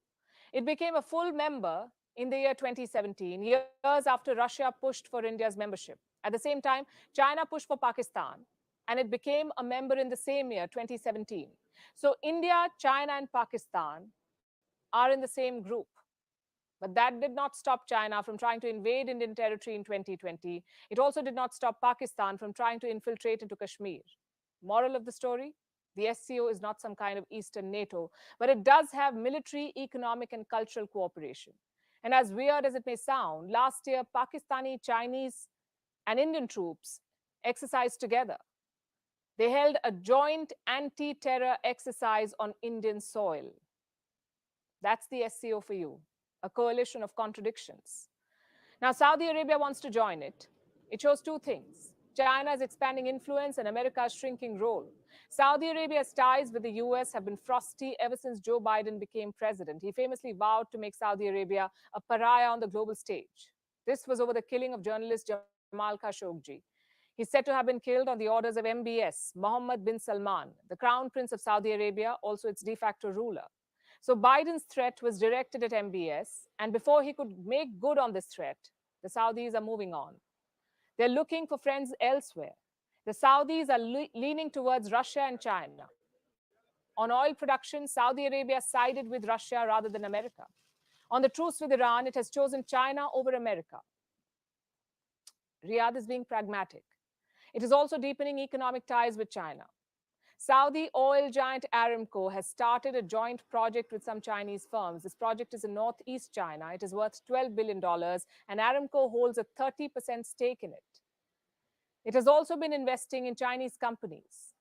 It became a full member in the year 2017, years after Russia pushed for India's membership. At the same time, China pushed for Pakistan, and it became a member in the same year, 2017. So India, China, and Pakistan are in the same group. But that did not stop China from trying to invade Indian territory in 2020. It also did not stop Pakistan from trying to infiltrate into Kashmir. Moral of the story? The SCO is not some kind of Eastern NATO, but it does have military, economic, and cultural cooperation. And as weird as it may sound, last year, Pakistani, Chinese, and Indian troops exercised together. They held a joint anti-terror exercise on Indian soil. That's the SCO for you, a coalition of contradictions. Now, Saudi Arabia wants to join it. It shows two things: China's expanding influence and America's shrinking role. Saudi Arabia's ties with the US have been frosty ever since Joe Biden became president. He famously vowed to make Saudi Arabia a pariah on the global stage. This was over the killing of journalist Jamal Khashoggi. He's said to have been killed on the orders of MBS, Mohammed bin Salman, the Crown Prince of Saudi Arabia, also its de facto ruler. So Biden's threat was directed at MBS, and before he could make good on this threat, the Saudis are moving on. They're looking for friends elsewhere. The Saudis are leaning towards Russia and China. On oil production, Saudi Arabia sided with Russia rather than America. On the truce with Iran, it has chosen China over America. Riyadh is being pragmatic. It is also deepening economic ties with China. Saudi oil giant Aramco has started a joint project with some Chinese firms. This project is in northeast China. It is worth $12 billion, and Aramco holds a 30% stake in it. It has also been investing in Chinese companies.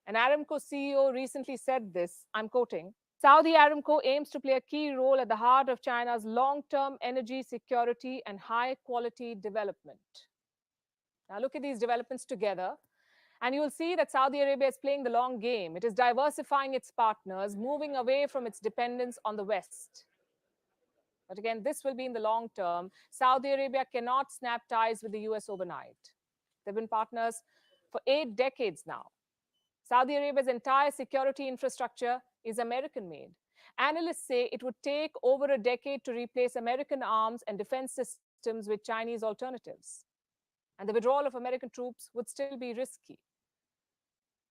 An Aramco CEO recently said this, I'm quoting, "Saudi Aramco aims to play a key role at the heart of China's long-term energy security and high-quality development." Now look at these developments together, and you'll see that Saudi Arabia is playing the long game. It is diversifying its partners, moving away from its dependence on the West. But again, this will be in the long term. Saudi Arabia cannot snap ties with the US overnight. They've been partners for 8 decades now. Saudi Arabia's entire security infrastructure is American-made. Analysts say it would take over a decade to replace American arms and defense systems with Chinese alternatives. And the withdrawal of American troops would still be risky.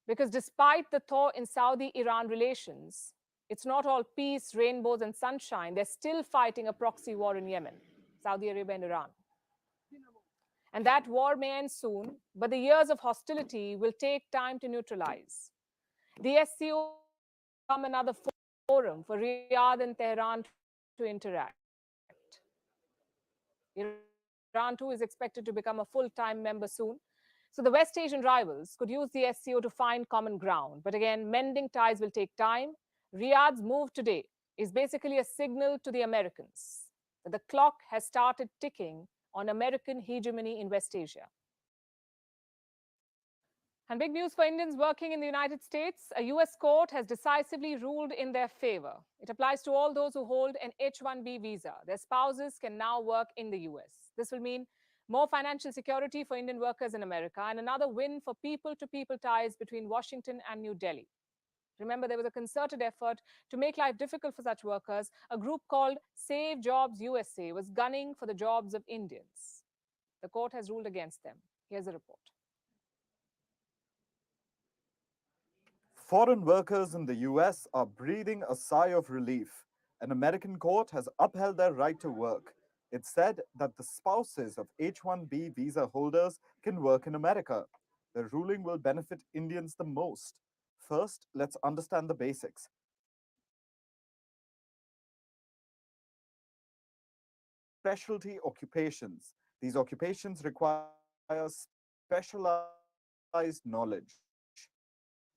Because despite the thaw in Saudi-Iran relations, it's not all peace, rainbows, and sunshine. They're still fighting a proxy war in Yemen, Saudi Arabia and Iran. And that war may end soon, but the years of hostility will take time to neutralize. The SCO will become another forum for Riyadh and Tehran to interact. Iran too is expected to become a full-time member soon. So the West Asian rivals could use the SCO to find common ground. But again, mending ties will take time. Riyadh's move today is basically a signal to the Americans that the clock has started ticking on American hegemony in West Asia. And big news for Indians working in the United States. A US court has decisively ruled in their favor. It applies to all those who hold an H-1B visa. Their spouses can now work in the US. This will mean more financial security for Indian workers in America and another win for people-to-people ties between Washington and New Delhi. Remember, there was a concerted effort to make life difficult for such workers. A group called Save Jobs USA was gunning for the jobs of Indians. The court has ruled against them. Here's a report. Foreign workers in the US are breathing a sigh of relief. An American court has upheld their right to work. It said that the spouses of H-1B visa holders can work in America. The ruling will benefit Indians the most. First, let's understand the basics. Specialty occupations. These occupations require specialized knowledge.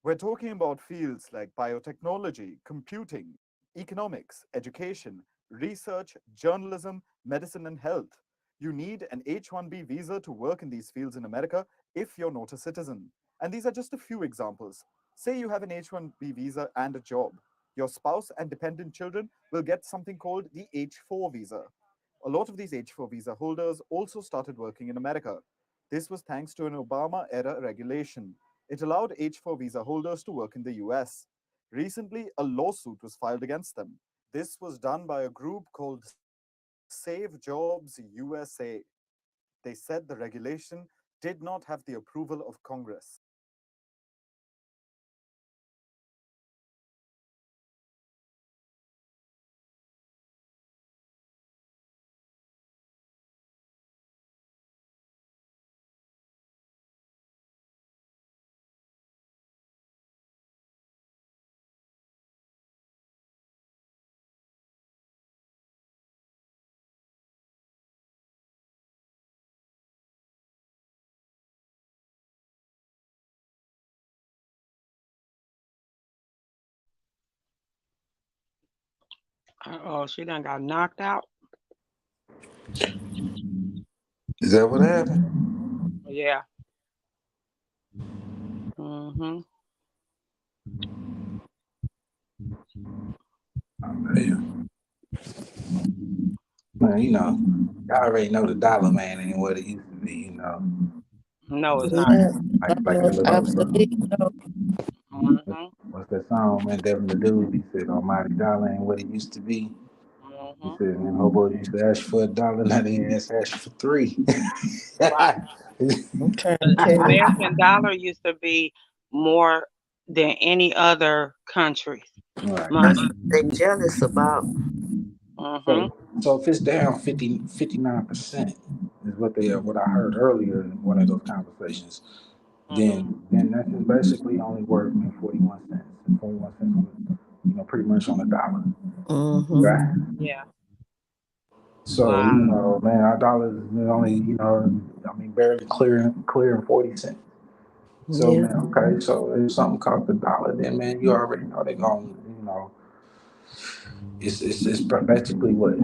We're talking about fields like biotechnology, computing, economics, education, research, journalism, medicine, and health. You need an H-1B visa to work in these fields in America if you're not a citizen. And these are just a few examples. Say you have an H-1B visa and a job. Your spouse and dependent children will get something called the H-4 visa. A lot of these H-4 visa holders also started working in America. This was thanks to an Obama-era regulation. It allowed H-4 visa holders to work in the US. Recently, a lawsuit was filed against them. This was done by a group called Save Jobs USA. They said the regulation did not have the approval of Congress. Oh, she done got knocked out. Is that what happened? Yeah. Mm-hmm. Man, you know, y'all already know the dollar, man, ain't what it used to be, you know. No, it's not. Like that little, Absolutely. what's that song, man? Devin the Dude, he said, Almighty dollar ain't what it used to be. He said, man, hobo used to ask for $1, now they ask for $3. The American dollar used to be more than any other country. Right. They're jealous about. So if it's down 59% is what I heard earlier in one of those conversations, then that's just basically only worth 41 cents. 41 cents on, you know, pretty much on the dollar. Right? Yeah. So, you know, man, our dollar is only, you know, I mean, barely clearing 40 cents. So, man, okay, so if something costs $1, then, man, you already know they're going, you know, it's basically what,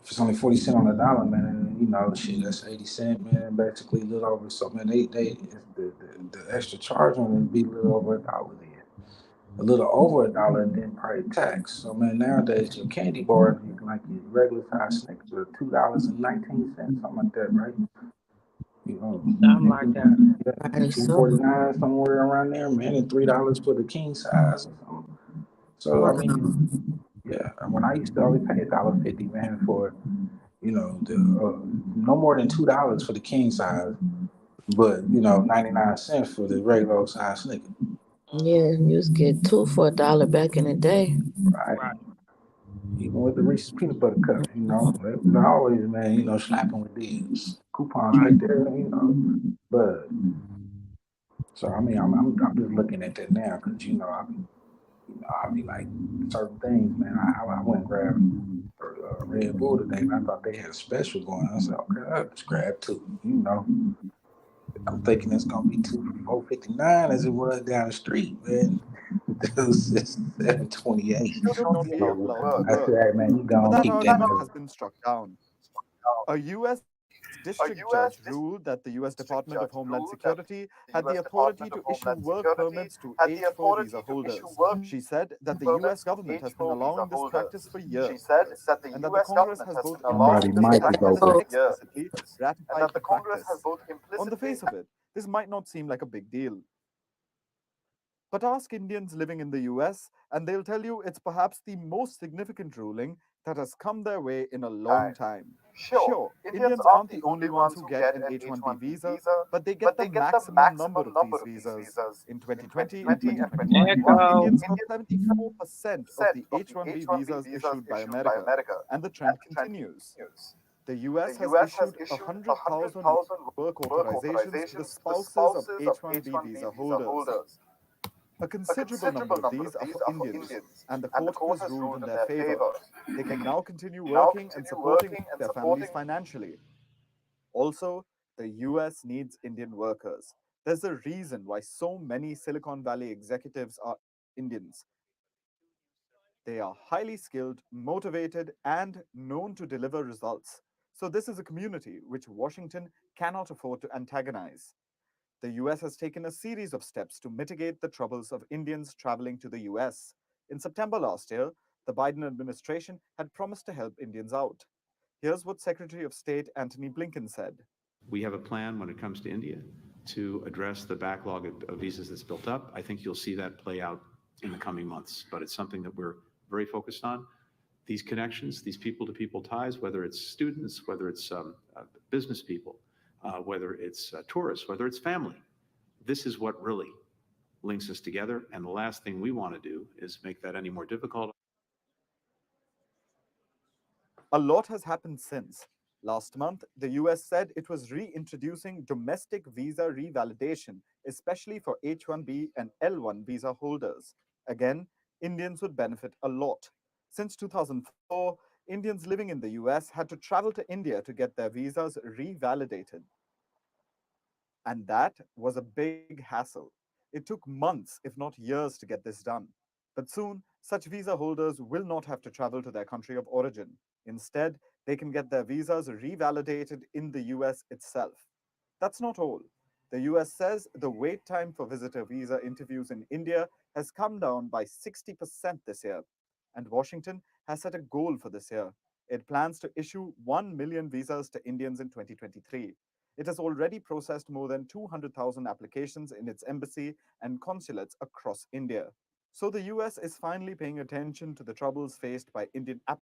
if it's only 40 cents on the dollar, man, you know, shit, that's 80 cents, man, basically a little over. So, man, the extra charge on it would be a little over $1 then. A little over $1 and then probably tax. So, man, nowadays your candy bars, like your regular size Snickers, are $2.19, something like that, right? You know, something like that. Yeah, $2.49 somewhere around there, man, and $3 for the king size or something. So, I mean, yeah, when I used to only pay $1.50, man, for, you know, no more than $2 for the king size, but, you know, 99 cents for the regular size Snickers. Yeah, you used to get 2 for $1 back in the day. Right. Even with the Reese's peanut butter cup, you know, it was always, man, you know, slapping with deals. Coupons right there, you know. But so I mean, I'm just looking at that now because I'll be like certain things, man. I went and grabbed Red Bull today, and I thought they had a special going. I said, okay, I'll just grab two. You know, I'm thinking it's gonna be 2 for $4.59 as it was down the street, man. It was $7.28. Should not be allowed to I work. said, hey, man, you But gonna that keep argument that. has been struck down. A U.S. district judge ruled that the U.S. Department of Homeland Security had the authority to issue work permits to H-4 visa holders. She said that the U.S. government has been allowing this practice for years, and that the Congress has both Somebody mic is open. explicitly ratified the practice. On the face of it, this might not seem like a big deal. But ask Indians living in the US, and they'll tell you it's perhaps the most significant ruling that has come their way in a long time. Sure, Indians aren't the only ones who get an H-1B visa, but they get the maximum number of these visas. In 2020 and 2021, Indians got 74% of the H-1B visas issued by America, and the trend continues. The US has issued 100,000 work authorizations to the spouses of H-1B visa holders. A considerable number of these are for Indians, and the court has ruled in their favor. They can now continue working and supporting their families financially. Also, the US needs Indian workers. There's a reason why so many Silicon Valley executives are Indians. They are highly skilled, motivated, and known to deliver results. So this is a community which Washington cannot afford to antagonize. The US has taken a series of steps to mitigate the troubles of Indians traveling to the US. In September last year, the Biden administration had promised to help Indians out. Here's what Secretary of State Antony Blinken said. We have a plan when it comes to India to address the backlog of visas that's built up. I think you'll see that play out in the coming months, but it's something that we're very focused on. These connections, these people-to-people ties, whether it's students, whether it's business people, whether it's tourists, whether it's family. This is what really links us together. And the last thing we want to do is make that any more difficult. A lot has happened since. Last month, the US said it was reintroducing domestic visa revalidation, especially for H-1B and L-1 visa holders. Again, Indians would benefit a lot. Since 2004, Indians living in the US had to travel to India to get their visas revalidated. And that was a big hassle. It took months, if not years, to get this done. But soon, such visa holders will not have to travel to their country of origin. Instead, they can get their visas revalidated in the US itself. That's not all. The US says the wait time for visitor visa interviews in India has come down by 60% this year. And Washington has set a goal for this year. It plans to issue 1 million visas to Indians in 2023. It has already processed more than 200,000 applications in its embassy and consulates across India. So the US is finally paying attention to the troubles faced by Indian applicants.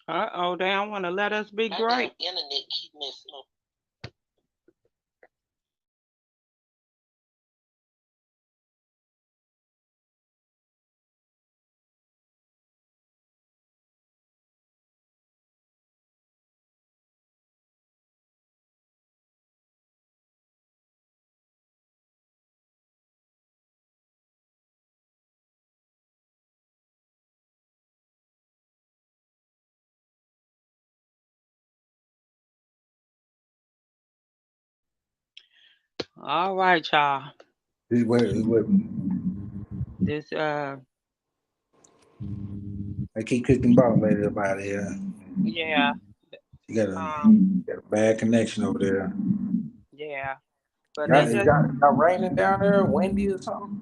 Uh-oh, they don't want to let us be great. Internet keep messing up. All right, y'all. This I keep kicking ball lady up out of here. Yeah. You got a bad connection over there. Yeah. But Y'all raining down there, windy or something?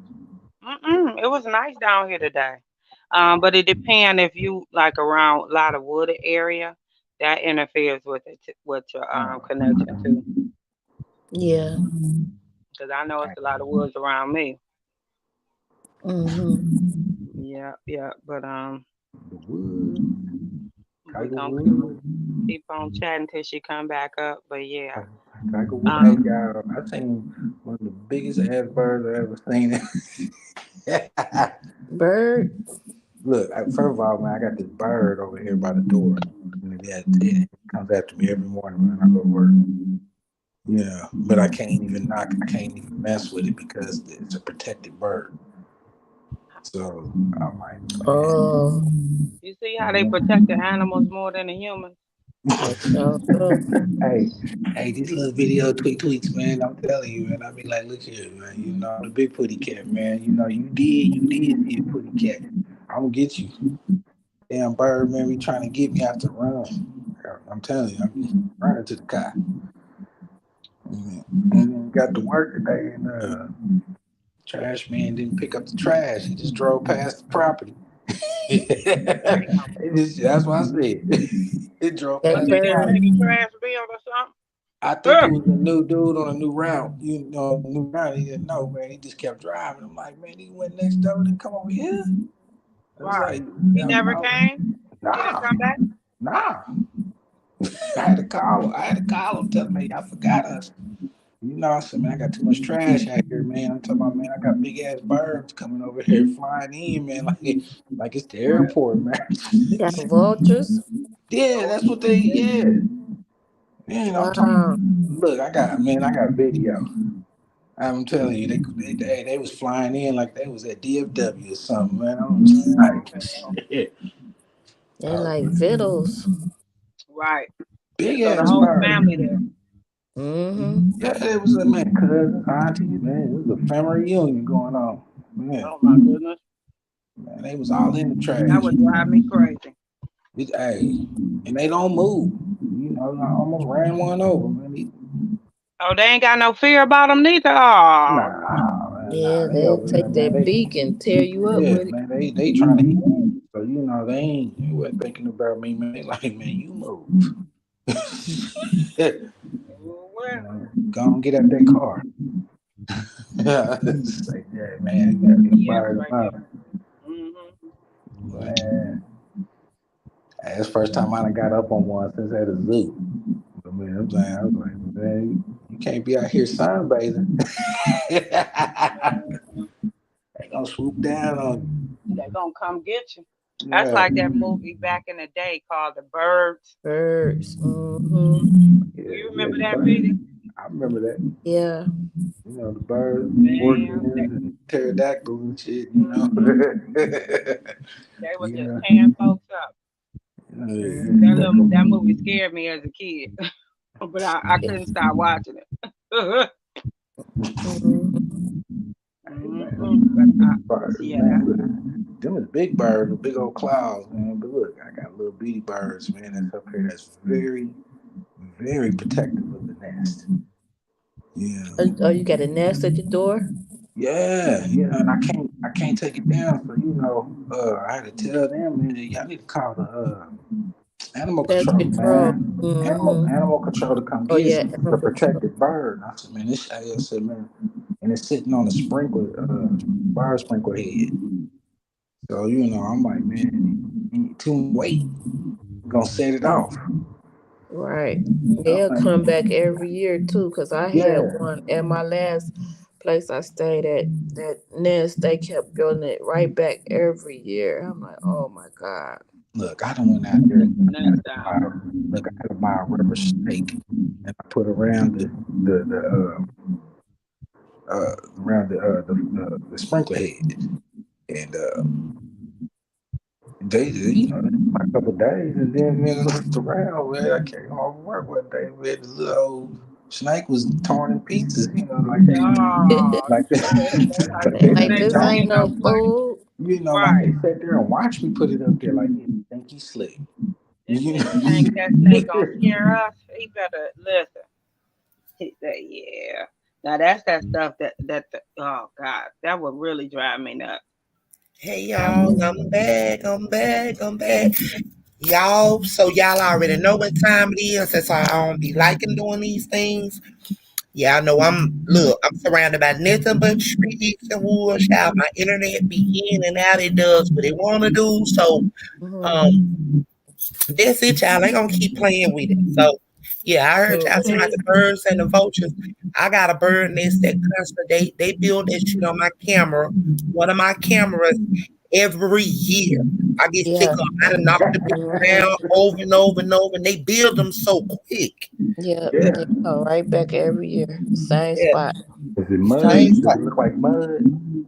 it was nice down here today. But it depends if you like around a lot of wooded area, that interferes with with your connection too. Yeah. Because I know it's a lot of woods around me. Yeah, yeah. But we're gonna keep on chatting till she come back up. But yeah. Hey, y'all, I seen one of the biggest ass birds I ever seen. Bird. Look, first of all, man, I got this bird over here by the door. And it comes after me every morning when I go to work. Yeah, but I can't even mess with it because it's a protected bird. So I'm like, oh, you see how they protect the animals more than the humans? hey, these little video tweets, man. I'm telling you, man. I be like, look here, man. You know, I'm the big putty cat, man. You know, you did see a putty cat. I'm gonna get you. Damn bird, man. Be trying to get me after run. I'm telling you, I'm running to the car. And got to work today, and trash man didn't pick up the trash. He just drove past the property. That's what I said. It drove past the property. Trash bill or something? I think it was a new dude on a new route. You know, new route. He didn't know, man. He just kept driving. I'm like, man, he went next door and come over here. Right. He never came? Nah. He didn't come back? Nah. I had to call him, tell him, hey, I forgot us. You know, I said, man, I got too much trash out here, man. I'm talking about, man, I got big ass birds coming over here flying in, man, like it's the airport, man. You got vultures? Yeah, that's what they, Man, I'm talking, look, I got video. I'm telling you, they was flying in like they was at DFW or something, man. I'm like, shit. They like vittles. Right. Big So ass the whole bird. family there. Yeah, it was a man, cousin, auntie, man. It was a family reunion going on. Man. Oh my goodness. Man, they was all in the trash. That would drive me crazy. And they don't move. You know, I almost ran one over, man. Oh, they ain't got no fear about them neither. Oh. Yeah, they'll take that beak and tear you up with it. Man, they trying to eat. So you know, they weren't thinking about me, man. They like, man, you move. Go and get out that car. Say, yeah, man, you gotta get fired up. Man, that's the first time I done got up on one since at a zoo. But man, I'm saying, I was like, man, you can't be out here sunbathing. They gonna swoop down on you. They gonna come get you. That's like that movie back in the day called The Birds. Birds. You remember that video? I remember that. Yeah. You know, the birds, and pterodactyls and shit, you know. They were just tearing folks up. That movie scared me as a kid. But I couldn't stop watching it. Them is big birds, big old clouds, man. But look, I got little bitty birds, man, that's up here that's very, very protective of the nest. Yeah. Oh, you got a nest at your door? Yeah, and I can't take it down. So you know, I had to tell them, man, y'all need to call the animal control, man. Animal control to come get the protected bird. I said, man, and it's sitting on a bird sprinkler head. So you know, I'm like, man, too wait, gonna set it off. Right. They'll come back every year too, because I had one at my last place I stayed at. That nest, they kept building it right back every year. I'm like, oh my God. Look, I done went out there. Look, I had to buy a rubber snake, and I put around the sprinkler head, and they, you know, a couple of days, and then looked around, man. I came home from work one day, man. The little old snake was torn in pieces, you know, like that. Like this ain't no food. You know, like they sat there and watched me put it up there, like, you think he's slick. You think that snake gonna scare us? He better listen. He said, yeah. Now that's that stuff that oh God, that would really drive me nuts. Hey y'all, I'm back. Y'all, so y'all already know what time it is. That's why I don't be liking doing these things. Y'all know I'm surrounded by nothing but trees and woods. Y'all, my internet be in and out. It does what it wanna do. So that's it, y'all. I ain't gonna keep playing with it. So yeah, I heard y'all talking about the birds and the vultures. I got a bird nest that constantly they build that shit on my camera. One of my cameras every year. I get sick of them. I done knocked the bitch down over and over and over, and they build them so quick. Yeah, they come right back every year. Same spot. Is it mud? Same Does spot. it look like mud?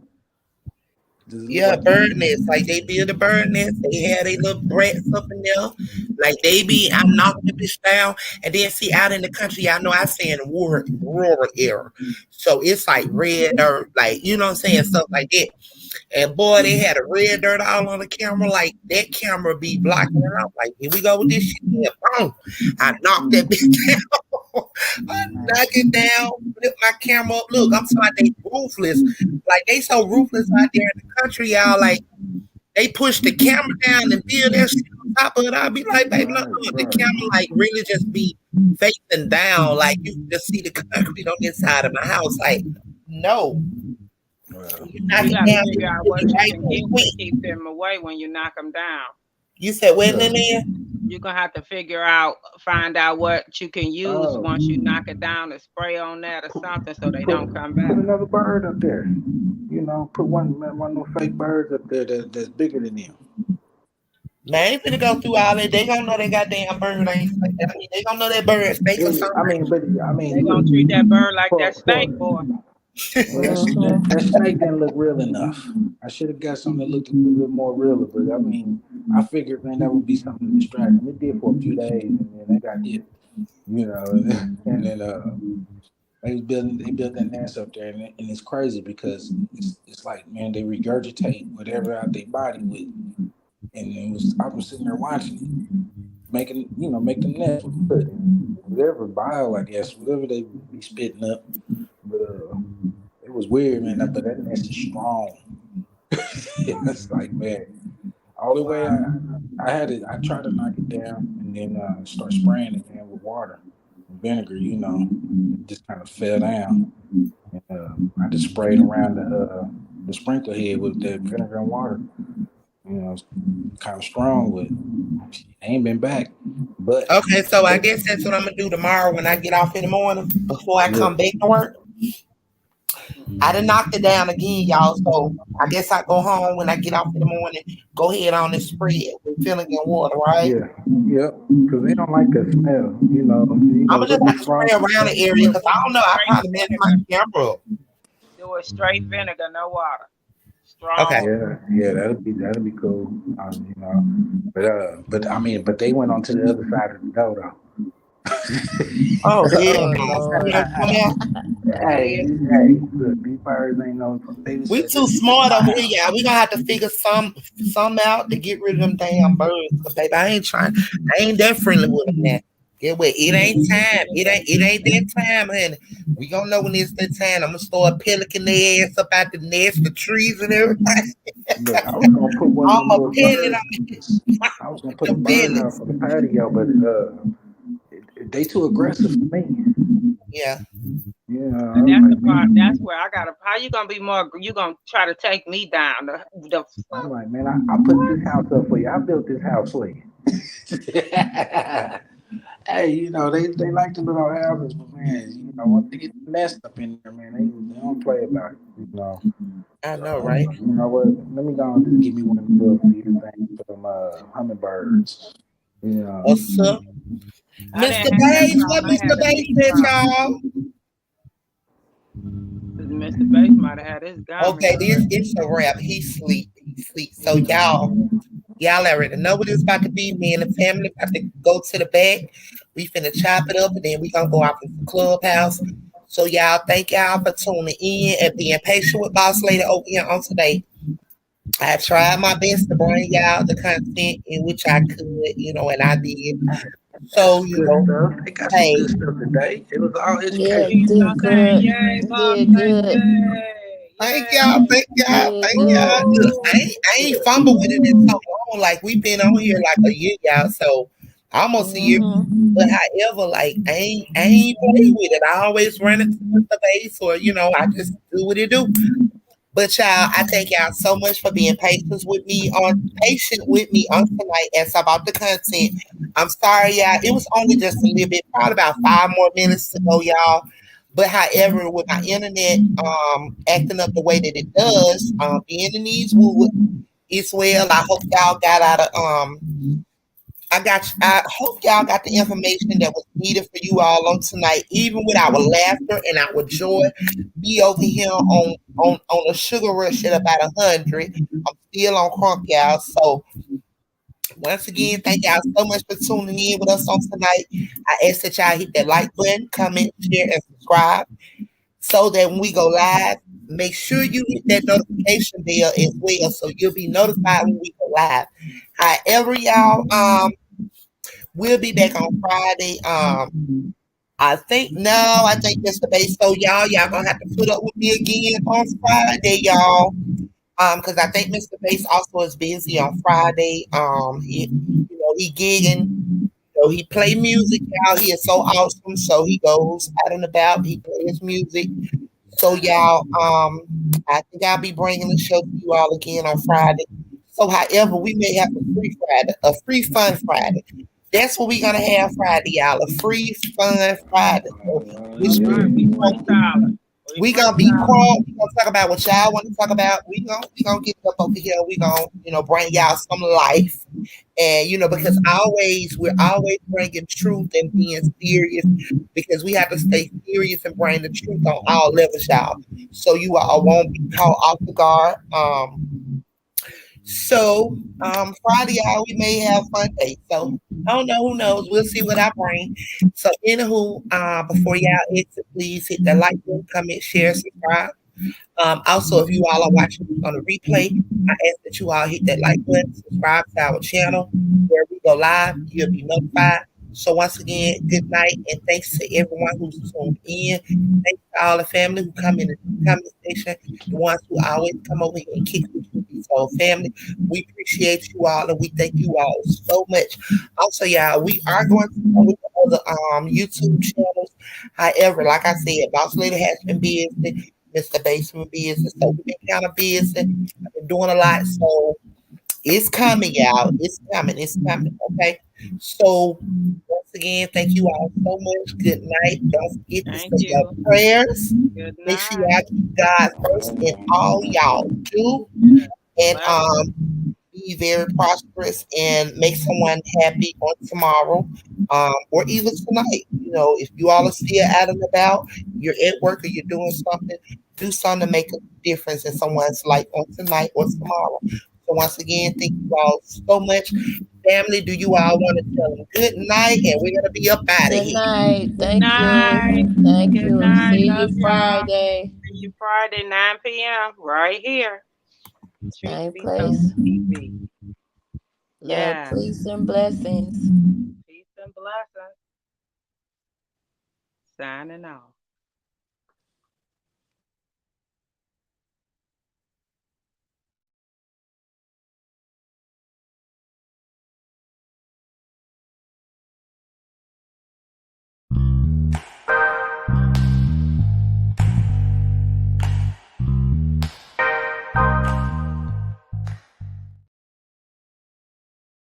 Yeah, bird nest. Like they build a bird nest. They have their little brats up in there. Like I knock the bitch down. And then see out in the country, I know I stay in the rural area. So it's like red dirt, like you know what I'm saying, stuff like that. And boy, they had a red dirt all on the camera. Like that camera be blocking it out. Like, here we go with this shit. Yeah, boom. I knocked that bitch down. I knock it down, flip my camera up. Look, I'm sorry, they ruthless. Like they so ruthless out there in the country, y'all. Like they push the camera down and build that shit on top of it. I'll be like, baby, look, the camera like really just be facing down. Like you can just see the concrete on this side of my house. Like, no. You gotta figure out what you can get to keep them away when you knock them down. You said when, Lillian? You're gonna have to find out what you can use once you knock it down to spray on that or something so they don't come back. Put another bird up there. You know, put one of those fake birds up there that's bigger than them. Man, I ain't finna go through all that. They gonna know they goddamn bird ain't like that. I mean, they gonna know that bird fake or something. They gonna treat that bird like that snake, boy. Well, that snake didn't look real enough. I should have got something that looked a little bit more real, but I mean, I figured, man, that would be something to distract them. It did for a few days, and then they got hit, you know. And then they built that nest up there, and it's crazy because it's like, man, they regurgitate whatever out their body with, and I was sitting there watching it, making the nest with good, whatever bile, I guess, whatever they be spitting up. But it was weird, man. But that nest is strong. It's like, man, all the way I tried to knock it down and then start spraying it, man, with water and vinegar. You know, it just kind of fell down. And, I just sprayed around the sprinkler head with the vinegar and water. You know, it's kind of strong, but I ain't been back. But okay, so I guess that's what I'm gonna do tomorrow when I get off in the morning before I come back to work. I done knocked it down again, y'all. So I guess I go home when I get off in the morning. Go ahead on and spray it with vinegar and water, right? Yeah, because they don't like the smell. You know, I'm gonna just have to spray around the area because I don't know. I probably messed my camera up. Do it straight vinegar, no water. Strong. Okay. Yeah, that'll be cool. You know, but they went on to the other side of the door though. Oh yeah. Hey, look, these birds ain't no. We too smart over here, y'all. We gonna have to figure some out to get rid of them damn birds. But baby, I ain't that friendly with them now. Get what? It ain't time. It ain't that time, honey. We gonna know when it's that time. I'm gonna start pelicking their ass up out the nest, the trees and everything. Look, I was gonna put one. I'm gonna pin it on. I was gonna put a bird out for the patio, but they too aggressive for me. Yeah. Yeah. And that's the part. That's where I gotta. How you gonna be more? You gonna try to take me down? I'm like, man, I put this house up for you. I built this house for you. Hey, you know, they like the little houses, but man, you know, once they get the nest up in there, man, they don't play about it. You know. I know, right? You know what? Let me go and just give me one of the little feeder things for them hummingbirds. You know. What's up? Mr. Bates, what Mr. Bates said, y'all? Mr. Bates might have had his gun. Okay, it's a wrap. He sleep. So y'all already know what it's about to be. Me and the family about to go to the back. We finna chop it up and then we gonna go out to the clubhouse. So y'all, thank y'all for tuning in and being patient with Boss Lady over here on today. I tried my best to bring y'all the content in which I could, you know, and I did. So, you know, they got some good stuff today. It was all Yeah, education. did good. Thank y'all. Thank y'all. Thank y'all. Look, I ain't fumbled with it in so long. Like we've been on here like a year, y'all. So almost a year. But however, like I ain't play with it. I always run it to the base, or I just do what it do. But y'all, I thank y'all so much for being patient with me on tonight and so about the content. I'm sorry, y'all. It was only just a little bit, probably about 5 more minutes to go, y'all. But however, with my internet acting up the way that it does, being in these woods as well, I hope y'all got out of I hope y'all got the information that was needed for you all on tonight, even with our laughter and our joy. Be over here on a sugar rush at about 100. I'm still on crunk, y'all. So once again, thank y'all so much for tuning in with us on tonight. I ask that y'all hit that like button, comment, share, and subscribe so that when we go live, make sure you hit that notification bell as well so you'll be notified when we go live. However, y'all, we'll be back on Friday. I think that's the base. So y'all gonna have to put up with me again on Friday, y'all. Because I think Mr. Bass also is busy on Friday. He gigging. He play music, y'all. He is so awesome. So he goes out and about. He plays music. So y'all, I think I'll be bringing the show to you all again on Friday. So however, we may have a free fun Friday. That's what we're gonna have Friday, y'all. A free fun Friday. We gonna be quiet. We gonna talk about what y'all want to talk about. We gonna get up over here. We gonna bring y'all some life, and because we're always bringing truth and being serious, because we have to stay serious and bring the truth on all levels, y'all. So you all won't be caught off the guard. So Friday, y'all, we may have fun day. So I don't know, who knows? We'll see what I bring. So anywho, before y'all exit, please hit the like button, comment, share, subscribe. Also, if you all are watching on the replay, I ask that you all hit that like button, subscribe to our channel. Where we go live, you'll be notified. So once again, good night, and thanks to everyone who's tuned in. Thanks to all the family who come in the comment section, the ones who always come over here and kick with this whole family. We appreciate you all, and we thank you all so much. Also, y'all, we are going to come with the other YouTube channels. However, like I said, Boss Lady has been busy, Mr. Basement busy, so we've been kind of busy. I've been doing a lot, so it's coming, y'all. It's coming. Okay. So once again, thank you all so much. Good night. Don't forget to say your prayers. Make sure y'all keep God first in all y'all do, and be very prosperous and make someone happy on tomorrow, or even tonight. If you all are still out and about, you're at work or you're doing something, do something to make a difference in someone's life on tonight or tomorrow. So once again, thank you all so much. Family, do you all want to tell them good night? And we're going to be up out of here. Good night. Thank you. Thank you. See you Friday. See you Friday, 9 p.m. right here. Same place. Love, peace, and blessings. Peace and blessings. Signing off.